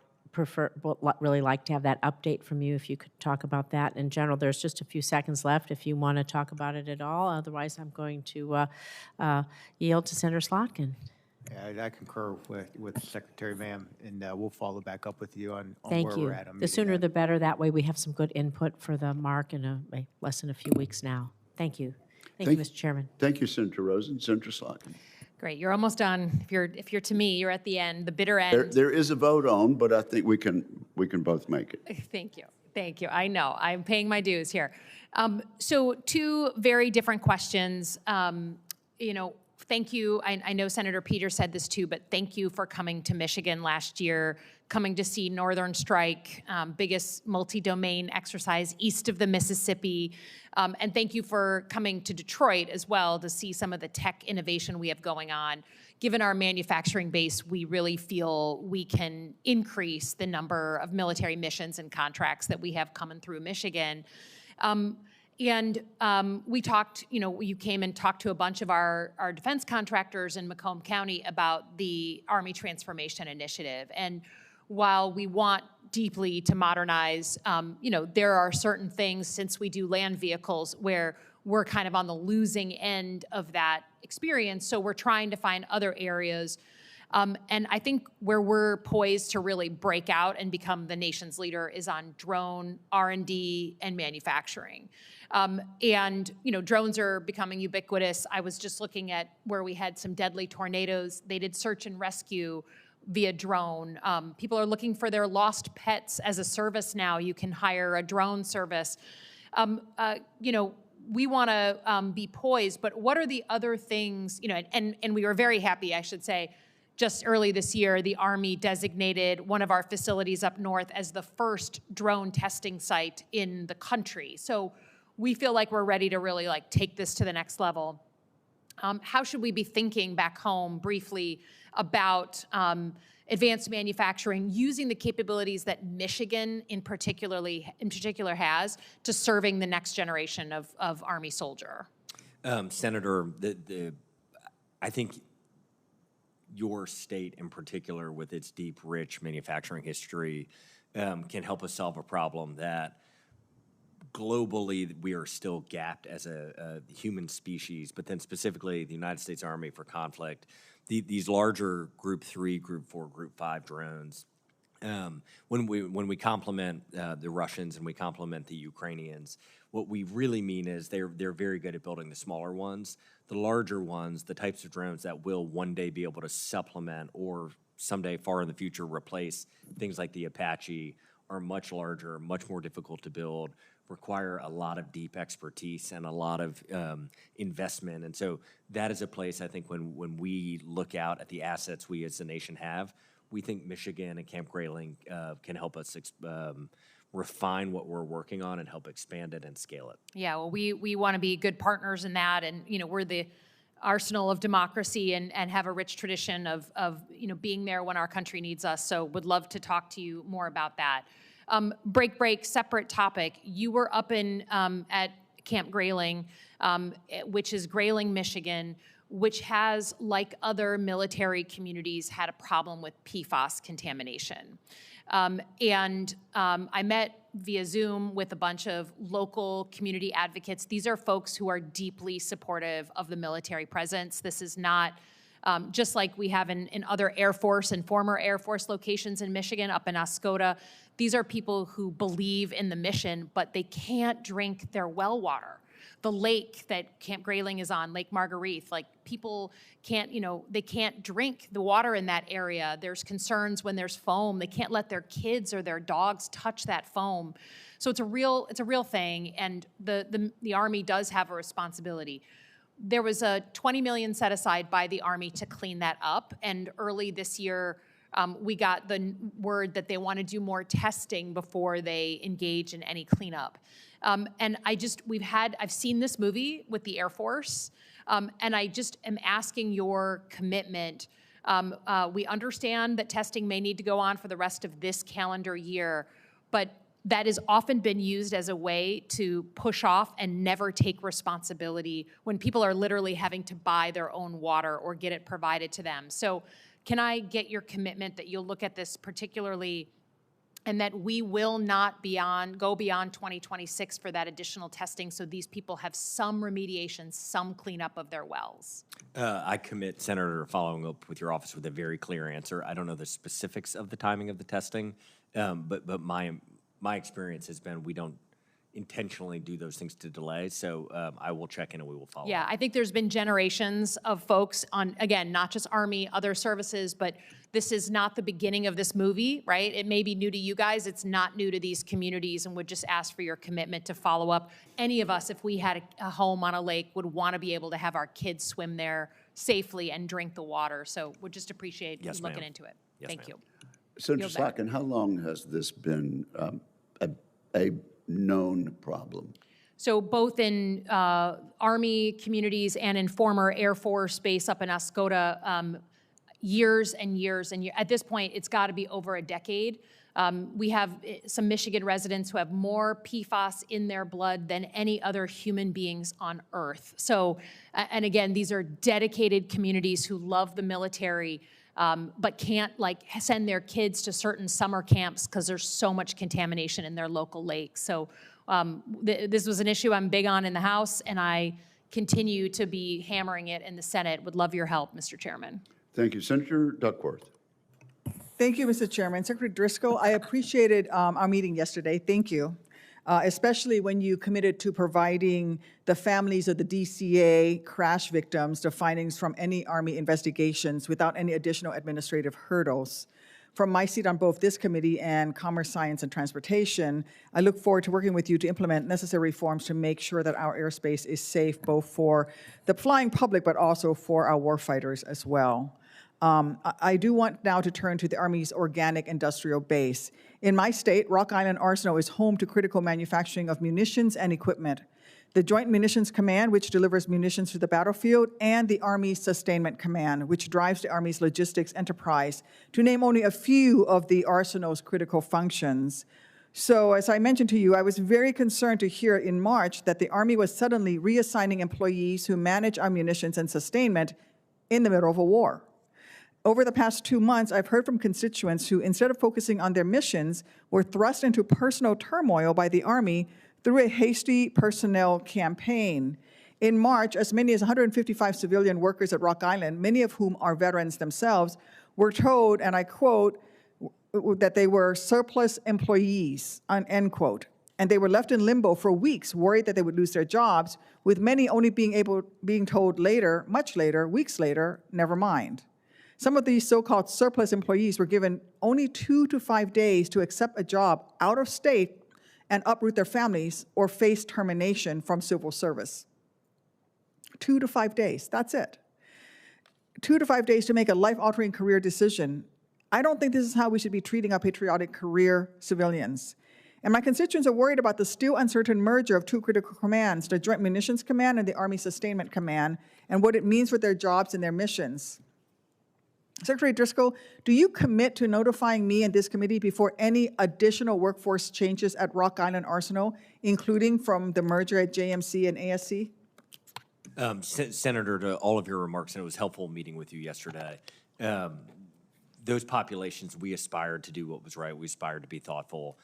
really like to have that update from you if you could talk about that. In general, there's just a few seconds left if you want to talk about it at all. Otherwise, I'm going to yield to Senator Slotkin. Yeah, I concur with Secretary, ma'am, and we'll follow back up with you on Thank where you. we're at. on The meeting sooner that. the better. That way we have some good input for the mark in less than a few weeks now. Thank you. Thank you, Mr. Chairman. Thank you, Senator Rosen. Senator Slotkin. Great, you're almost done. If you're to me, you're at the end, the bitter end. There is a vote on, but I think we can both make it. Thank you. I know, I'm paying my dues here. So two very different questions. Thank you. I know Senator Peters said this too, but thank you for coming to Michigan last year, coming to see Northern Strike, biggest multi-domain exercise east of the Mississippi. And thank you for coming to Detroit as well to see some of the tech innovation we have going on. Given our manufacturing base, we really feel we can increase the number of military missions and contracts that we have coming through Michigan. We talked, you came and talked to a bunch of our defense contractors in Macomb County about the Army Transformation Initiative. And while we want deeply to modernize, there are certain things, since we do land vehicles, where we're kind of on the losing end of that experience. So we're trying to find other areas. And I think where we're poised to really break out and become the nation's leader is on drone R&D and manufacturing. Drones are becoming ubiquitous. I was just looking at where we had some deadly tornadoes. They did search and rescue via drone. People are looking for their lost pets as a service now. You can hire a drone service. We want to be poised, but what are the other things, and we were very happy, I should say, just early this year, the Army designated one of our facilities up north as the first drone testing site in the country. So we feel like we're ready to really take this to the next level. How should we be thinking back home briefly about advanced manufacturing using the capabilities that Michigan in particular has to serving the next generation of Army soldier? Senator, I think your state in particular, with its deep, rich manufacturing history, can help us solve a problem that globally we are still gapped as a human species, but then specifically the United States Army for conflict, these larger Group 3, Group 4, Group 5 drones, when we compliment the Russians and we compliment the Ukrainians, what we really mean is they're very good at building the smaller ones. The larger ones, the types of drones that will one day be able to supplement or someday far in the future replace things like the Apache, are much larger, much more difficult to build, require a lot of deep expertise and a lot of investment. And so that is a place, I think, when we look out at the assets we as a nation have, we think Michigan and Camp Grayling can help us refine what we're working on and help expand it and scale it. Yeah, well, we want to be good partners in that, and we're the arsenal of democracy and have a rich tradition of being there when our country needs us. So would love to talk to you more about that. Break, separate topic. You were up in at Camp Grayling, which is Grayling, Michigan, which has, like other military communities, had a problem with PFAS contamination. I met via Zoom with a bunch of local community advocates. These are folks who are deeply supportive of the military presence. This is not just like we have in other Air Force and former Air Force locations in Michigan, up in Oscoda. These are people who believe in the mission, but they can't drink their well water. The lake that Camp Grayling is on, Lake Marguerite, people can't, they can't drink the water in that area. There's concerns when there's foam. They can't let their kids or their dogs touch that foam. So it's a real thing, and the Army does have a responsibility. There was a $20 million set aside by the Army to clean that up, and early this year, we got the word that they want to do more testing before they engage in any cleanup. And I've seen this movie with the Air Force, and I just am asking your commitment. We understand that testing may need to go on for the rest of this calendar year, but that has often been used as a way to push off and never take responsibility when people are literally having to buy their own water or get it provided to them. So can I get your commitment that you'll look at this particularly, and that we will not go beyond 2026 for that additional testing so these people have some remediation, some cleanup of their wells? I commit, Senator, following up with your office with a very clear answer. I don't know the specifics of the timing of the testing, but my experience has been we don't intentionally do those things to delay. So I will check in and we will follow. Yeah, I think there's been generations of folks on, again, not just Army, other services, but this is not the beginning of this movie, right? It may be new to you guys. It's not new to these communities, and would just ask for your commitment to follow up. Any of us, if we had a home on a lake, would want to be able to have our kids swim there safely and drink the water. So would just appreciate you looking into it. Yes, Thank ma'am. you. Senator Slotkin, how long has this been a known problem? So both in Army communities and in former Air Force base up in Oscoda, years and years and years. At this point, it's got to be over a decade. We have some Michigan residents who have more PFAS in their blood than any other human beings on Earth. So, and again, these are dedicated communities who love the military, but can't like send their kids to certain summer camps because there's so much contamination in their local lakes. So this was an issue I'm big on in the House, and I continue to be hammering it in the Senate. Would love your help, Mr. Chairman. Thank you. Senator Duckworth. Thank you, Mr. Chairman. Secretary Driscoll, I appreciated our meeting yesterday. Thank you. Especially when you committed to providing the families of the DCA crash victims the findings from any Army investigations without any additional administrative hurdles. From my seat on both this committee and Commerce, Science, and Transportation, I look forward to working with you to implement necessary reforms to make sure that our airspace is safe both for the flying public but also for our warfighters as well. I do want now to turn to the Army's organic industrial base. In my state, Rock Island Arsenal is home to critical manufacturing of munitions and equipment. The Joint Munitions Command, which delivers munitions to the battlefield, and the Army Sustainment Command, which drives the Army's logistics enterprise, to name only a few of the Arsenal's critical functions. So, as I mentioned to you, I was very concerned to hear in March that the Army was suddenly reassigning employees who manage our munitions and sustainment in the middle of a war. Over the past 2 months, I've heard from constituents who, instead of focusing on their missions, were thrust into personal turmoil by the Army through a hasty personnel campaign. In March, as many as 155 civilian workers at Rock Island, many of whom are veterans themselves, were told, and I quote, that they were surplus employees, end quote. And they were left in limbo for weeks, worried that they would lose their jobs, with many only being told later, much later, weeks later, never mind. Some of these so-called surplus employees were given only 2 to 5 days to accept a job out of state and uproot their families or face termination from civil service. 2 to 5 days, that's it. 2 to 5 days to make a life-altering career decision. I don't think this is how we should be treating our patriotic career civilians. And my constituents are worried about the still uncertain merger of two critical commands, the Joint Munitions Command and the Army Sustainment Command, and what it means for their jobs and their missions. Secretary Driscoll, do you commit to notifying me and this committee before any additional workforce changes at Rock Island Arsenal, including from the merger at JMC and ASC? Senator, to all of your remarks, and it was helpful meeting with you yesterday. Those populations, we aspired to do what was right. We aspired to be thoughtful.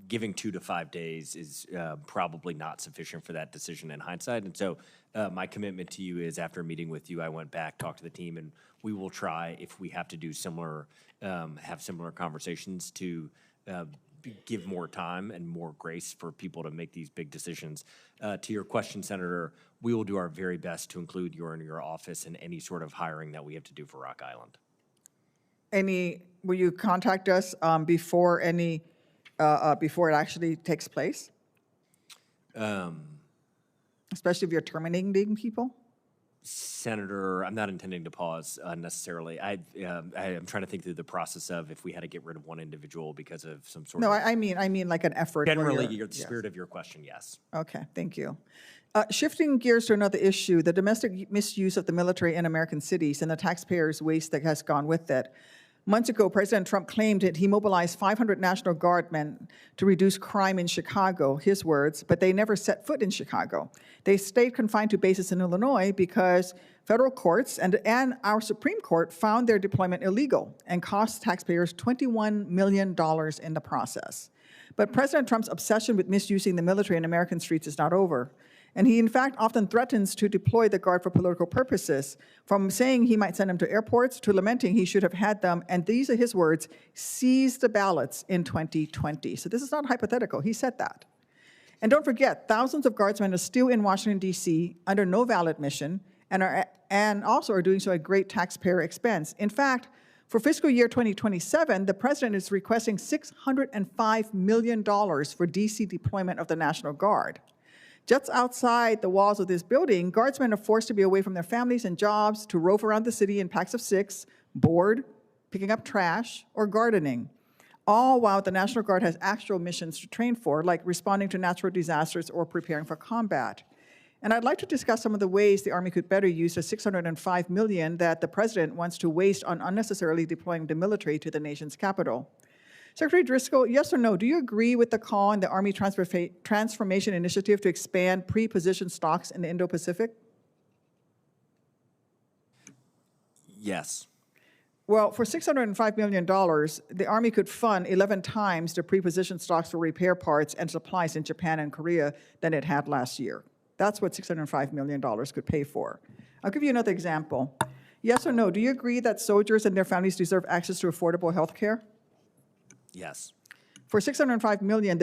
Giving 2 to 5 days is probably not sufficient for that decision in hindsight. And so my commitment to you is, after meeting with you, I went back, talked to the team, and we will try, if we have to do similar, have similar conversations, to give more time and more grace for people to make these big decisions. To your question, Senator, we will do our very best to include you in your office in any sort of hiring that we have to do for Rock Island. Will you contact us before it actually takes place? Especially if you're terminating people? Senator, I'm not intending to pause unnecessarily. I am trying to think through the process of if we had to get rid of one individual because of some sort of... No, I mean like an effort. Generally, the spirit of your question, yes. Okay, thank you. Shifting gears to another issue, the domestic misuse of the military in American cities and the taxpayers' waste that has gone with it. Months ago, President Trump claimed that he mobilized 500 National Guardmen to reduce crime in Chicago, his words, but they never set foot in Chicago. They stayed confined to bases in Illinois because federal courts and our Supreme Court found their deployment illegal and cost taxpayers $21 million in the process. But President Trump's obsession with misusing the military in American streets is not over. And he, in fact, often threatens to deploy the Guard for political purposes, from saying he might send them to airports to lamenting he should have had them, and these are his words, seize the ballots in 2020. So this is not hypothetical. He said that. And don't forget, thousands of Guardsmen are still in Washington, D.C. under no valid mission and also are doing so at great taxpayer expense. In fact, for fiscal year 2027, the president is requesting $605 million for D.C. deployment of the National Guard. Just outside the walls of this building, Guardsmen are forced to be away from their families and jobs to rove around the city in packs of 6, bored, picking up trash, or gardening, all while the National Guard has actual missions to train for, like responding to natural disasters or preparing for combat. And I'd like to discuss some of the ways the Army could better use the $605 million that the President wants to waste on unnecessarily deploying the military to the nation's capital. Secretary Driscoll, yes or no, do you agree with the call in the Army Transformation Initiative to expand pre-positioned stocks in the Indo-Pacific? Yes. Well, for $605 million, the Army could fund 11 times the pre-positioned stocks for repair parts and supplies in Japan and Korea than it had last year. That's what $605 million could pay for. I'll give you another example. Yes or no, do you agree that soldiers and their families deserve access to affordable health care? Yes. For $605 million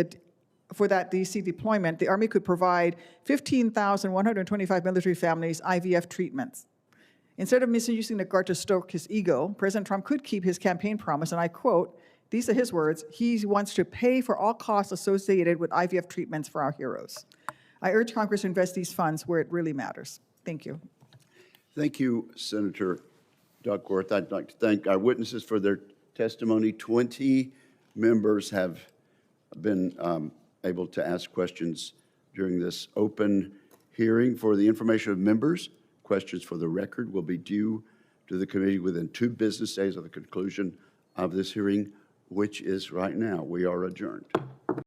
for that DC deployment, the Army could provide 15,125 military families IVF treatments. Instead of misusing the guard to stoke his ego, President Trump could keep his campaign promise, and I quote, these are his words, he wants to pay for all costs associated with IVF treatments for our heroes. I urge Congress to invest these funds where it really matters. Thank you. Thank you, Senator Duckworth. I'd like to thank our witnesses for their testimony. 20 members have been able to ask questions during this open hearing. For the information of members, questions for the record will be due to the committee within 2 business days of the conclusion of this hearing, which is right now. We are adjourned.